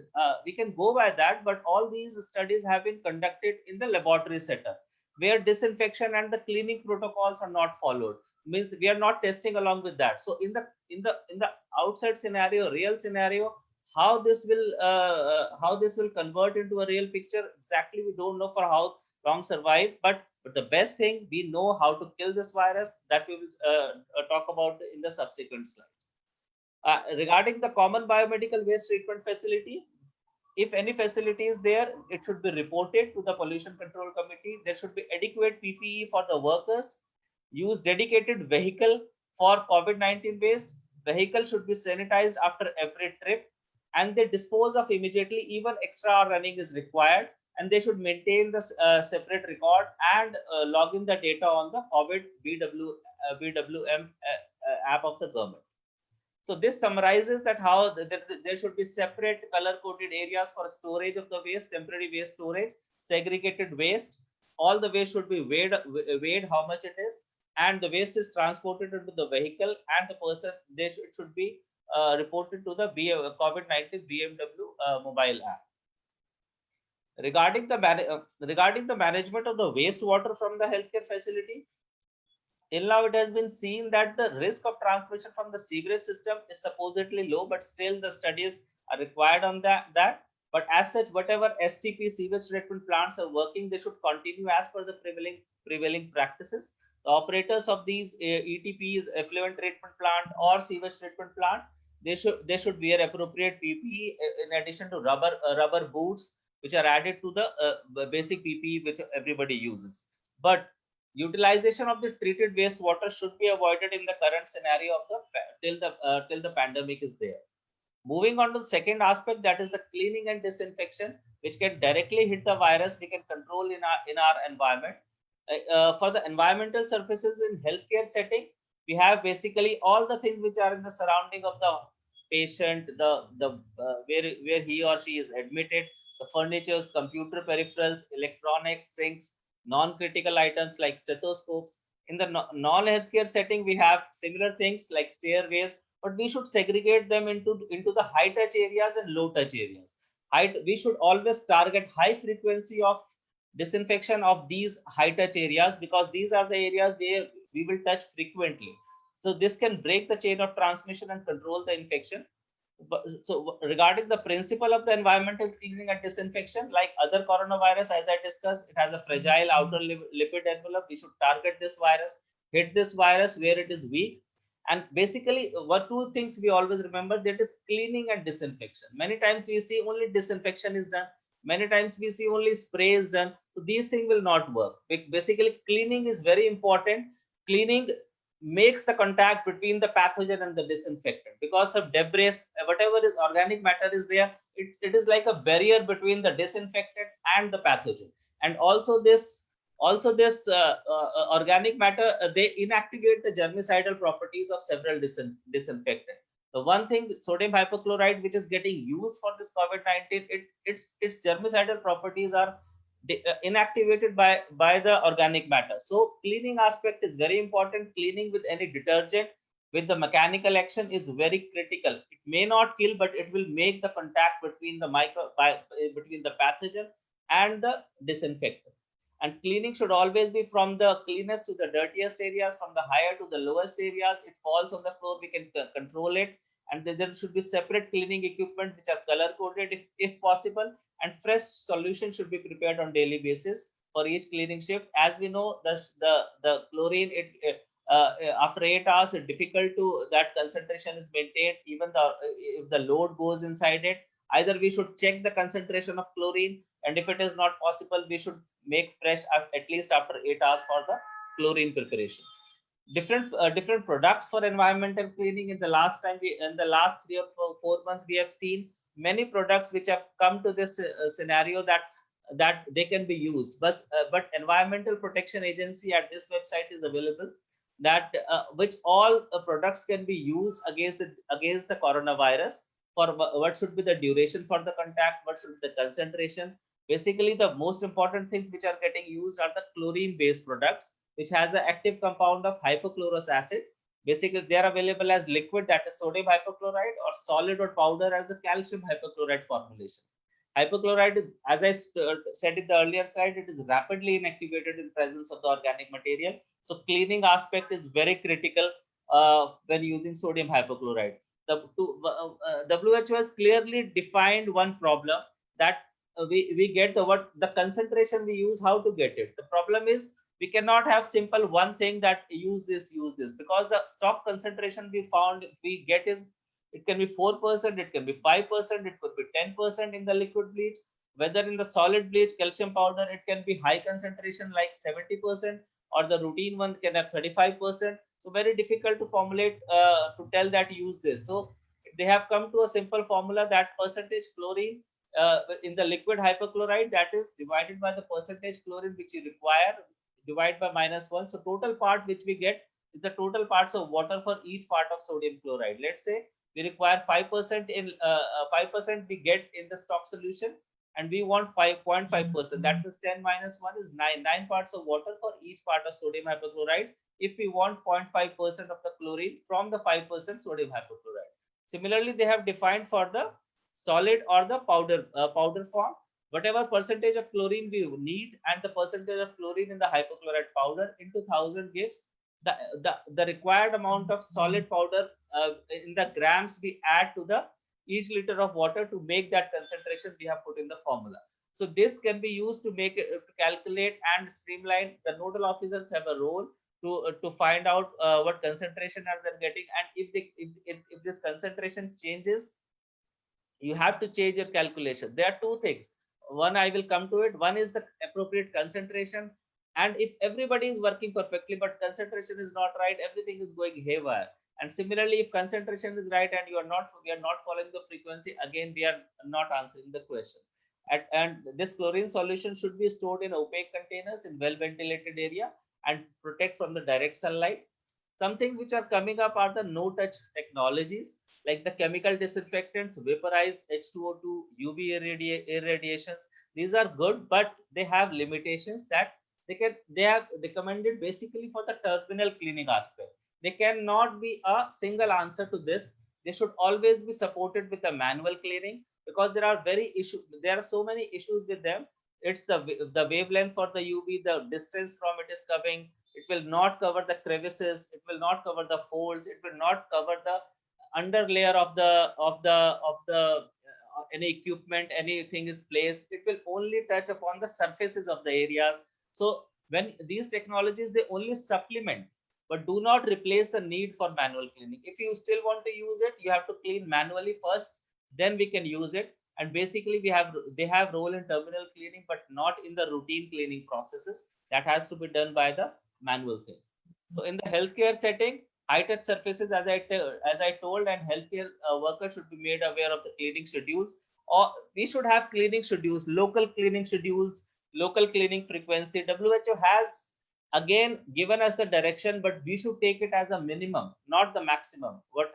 [SPEAKER 12] we can go by that, but all these studies have been conducted in the laboratory setup, where disinfection and the cleaning protocols are not followed. Means we are not testing along with that. So in the outside scenario, real scenario, how this will convert into a real picture exactly, we don't know for how long survive. But the best thing, we know how to kill this virus, that we will talk about in the subsequent slides. Regarding the common biomedical waste treatment facility, if any facility is there, it should be reported to the pollution control committee. There should be adequate PPE for the workers. Use dedicated vehicle for COVID-19 waste. Vehicle should be sanitized after every trip, and they dispose of immediately. Even extra running is required, and they should maintain the separate record and log in the data on the COVID BWM app of the government. So this summarizes that how there should be separate color-coded areas for storage of the waste, temporary waste storage, segregated waste. All the waste should be weighed how much it is, and the waste is transported into the vehicle, and the person, it should be reported to the COVID-19 BMW mobile app. Regarding the management of the wastewater from the healthcare facility, till now it has been seen that the risk of transmission from the sewerage system is supposedly low, but still the studies are required on that. But as such, whatever STP sewage treatment plants are working, they should continue as per the prevailing practices. The operators of these ETPs, effluent treatment plant or sewage treatment plant, they should wear appropriate PPE in addition to rubber boots, which are added to the basic PPE which everybody uses. But utilization of the treated wastewater should be avoided in the current scenario of till the pandemic is there. Moving on to the second aspect, that is the cleaning and disinfection, which can directly hit the virus. We can control in our environment. For the environmental surfaces in healthcare setting, we have basically all the things which are in the surrounding of the patient, where he or she is admitted, the furnitures, computer peripherals, electronics, sinks, non-critical items like stethoscopes. In the non-healthcare setting, we have similar things like stairways, but we should segregate them into the high touch areas and low touch areas. We should always target high frequency of disinfection of these high touch areas, because these are the areas where we will touch frequently. So this can break the chain of transmission and control the infection. So regarding the principle of the environmental cleaning and disinfection, like other coronavirus, as I discussed, it has a fragile outer lipid envelope. We should target this virus, hit this virus where it is weak. And basically, what two things we always remember, that is cleaning and disinfection. Many times we see only disinfection is done. Many times we see only spray is done. So these things will not work. Basically, cleaning is very important. Cleaning makes the contact between the pathogen and the disinfectant, because of debris, whatever is organic matter is there, it is like a barrier between the disinfectant and the pathogen. And also this organic matter, they inactivate the germicidal properties of several disinfectants. The one thing, sodium hypochlorite, which is getting used for this COVID-19, its germicidal properties are inactivated by the organic matter. So cleaning aspect is very important. Cleaning with any detergent with the mechanical action is very critical. It may not kill, but it will make the contact between the pathogen and the disinfectant. And cleaning should always be from the cleanest to the dirtiest areas, from the higher to the lowest areas. It falls on the floor, we can control it. And there should be separate cleaning equipment which are color coded if possible. And fresh solution should be prepared on daily basis for each cleaning shift. As we know, the chlorine, after 8 hours, it's difficult to, that concentration is maintained. Even if the load goes inside it, Either we should check the concentration of chlorine, and if it is not possible, we should make fresh at least after 8 hours for the chlorine preparation. Different products for environmental cleaning. In the last 3 or 4 months, we have seen many products which have come to this scenario that they can be used, but Environmental Protection Agency at this website is available, that which all products can be used against the coronavirus. For what should be the duration for the contact, what should be the concentration. Basically, the most important things which are getting used are the chlorine based products, which has an active compound of hypochlorous acid. Basically, they are available as liquid, that is sodium hypochlorite, or solid or powder as a calcium hypochlorite formulation. Hypochlorite, as I said in the earlier slide, it is rapidly inactivated in presence of the organic material. So cleaning aspect is very critical when using sodium hypochlorite. The WHO has clearly defined one problem, that we get the concentration we use, how to get it. The problem is we cannot have simple one thing that use this, because the stock concentration we get is, it can be 4%, it can be 5%, it could be 10% in the liquid bleach. Whether in the solid bleach, calcium powder, it can be high concentration like 70%, or the routine one can have 35%. So very difficult to formulate to tell that use this. So they have come to a simple formula, that percentage chlorine in the liquid hypochlorite, that is divided by the percentage chlorine which you require, divided by -1. So total part which we get is the total parts of water for each part of sodium chloride. Let's say we require 5% in 5% we get in the stock solution, and we want 5.5%. That means 10 minus 1 is 9 parts of water for each part of sodium hypochlorite, if we want 0.5% of the chlorine from the 5% sodium hypochlorite. Similarly, they have defined for the solid or the powder form, whatever percentage of chlorine we need, and the percentage of chlorine in the hypochlorite powder into 1000 gives the required amount of solid powder in the grams we add to the each liter of water to make that concentration we have put in the formula. So this can be used to make to calculate and streamline. The nodal officers have a role to find out what concentration are they getting, and if this concentration changes, you have to change your calculation. There are two things. One, I will come to it. One is the appropriate concentration, and if everybody is working perfectly but concentration is not right, everything is going haywire. And similarly, if concentration is right and we are not following the frequency, again we are not answering the question. And this chlorine solution should be stored in opaque containers in well ventilated area and protect from the direct sunlight. Some things which are coming up are the no touch technologies, like the chemical disinfectants, vaporized H2O2, UV irradiations. These are good, but they have limitations, that they are recommended basically for the terminal cleaning aspect. They cannot be a single answer to this. They should always be supported with a manual cleaning, because there are so many issues with them. It's the wavelength for the UV, the distance from it is coming. It will not cover the crevices. It will not cover the folds. It will not cover the under layer of the any equipment, anything is placed. It will only touch upon the surfaces of the areas. So when these technologies, they only supplement, but do not replace the need for manual cleaning. If you still want to use it, you have to clean manually first, then we can use it. And basically they have role in terminal cleaning, but not in the routine cleaning processes. That has to be done by the manual thing. So in the healthcare setting, high touch surfaces, as I told, and healthcare workers should be made aware of the cleaning schedules, or we should have cleaning schedules, local cleaning schedules, local cleaning frequency. WHO has again given us the direction, but we should take it as a minimum, not the maximum. What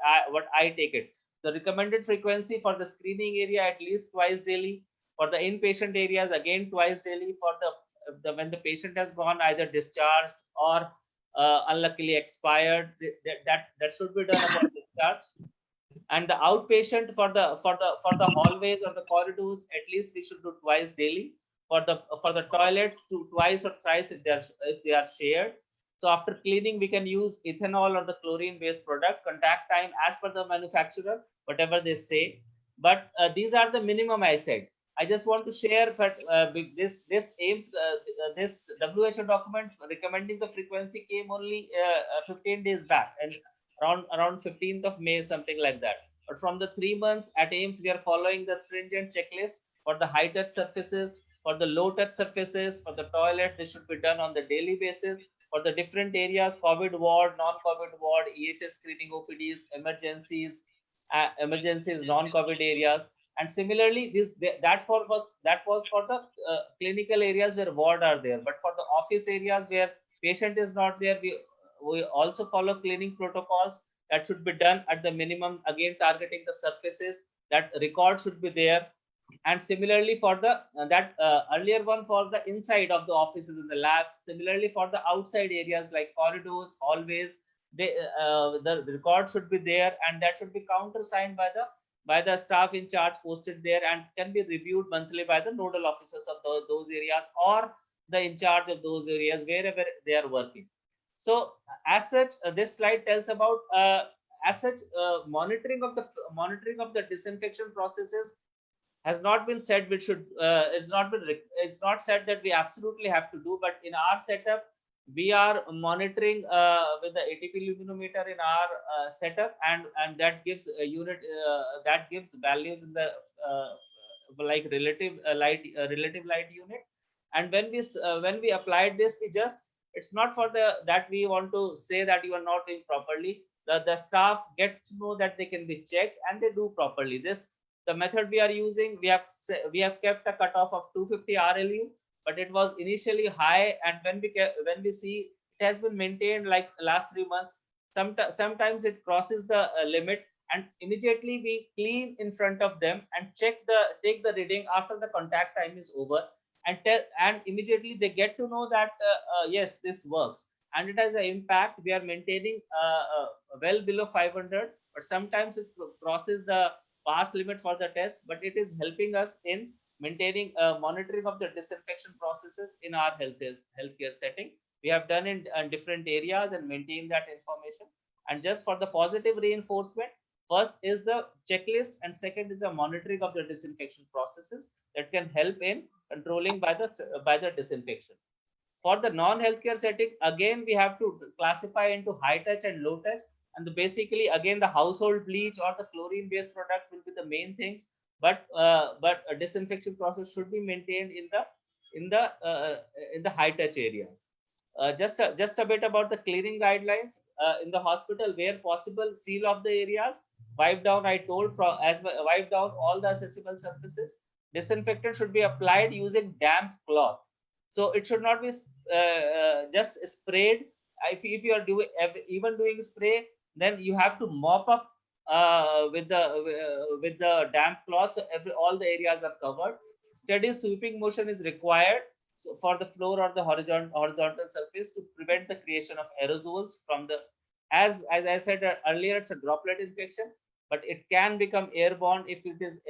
[SPEAKER 12] I take it, the recommended frequency for the screening area at least twice daily, for the inpatient areas again twice daily, for the when the patient has gone either discharged or unluckily expired, that should be done upon discharge. And the outpatient for the hallways or the corridors, at least we should do twice daily. For the toilets, twice or thrice if they are shared. So after cleaning, we can use ethanol or the chlorine based product. Contact time as per the manufacturer, whatever they say. But these are the minimum I said. I just want to share that this AIIMS, this WHO document recommending the frequency came only 15 days back, and around 15th of May, something like that. But from the 3 months at AIIMS, we are following the stringent checklist for the high touch surfaces, for the low touch surfaces, for the toilet. This should be done on the daily basis. For the different areas, COVID ward, non-COVID ward, EHS screening OPDs, emergencies, non-COVID areas. And similarly, that was for the clinical areas where ward are there. But for the office areas where patient is not there, we also follow cleaning protocols that should be done at the minimum, again targeting the surfaces. That record should be there. And similarly for the earlier one for the inside of the offices and the labs, similarly for the outside areas like corridors, hallways, the record should be there, and that should be countersigned by the staff in charge posted there, and can be reviewed monthly by the nodal officers of those areas, or the in charge of those areas wherever they are working. So as such, this slide tells about monitoring of the disinfection processes has not been said we should it's not said that we absolutely have to do, but in our setup we are monitoring with the ATP luminometer in our setup, and that gives a unit that gives values in the like relative light unit. And when we applied this, it's not for that we want to say that you are not doing properly. The staff get to know that they can be checked and they do properly. The method we are using, we have kept a cutoff of 250 RLU, but it was initially high, and when we see it has been maintained like last 3 months, sometimes it crosses the limit, and immediately we clean in front of them and take the reading after the contact time is over, and immediately they get to know that yes, this works, and it has an impact. We are maintaining well below 500, but sometimes it crosses the pass limit for the test, but it is helping us in maintaining monitoring of the disinfection processes in our healthcare setting. We have done in different areas and maintain that information. And just for the positive reinforcement, first is the checklist, and second is the monitoring of the disinfection processes that can help in controlling by the disinfection. For the non-healthcare setting, again we have to classify into high touch and low touch. And basically, again, the household bleach or the chlorine-based product will be the main things, but a disinfection process should be maintained in the high-touch areas. Just a bit about the cleaning guidelines in the hospital, where possible, seal off the areas, wipe down. I told wipe down all the accessible surfaces. Disinfectant should be applied using damp cloth, so it should not be just sprayed. If you are doing spray, then you have to mop up with the damp cloth, so all the areas are covered. Steady sweeping motion is required for the floor or the horizontal surface to prevent the creation of aerosols from the, as I said earlier, it's a droplet infection, but it can become airborne if it is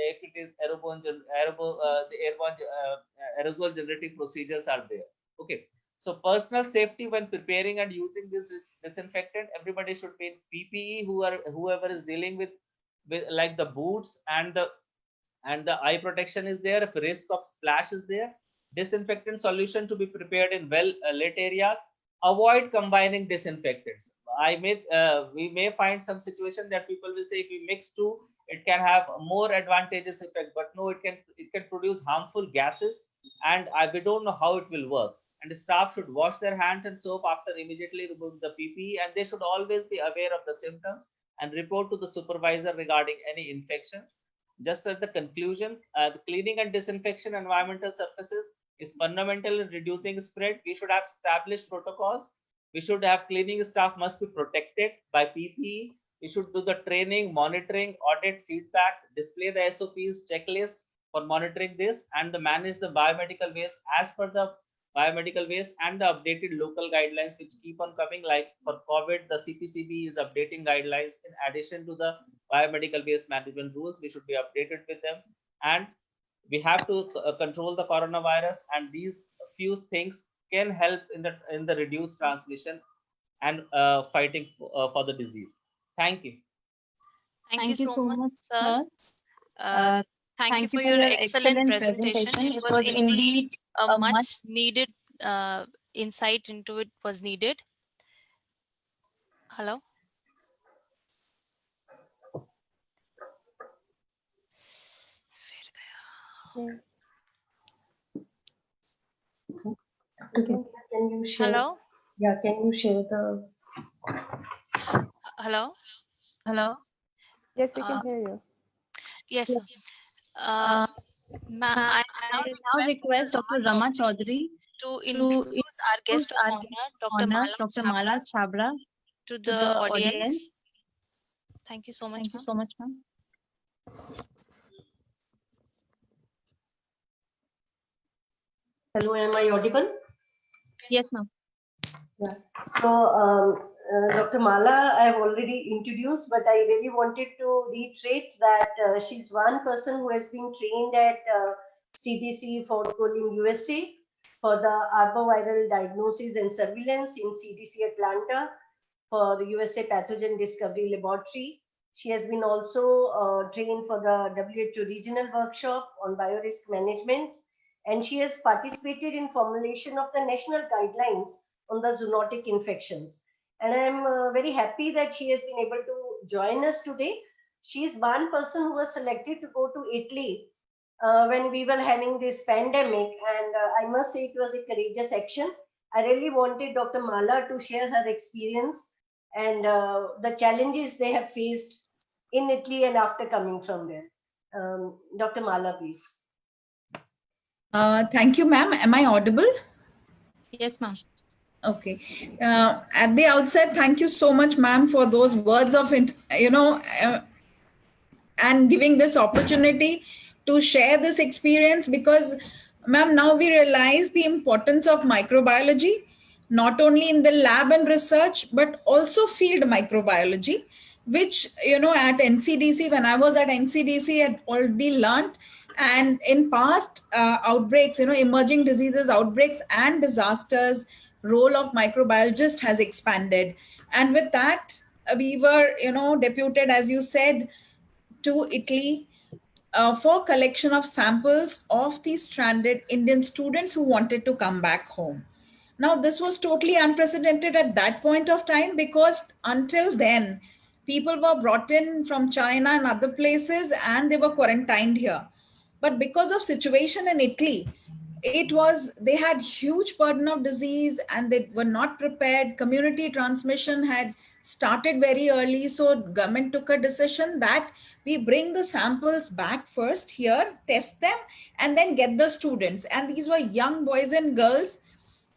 [SPEAKER 12] aerosol generating procedures are there. Okay. So personal safety when preparing and using this disinfectant, everybody should be in PPE. Whoever is dealing with like the boots and the eye protection is there. If risk of splash is there, disinfectant solution to be prepared in well lit areas. Avoid combining disinfectants. We may find some situation that people will say if we mix two, it can have more advantageous effect, but no, it can produce harmful gases, and we don't know how it will work. And the staff should wash their hands and soap after immediately removing the PPE, and they should always be aware of the symptoms and report to the supervisor regarding any infections. Just as the conclusion, the cleaning and disinfection environmental surfaces is fundamental in reducing spread. We should have established protocols. We should have cleaning staff must be protected by PPE. We should do the training, monitoring, audit, feedback, display the SOPs, checklist for monitoring this, and manage the biomedical waste as per the biomedical waste and the updated local guidelines which keep on coming. Like for COVID, the CPCB is updating guidelines in addition to the biomedical waste management rules. We should be updated with them, and we have to control the coronavirus, and these few things can help in the reduced transmission and fighting for the disease. Thank you.
[SPEAKER 10] Thank you so much, sir. Thank you for your excellent presentation. It was indeed a much needed insight into it was needed. Hello.
[SPEAKER 4] Can you share?
[SPEAKER 10] Hello?
[SPEAKER 4] Yeah, can you share the?
[SPEAKER 10] Hello?
[SPEAKER 5] Hello? Yes, we can hear you.
[SPEAKER 10] Yes, sir. I now request Dr. Rama Chaudhary to introduce our guest of honor, Dr. Mala Chabra, to the audience. Thank you so much, ma'am.
[SPEAKER 4] Hello, am I audible?
[SPEAKER 10] Yes, ma'am.
[SPEAKER 4] Yeah. So, Dr. Mala, I have already introduced, but I really wanted to reiterate that she's one person who has been trained at CDC Fort Collins, USA, for the arboviral diagnosis and surveillance in CDC Atlanta for the USA Pathogen Discovery Laboratory. She has been also trained for the WHO regional workshop on biorisk management, and she has participated in formulation of the national guidelines on the zoonotic infections. And I'm very happy that she has been able to join us today. She is one person who was selected to go to Italy when we were having this pandemic, and I must say it was a courageous action. I really wanted Dr. Mala to share her experience and the challenges they have faced in Italy and after coming from there. Dr. Mala, please.
[SPEAKER 13] Thank you, ma'am. Am I audible?
[SPEAKER 10] Yes, ma'am.
[SPEAKER 13] Okay. At the outset, thank you so much, ma'am, for those words of, and giving this opportunity to share this experience, because, ma'am, now we realize the importance of microbiology, not only in the lab and research, but also field microbiology, which, at NCDC, when I was at NCDC, I had already learned. And in past outbreaks, emerging diseases, outbreaks and disasters, role of microbiologist has expanded. And with that, we were, deputed, as you said, to Italy for collection of samples of the stranded Indian students who wanted to come back home. Now, this was totally unprecedented at that point of time, because until then, people were brought in from China and other places and they were quarantined here. But because of situation in Italy, they had huge burden of disease and they were not prepared. Community transmission had started very early. So government took a decision that we bring the samples back first here, test them, and then get the students. And these were young boys and girls,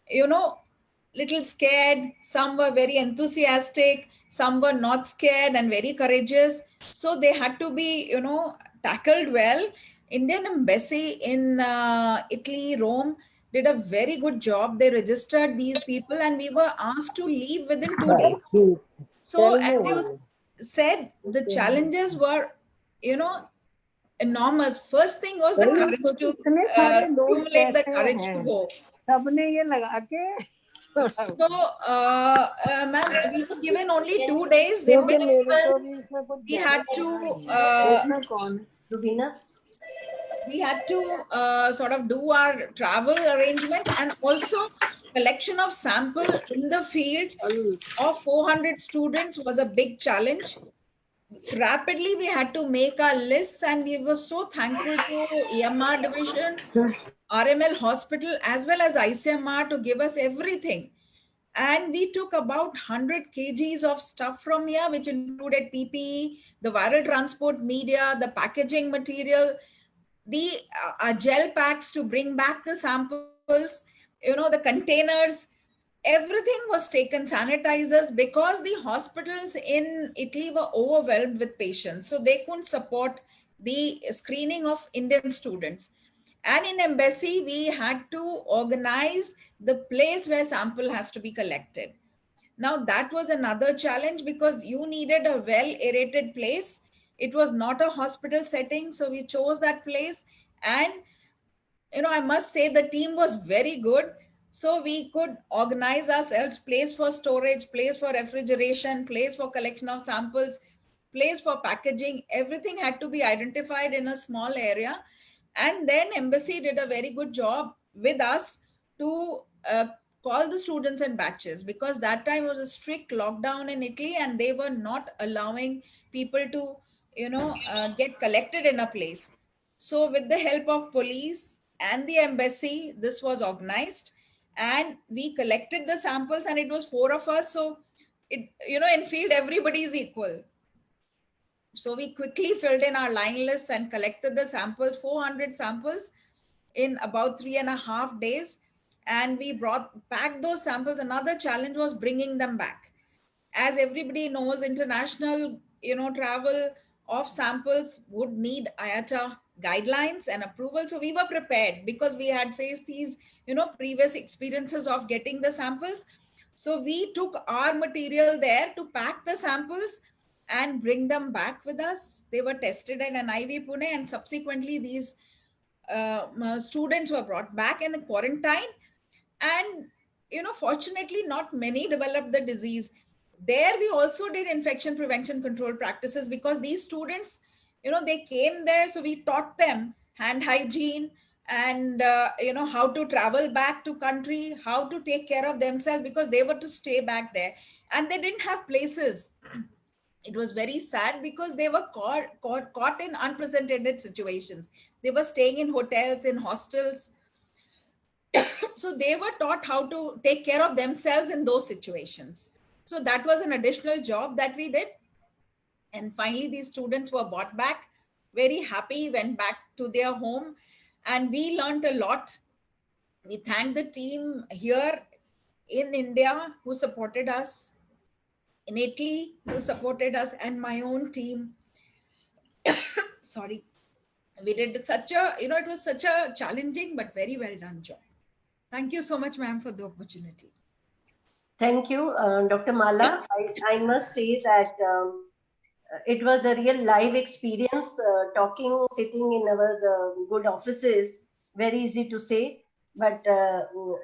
[SPEAKER 13] little scared. Some were very enthusiastic. Some were not scared and very courageous. So they had to be, tackled well. Indian embassy in Italy, Rome, did a very good job. They registered these people and we were asked to leave within 2 days. So as you said, the challenges were, enormous. First thing was the courage to accumulate the courage to go. So, ma'am, we were given only 2 days. Then we had to sort of do our travel arrangement, and also collection of sample in the field of 400 students was a big challenge. Rapidly, we had to make our lists, and we were so thankful to EMR division, RML hospital, as well as ICMR to give us everything. And we took about 100 kgs of stuff from here, which included PPE, the viral transport media, the packaging material, the gel packs to bring back the samples, the containers. Everything was taken, sanitizers, because the hospitals in Italy were overwhelmed with patients. So they couldn't support the screening of Indian students. And in embassy, we had to organize the place where sample has to be collected. Now that was another challenge, because you needed a well aerated place. It was not a hospital setting. So we chose that place. And, I must say the team was very good. So we could organize ourselves, place for storage, place for refrigeration, place for collection of samples, place for packaging. Everything had to be identified in a small area. And then embassy did a very good job with us to call the students in batches, because that time was a strict lockdown in Italy and they were not allowing people to, get collected in a place. So with the help of police and the embassy, this was organized and we collected the samples, and it was 4 of us. So it, in field, everybody is equal. So we quickly filled in our line lists and collected the samples, 400 samples in about 3.5 days. And we packed those samples. Another challenge was bringing them back. As everybody knows, international, travel of samples would need IATA guidelines and approval. So we were prepared because we had faced these, previous experiences of getting the samples. So we took our material there to pack the samples and bring them back with us. They were tested at NIV Pune, and subsequently these students were brought back in quarantine. And, fortunately, not many developed the disease. There we also did infection prevention control practices because these students, they came there. So we taught them hand hygiene and, how to travel back to country, how to take care of themselves because they were to stay back there. And they didn't have places. It was very sad because they were caught in unprecedented situations. They were staying in hotels, in hostels. So they were taught how to take care of themselves in those situations. So that was an additional job that we did. And finally, these students were brought back, very happy, went back to their home. And we learned a lot. We thank the team here in India who supported us, in Italy who supported us, and my own team. Sorry. We did such a, it was such a challenging but very well done job. Thank you so much, ma'am, for the opportunity.
[SPEAKER 4] Thank you, Dr. Mala. I must say that it was a real live experience sitting in our good offices. Very easy to say, but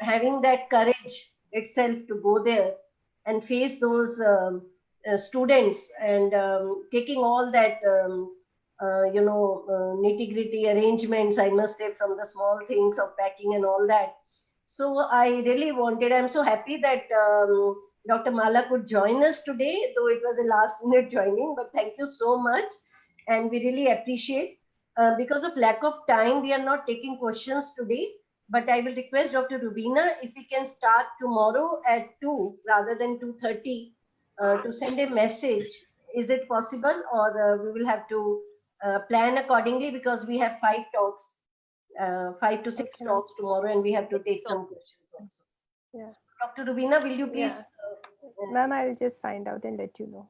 [SPEAKER 4] having that courage itself to go there and face those students and taking all that, nitty-gritty arrangements, I must say, from the small things of packing and all that. So I really I'm so happy that Dr. Mala could join us today, though it was a last minute joining, but thank you so much. And we really appreciate, because of lack of time, we are not taking questions today, but I will request Dr. Rubina, if we can start tomorrow at 2 rather than 2:30 to send a message. Is it possible, or we will have to plan accordingly because we have 5 talks. 5 to 6 talks tomorrow, and we have to take some questions also.
[SPEAKER 5] Yeah.
[SPEAKER 4] So, Dr. Rubina, will you please?
[SPEAKER 5] Ma'am, I'll just find out and let you know.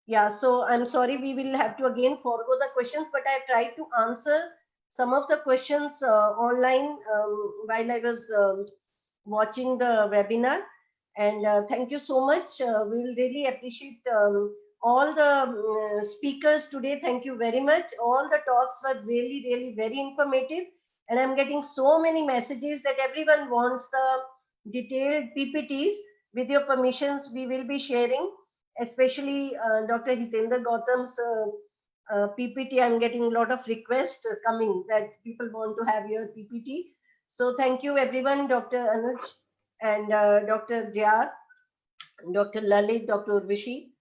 [SPEAKER 4] Yeah, so I'm sorry, we will have to again forego the questions, but I tried to answer some of the questions online while I was watching the webinar. And thank you so much. We will really appreciate all the speakers today. Thank you very much. All the talks were really, really very informative. And I'm getting so many messages that everyone wants the detailed PPTs. With your permissions, we will be sharing, especially Dr. Hitendra Gautam's PPT. I'm getting a lot of requests coming that people want to have your PPT. So thank you everyone, Dr. Anuj and Dr. Jyar, Dr. Lalit, Dr. Urvashi.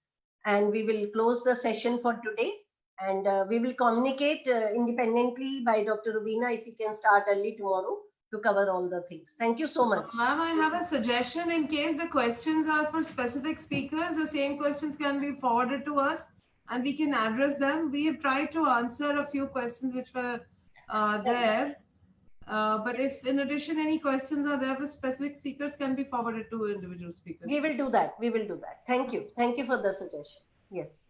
[SPEAKER 4] And we will close the session for today. And we will communicate independently by Dr. Rubina if we can start early tomorrow to cover all the things. Thank you so much.
[SPEAKER 7] Ma'am, I have a suggestion. In case the questions are for specific speakers, the same questions can be forwarded to us and we can address them. We have tried to answer a few questions which were there. But if in addition any questions are there for specific speakers, can be forwarded to individual speakers.
[SPEAKER 4] We will do that. We will do that. Thank you. Thank you for the suggestion. Yes.